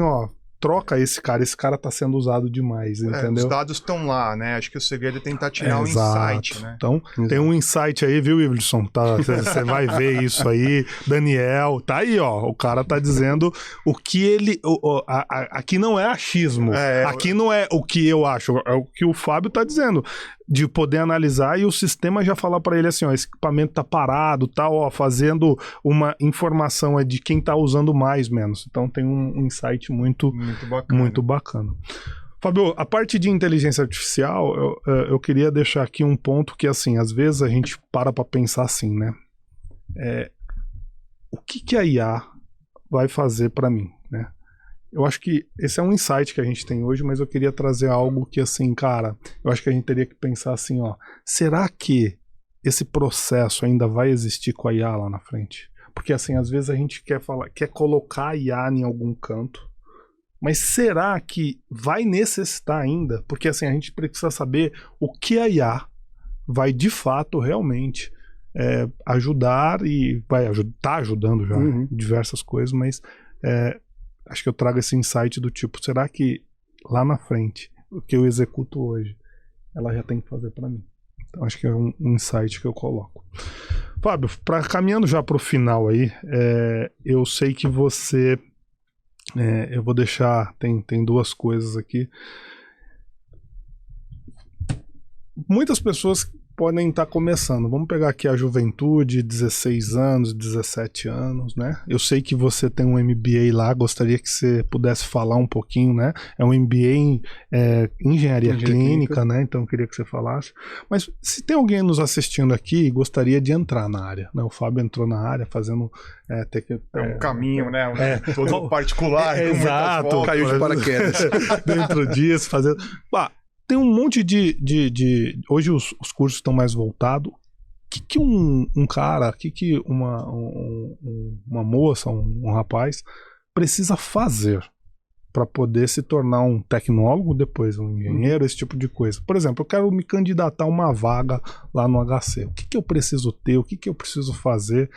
troca esse cara tá sendo usado demais, entendeu? Os dados estão lá, né? Acho que o segredo é tentar tirar um insight, né? Então, tem um insight aí, viu, Iverson? Você vai ver isso aí. Daniel, tá aí, o cara tá dizendo o que ele... aqui não é achismo. Aqui não é o que eu acho, é o que o Fábio tá dizendo. De poder analisar e o sistema já falar para ele assim, esse equipamento tá parado, tá, fazendo uma informação de quem tá usando mais, menos. Então tem um insight muito bacana. Fábio, a parte de inteligência artificial, eu queria deixar aqui um ponto que, assim, às vezes a gente para pensar assim, né? O que a IA vai fazer para mim, né? Eu acho que esse é um insight que a gente tem hoje, mas eu queria trazer algo que, assim, cara, eu acho que a gente teria que pensar assim, será que esse processo ainda vai existir com a IA lá na frente? Porque, assim, às vezes a gente quer colocar a IA em algum canto, Mas será que vai necessitar ainda? Porque assim, a gente precisa saber o que a IA vai de fato realmente ajudar e tá ajudando já em diversas coisas, mas acho que eu trago esse insight do tipo, será que lá na frente, o que eu executo hoje, ela já tem que fazer para mim? Então acho que é um insight que eu coloco. Fábio, caminhando já para o final aí, eu sei que você... eu vou deixar, tem duas coisas aqui. Muitas pessoas podem estar começando. Vamos pegar aqui a juventude, 16 anos, 17 anos, né? Eu sei que você tem um MBA lá, gostaria que você pudesse falar um pouquinho, né? É um MBA em Engenharia Clínica, né? Então eu queria que você falasse. Mas se tem alguém nos assistindo aqui e gostaria de entrar na área, né? O Fábio entrou na área fazendo... um caminho, né? Todo particular. Exato. Caiu de paraquedas. Dentro disso, fazendo... Tem um monte de... Hoje os cursos estão mais voltados. O que um cara, o que uma moça, um rapaz precisa fazer para poder se tornar um tecnólogo, depois um engenheiro, esse tipo de coisa? Por exemplo, eu quero me candidatar a uma vaga lá no HC. O que eu preciso ter? O que eu preciso fazer?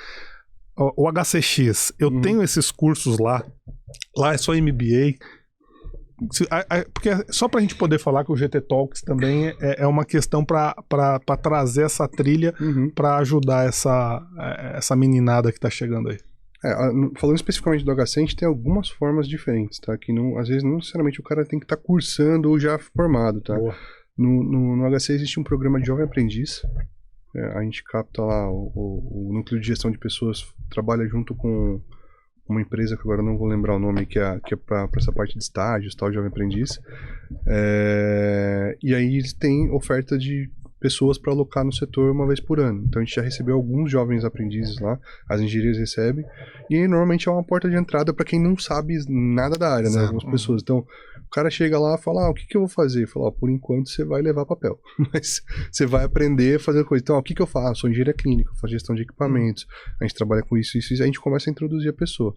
O HCX, eu tenho esses cursos lá. Lá é só MBA. Porque só pra gente poder falar que o GT Talks também é uma questão pra trazer essa trilha pra ajudar essa meninada que tá chegando aí. Falando especificamente do HC, a gente tem algumas formas diferentes, tá? Que não, às vezes não necessariamente o cara tem que estar cursando ou já formado, tá? No HC existe um programa de jovem aprendiz. A gente capta lá o núcleo de gestão de pessoas, trabalha junto com uma empresa que agora eu não vou lembrar o nome, que é para essa parte de estágios, tal, jovem aprendiz. E aí eles têm oferta de pessoas para alocar no setor uma vez por ano. Então a gente já recebeu alguns jovens aprendizes lá, as engenharias recebem, e aí normalmente é uma porta de entrada para quem não sabe nada da área, né? Algumas pessoas. Então o cara chega lá e fala, o que eu vou fazer? Fala, por enquanto você vai levar papel, mas você vai aprender a fazer coisa. Então, o que eu faço? Eu sou engenharia clínica, faço gestão de equipamentos, a gente trabalha com isso, e a gente começa a introduzir a pessoa.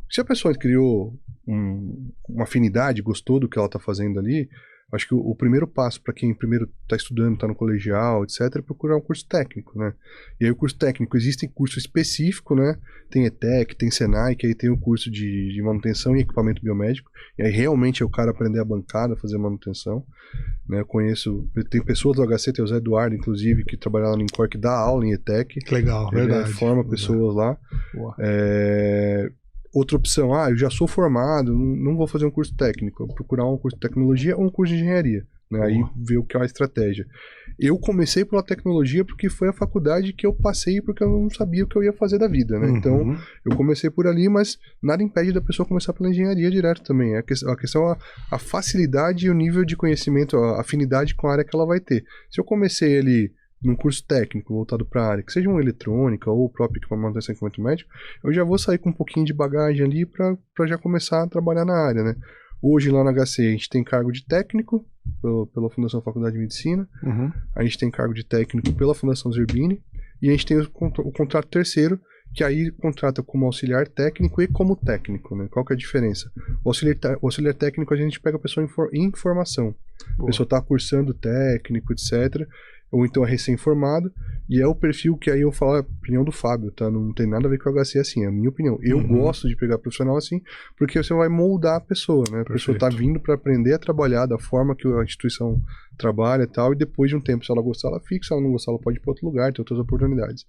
Se a pessoa criou uma afinidade, gostou do que ela está fazendo ali, acho que o primeiro passo para quem primeiro está estudando, está no colegial, etc., é procurar um curso técnico, né? E aí o curso técnico, existe curso específico, né? Tem ETEC, tem Senai, que aí tem o curso de manutenção e equipamento biomédico, e aí realmente é o cara aprender a bancada, fazer manutenção, né? Eu tem pessoas do HC, tem o Zé Eduardo, inclusive, que trabalha lá no INCOR, que dá aula em ETEC. Que legal, verdade. Forma pessoas lá. Outra opção, eu já sou formado, não vou fazer um curso técnico, vou procurar um curso de tecnologia ou um curso de engenharia, né? Aí ver o que é a estratégia. Eu comecei pela tecnologia porque foi a faculdade que eu passei, porque eu não sabia o que eu ia fazer da vida, né? Então, eu comecei por ali, mas nada impede da pessoa começar pela engenharia direto também. A questão é a facilidade e o nível de conhecimento, a afinidade com a área que ela vai ter. Se eu comecei ali num curso técnico voltado para a área, que seja uma eletrônica ou o próprio equipamento de equipamento médico, eu já vou sair com um pouquinho de bagagem ali para já começar a trabalhar na área, né? Hoje lá no HC a gente tem cargo de técnico pela Fundação Faculdade de Medicina, a gente tem cargo de técnico pela Fundação Zerbini, e a gente tem o contrato terceiro, que aí contrata como auxiliar técnico e como técnico, né? Qual que é a diferença? O auxiliar técnico a gente pega a pessoa em formação. A pessoa está cursando técnico, etc., ou então é recém-formado, e é o perfil que aí eu falo, a opinião do Fábio, tá? Não tem nada a ver com o HC assim, é a minha opinião. Eu gosto de pegar profissional assim, porque você vai moldar a pessoa, né? A pessoa tá vindo para aprender a trabalhar da forma que a instituição trabalha e tal, e depois de um tempo, se ela gostar, ela fica, se ela não gostar, ela pode ir para outro lugar, tem outras oportunidades.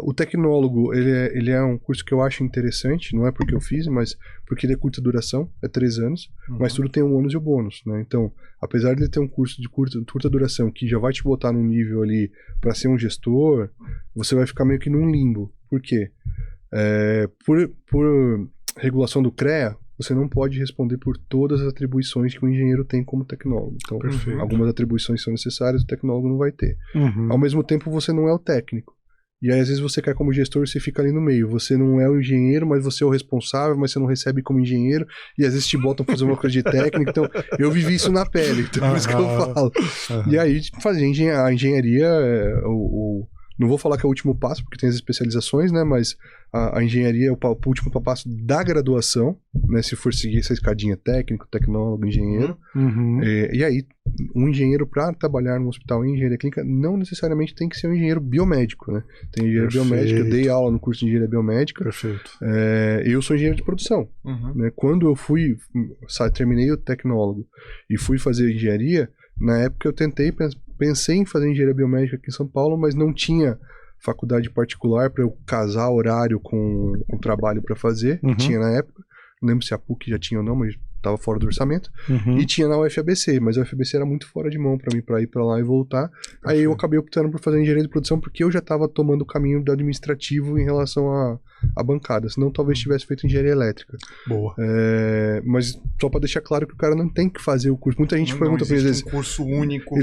O tecnólogo, ele é um curso que eu acho interessante, não é porque eu fiz, mas porque ele é curta duração, é 3 anos, mas tudo tem um ônus e o bônus, né? Então, apesar de ele ter um curso de curta duração que já vai te botar num nível ali para ser um gestor, você vai ficar meio que num limbo. Por quê? Por regulação do CREA, você não pode responder por todas as atribuições que o engenheiro tem como tecnólogo. Então, algumas atribuições são necessárias, o tecnólogo não vai ter. Ao mesmo tempo, você não é o técnico. E aí, às vezes, você quer como gestor, você fica ali no meio. Você não é o engenheiro, mas você é o responsável, mas você não recebe como engenheiro. E às vezes te botam pra fazer uma coisa de técnico. Então, eu vivi isso na pele. Então, por isso que eu falo. E aí, fazer a engenharia, não vou falar que é o último passo, porque tem as especializações, né? Mas a engenharia é o último passo da graduação, né? Se for seguir essa escadinha técnico, tecnólogo, engenheiro. E aí, um engenheiro para trabalhar no hospital em engenharia clínica não necessariamente tem que ser um engenheiro biomédico, né? Tem engenheiro biomédico, eu dei aula no curso de engenharia biomédica. Perfeito. Eu sou engenheiro de produção. Né? Quando eu terminei o tecnólogo e fui fazer engenharia, na época eu pensei em fazer engenharia biomédica aqui em São Paulo, mas não tinha faculdade particular para eu casar horário com trabalho para fazer, que tinha na época. Não lembro se a PUC já tinha ou não, mas estava fora do orçamento. E tinha na UFABC, mas a UFABC era muito fora de mão para mim, para ir para lá e voltar. Aí eu acabei optando por fazer engenharia de produção porque eu já estava tomando o caminho do administrativo em relação à bancada, senão talvez tivesse feito engenharia elétrica. Boa. Mas só para deixar claro que o cara não tem que fazer o curso. Muita gente pergunta para ele, às vezes, um curso único.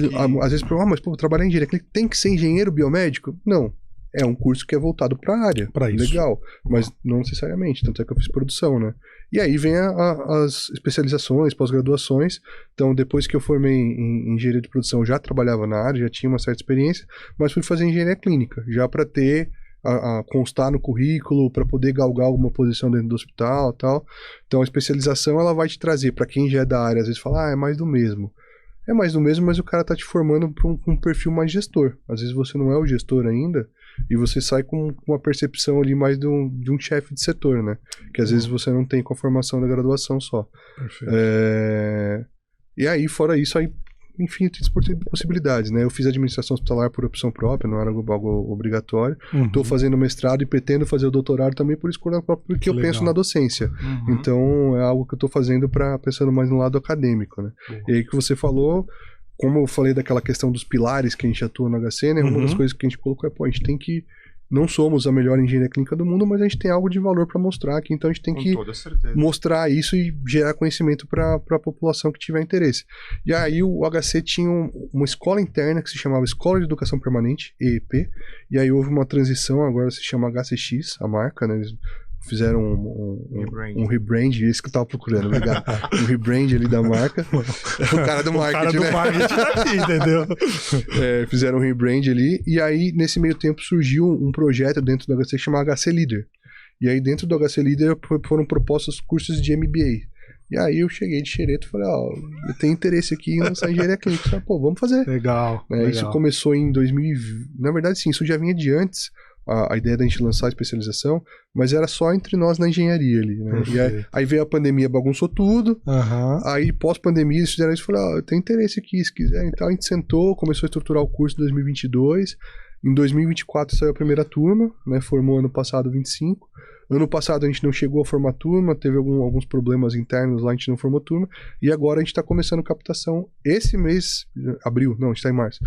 Às vezes pergunta, mas pô, trabalhar em engenharia tem que ser engenheiro biomédico? Não. É um curso que é voltado para a área. Para isso. Legal. Mas não necessariamente. Tanto é que eu fiz produção, né? E aí vem as especializações, pós-graduações. Então, depois que eu formei em engenharia de produção, eu já trabalhava na área, já tinha uma certa experiência, mas fui fazer engenharia clínica, já para ter, constar no currículo, para poder galgar alguma posição dentro do hospital e tal. Então, a especialização, ela vai te trazer, para quem já é da área, às vezes fala, é mais do mesmo. É mais do mesmo, mas o cara tá te formando para um perfil mais gestor. Às vezes você não é o gestor ainda, e você sai com uma percepção ali mais de um chefe de setor, né? Que às vezes você não tem com a formação da graduação só. Perfeito. E aí, fora isso, aí, enfim, tem possibilidades, né? Eu fiz administração hospitalar por opção própria, não era algo obrigatório. Estou fazendo mestrado e pretendo fazer o doutorado também por escolha própria, porque eu penso na docência. Então, é algo que eu estou fazendo pensando mais no lado acadêmico, né? E aí que você falou, como eu falei daquela questão dos pilares que a gente atua no HC, né? Uma das coisas que a gente colocou é, a gente tem que... Não somos a melhor engenharia clínica do mundo, mas a gente tem algo de valor para mostrar aqui, então a gente tem que mostrar isso e gerar conhecimento para a população que tiver interesse. E aí o HC tinha uma escola interna que se chamava Escola de Educação Permanente, EEP, e aí houve uma transição, agora se chama HCX, a marca, né? Eles fizeram um rebrand, esse que eu tava procurando, obrigado. Um rebrand ali da marca. O cara do marketing, né? Marketing aqui, entendeu? Fizeram um rebrand ali, e aí nesse meio tempo surgiu um projeto dentro do HC que chama HC Leader. E aí dentro do HC Leader foram propostos cursos de MBA. E aí eu cheguei de xereto e falei, eu tenho interesse aqui em lançar engenharia clínica. Falei, vamos fazer. Legal. Isso começou em 2020. Na verdade, sim, isso já vinha de antes. A ideia da gente lançar a especialização, mas era só entre nós na engenharia ali, né? E aí veio a pandemia, bagunçou tudo. Aí pós-pandemia eles fizeram isso e falaram, eu tenho interesse aqui, se quiser. Então a gente sentou, começou a estruturar o curso em 2022. Em 2024 saiu a primeira turma, né? Formou ano passado 25. Ano passado a gente não chegou a formar turma, teve alguns problemas internos lá, a gente não formou turma, e agora a gente está começando captação esse mês, abril, não, a gente está em março.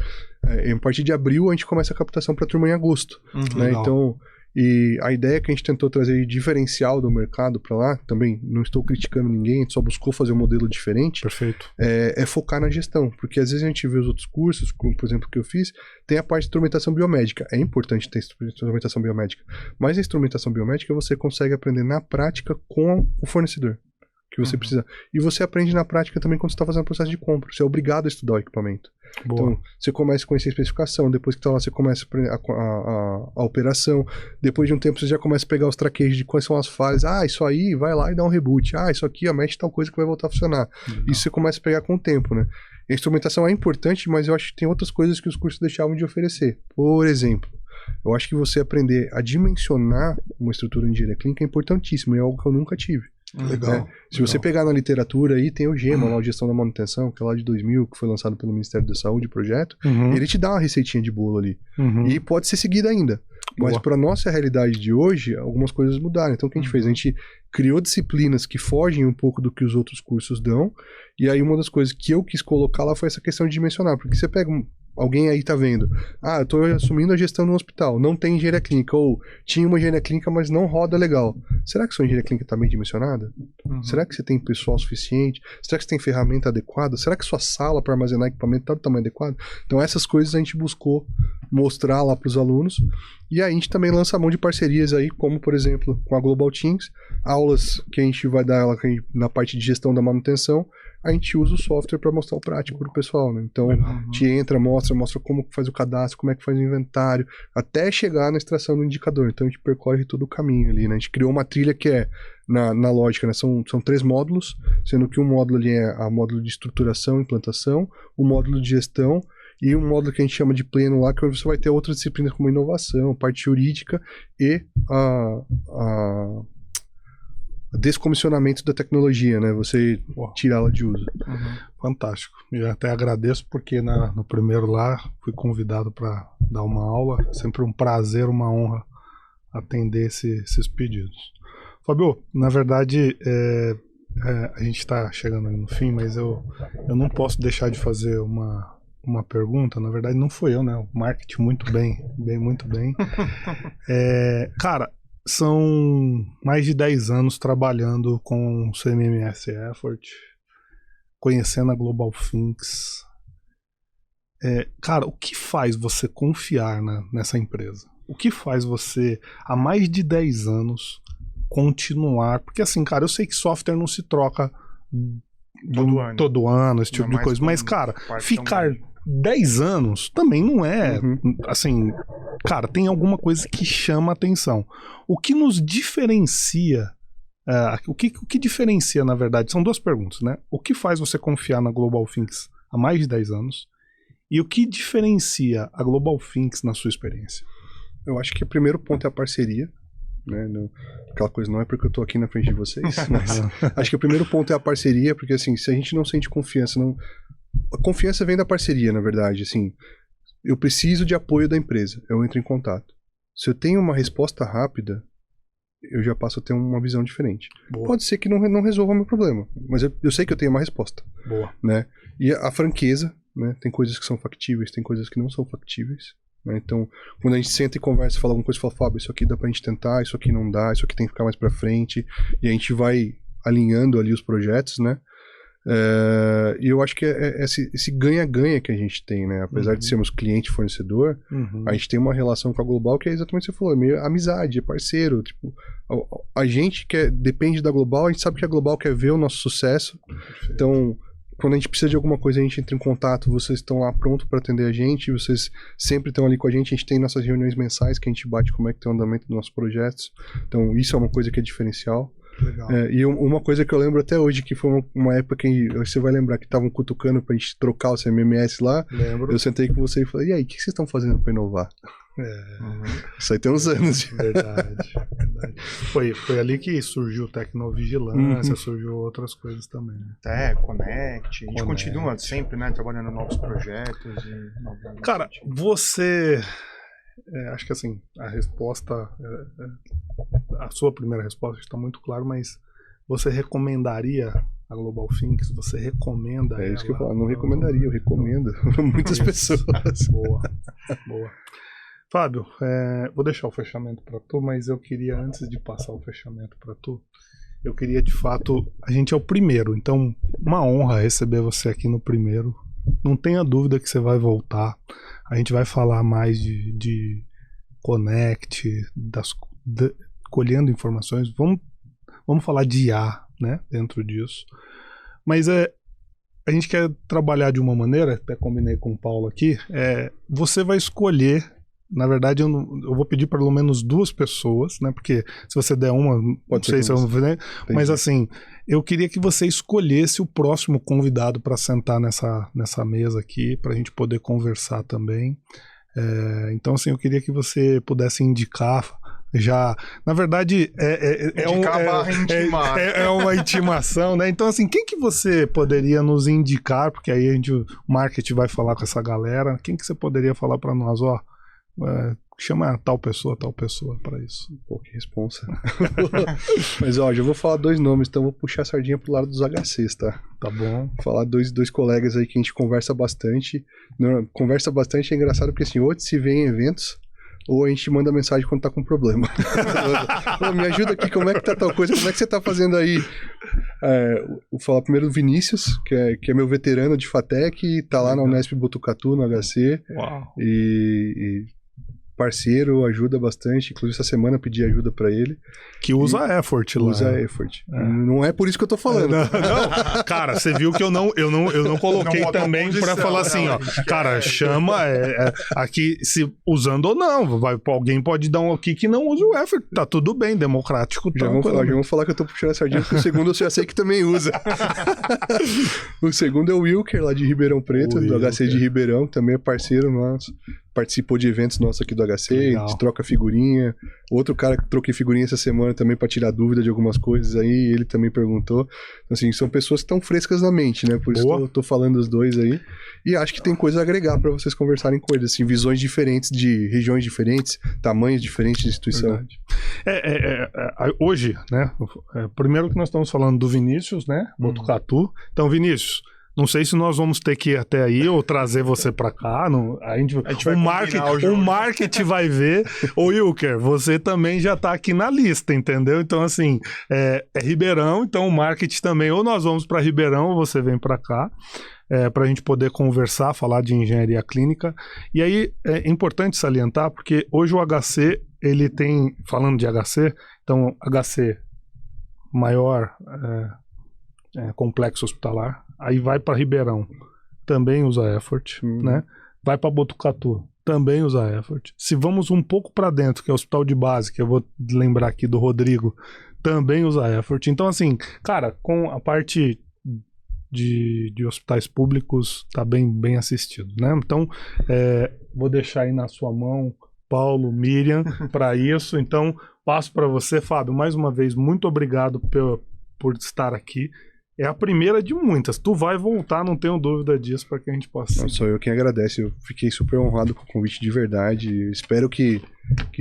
A partir de abril a gente começa a captação para turma em agosto. Né? Então, e a ideia que a gente tentou trazer diferencial do mercado para lá, também não estou criticando ninguém, a gente só buscou fazer um modelo diferente. Perfeito. É focar na gestão, porque às vezes a gente vê os outros cursos, como por exemplo o que eu fiz, tem a parte de instrumentação biomédica. É importante ter instrumentação biomédica, mas a instrumentação biomédica você consegue aprender na prática com o fornecedor que você precisa. E você aprende na prática também quando você está fazendo o processo de compra. Você é obrigado a estudar o equipamento. Boa. Então, você começa a conhecer a especificação, depois que está lá, você começa a operação. Depois de um tempo, você já começa a pegar os traquejos de quais são as falhas. Isso aí, vai lá e dá um reboot. Isso aqui, mexe tal coisa que vai voltar a funcionar. Isso você começa a pegar com o tempo, né? A instrumentação é importante, mas eu acho que tem outras coisas que os cursos deixavam de oferecer. Por exemplo, eu acho que você aprender a dimensionar uma estrutura de engenharia clínica é importantíssimo, é algo que eu nunca tive. Legal. Se você pegar na literatura aí, tem o GEMA, lá, a Gestão da Manutenção, que é lá de 2000, que foi lançado pelo Ministério da Saúde, o projeto, ele te dá uma receitinha de bolo ali. E pode ser seguida ainda. Mas para nossa realidade de hoje, algumas coisas mudaram. Então o que a gente fez? A gente criou disciplinas que fogem um pouco do que os outros cursos dão, e aí uma das coisas que eu quis colocar lá foi essa questão de dimensionar, porque você pega alguém aí tá vendo, eu tô assumindo a gestão no hospital, não tem engenharia clínica, ou tinha uma engenharia clínica, mas não roda legal. Será que sua engenharia clínica tá bem dimensionada? Será que você tem pessoal suficiente? Será que você tem ferramenta adequada? Será que sua sala para armazenar equipamento tá do tamanho adequado? Então essas coisas a gente buscou mostrar lá para os alunos, e aí a gente também lança a mão de parcerias aí, como por exemplo com a Global Teams, aulas que a gente vai dar na parte de gestão da manutenção, a gente usa o software para mostrar o prático pro pessoal, né? Então, a gente entra, mostra como faz o cadastro, como é que faz o inventário, até chegar na extração do indicador. Então, a gente percorre todo o caminho ali, né? A gente criou uma trilha que é, na lógica, né? São 3 módulos, sendo que um módulo ali é o módulo de estruturação e implantação, o módulo de gestão e um módulo que a gente chama de pleno lá, que você vai ter outras disciplinas como inovação, parte jurídica e descomissionamento da tecnologia, né? Você tirá-la de uso. Fantástico. E até agradeço porque no primeiro lá fui convidado para dar uma aula. Sempre um prazer, uma honra atender esses pedidos. Fábio, na verdade, a gente está chegando no fim, mas eu não posso deixar de fazer uma pergunta. Na verdade, não foi eu, né? O marketing muito bem. Cara, são mais de 10 anos trabalhando com o CMMS Effort, conhecendo a Global Finks. Cara, o que faz você confiar nessa empresa? O que faz você, há mais de 10 anos, continuar? Porque assim, cara, eu sei que software não se troca todo ano, esse tipo de coisa, mas, cara, ficar 10 anos também não é, assim, cara, tem alguma coisa que chama atenção. O que nos diferencia, o que diferencia, na verdade, são 2 perguntas, né? O que faz você confiar na Global Finks há mais de 10 anos? E o que diferencia a Global Finks na sua experiência? Eu acho que o primeiro ponto é a parceria, né? Aquela coisa, não é porque eu tô aqui na frente de vocês, mas acho que o primeiro ponto é a parceria, porque assim, se a gente não sente confiança, a confiança vem da parceria, na verdade, assim, eu preciso de apoio da empresa, eu entro em contato. Se eu tenho uma resposta rápida, eu já passo a ter uma visão diferente. Boa. Pode ser que não resolva o meu problema, mas eu sei que eu tenho uma resposta. Boa. Né? E a franqueza, né? Tem coisas que são factíveis, tem coisas que não são factíveis. Né? Então, quando a gente senta e conversa, fala alguma coisa, fala, Fábio, isso aqui dá pra gente tentar, isso aqui não dá, isso aqui tem que ficar mais pra frente, e a gente vai alinhando ali os projetos, né? E eu acho que é esse ganha-ganha que a gente tem, né? Apesar de sermos cliente e fornecedor, a gente tem uma relação com a Global que é exatamente o que você falou, é meio amizade, é parceiro. Tipo, a gente depende da Global, a gente sabe que a Global quer ver o nosso sucesso. Perfeito. Então, quando a gente precisa de alguma coisa, a gente entra em contato, vocês estão lá prontos para atender a gente, vocês sempre estão ali com a gente tem nossas reuniões mensais que a gente bate como é que tem o andamento dos nossos projetos. Então, isso é uma coisa que é diferencial. Legal. E uma coisa que eu lembro até hoje, que foi uma época que você vai lembrar que estavam cutucando pra gente trocar o CMMS lá. Lembro. Eu sentei com você e falei, e aí, o que vocês estão fazendo pra inovar? Isso aí tem uns anos. Verdade. Foi ali que surgiu Tecnovigilância, surgiu outras coisas também. Connect. A gente continua sempre, né, trabalhando em novos projetos. Cara, você... acho que assim, a resposta, a sua primeira resposta está muito claro, mas você recomendaria a Global Finks? Você recomenda ela? É isso que eu falo, não recomendaria, eu recomendo muitas pessoas. Boa. Fábio, vou deixar o fechamento para tu, mas eu queria, antes de passar o fechamento para tu, eu queria de fato, a gente é o primeiro, então uma honra receber você aqui no primeiro. Não tenha dúvida que você vai voltar. A gente vai falar mais de Connect, colhendo informações. Vamos falar de IA, né, dentro disso. Mas a gente quer trabalhar de uma maneira, até combinei com o Paulo aqui, você vai escolher. Na verdade, eu vou pedir pelo menos 2 pessoas, né? Porque se você der uma, não sei se eu vou fazer. Mas assim, eu queria que você escolhesse o próximo convidado para sentar nessa mesa aqui, para a gente poder conversar também. Então, assim, eu queria que você pudesse indicar já. Na verdade, é uma intimação, né? Então, assim, quem que você poderia nos indicar? Porque aí o marketing vai falar com essa galera. Quem que você poderia falar para nós? Ó, chama tal pessoa para isso. Pô, que responsa. Mas ó, já vou falar 2 nomes, então vou puxar a sardinha pro lado dos HCs, tá? Tá bom. Vou falar dois colegas aí que a gente conversa bastante. Conversa bastante é engraçado porque assim, ou se vê em eventos, ou a gente manda mensagem quando tá com problema. Me ajuda aqui, como é que tá tal coisa, como é que você tá fazendo aí? Vou falar primeiro do Vinícius, que é meu veterano de FATEC, tá lá na Unesp Botucatu, no HC. Uau. E parceiro, ajuda bastante. Inclusive, essa semana eu pedi ajuda pra ele. Que usa effort lá. Usa effort. Não é por isso que eu tô falando. Não. Cara, você viu que eu não coloquei Não também pra falar assim, ó. Cara, chama aqui, se usando ou não. Alguém pode dar um aqui que não use o effort. Tá tudo bem, democrático. Já vamos falar que eu tô puxando a sardinha, porque o segundo eu já sei que também usa. O segundo é o Wilker, lá de Ribeirão Preto, do HC de Ribeirão, que também é parceiro nosso. Participou de eventos nossos aqui do HC, a gente troca figurinha. Outro cara que troquei figurinha essa semana também pra tirar dúvida de algumas coisas aí, ele também perguntou. Então, assim, são pessoas que estão frescas na mente, né? Por isso que eu tô falando os dois aí. E acho que tem coisa a agregar pra vocês conversarem com eles, assim, visões diferentes de regiões diferentes, tamanhos diferentes de instituição. Hoje, né? Primeiro que nós estamos falando do Vinícius, né? Botucatu. Então, Vinícius, não sei se nós vamos ter que ir até aí ou trazer você pra cá. A gente o marketing vai ver. Ô, Wilker, você também já tá aqui na lista, entendeu? Então, assim, é Ribeirão, então o marketing também. Ou nós vamos pra Ribeirão ou você vem pra cá. Pra gente poder conversar, falar de engenharia clínica. E aí é importante salientar, porque hoje o HC, ele tem, falando de HC, então HC maior complexo hospitalar, aí vai para Ribeirão, também usa effort, né? Vai para Botucatu, também usa effort. Se vamos um pouco para dentro, que é o hospital de base, que eu vou lembrar aqui do Rodrigo, também usa effort. Então, assim, cara, com a parte de hospitais públicos tá bem assistido, né? Então, vou deixar aí na sua mão, Paulo, Miriam, para isso. Então, passo para você, Fábio, mais uma vez, muito obrigado por estar aqui. É a primeira de muitas. Tu vai voltar, não tenho dúvida disso, para que a gente possa... Não, sou eu quem agradece. Eu fiquei super honrado com o convite de verdade. Espero que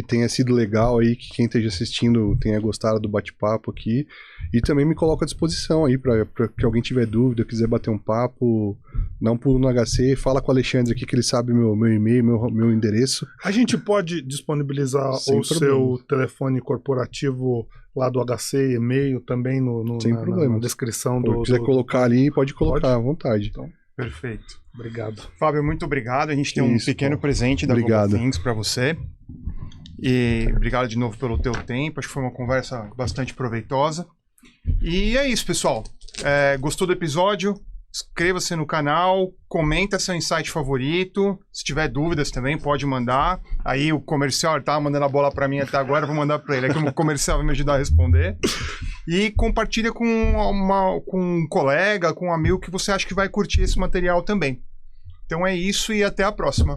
tenha sido legal aí, que quem esteja assistindo tenha gostado do bate-papo aqui. E também me coloco à disposição aí, para que alguém tiver dúvida, quiser bater um papo, dá um pulo no HC, fala com o Alexandre aqui, que ele sabe meu e-mail, meu endereço. A gente pode disponibilizar seu telefone corporativo lá do HC, e-mail também na descrição do... Se quiser colocar ali, pode colocar à vontade. Então, perfeito. Obrigado. Fábio, muito obrigado. A gente tem um pequeno presente da Global Things para você. E obrigado de novo pelo teu tempo. Acho que foi uma conversa bastante proveitosa. E é isso, pessoal. Gostou do episódio? Inscreva-se no canal, comenta seu insight favorito. Se tiver dúvidas também, pode mandar. Aí o comercial estava mandando a bola para mim até agora, vou mandar para ele. Aqui o comercial vai me ajudar a responder. E compartilha com um colega, com um amigo que você acha que vai curtir esse material também. Então é isso e até a próxima.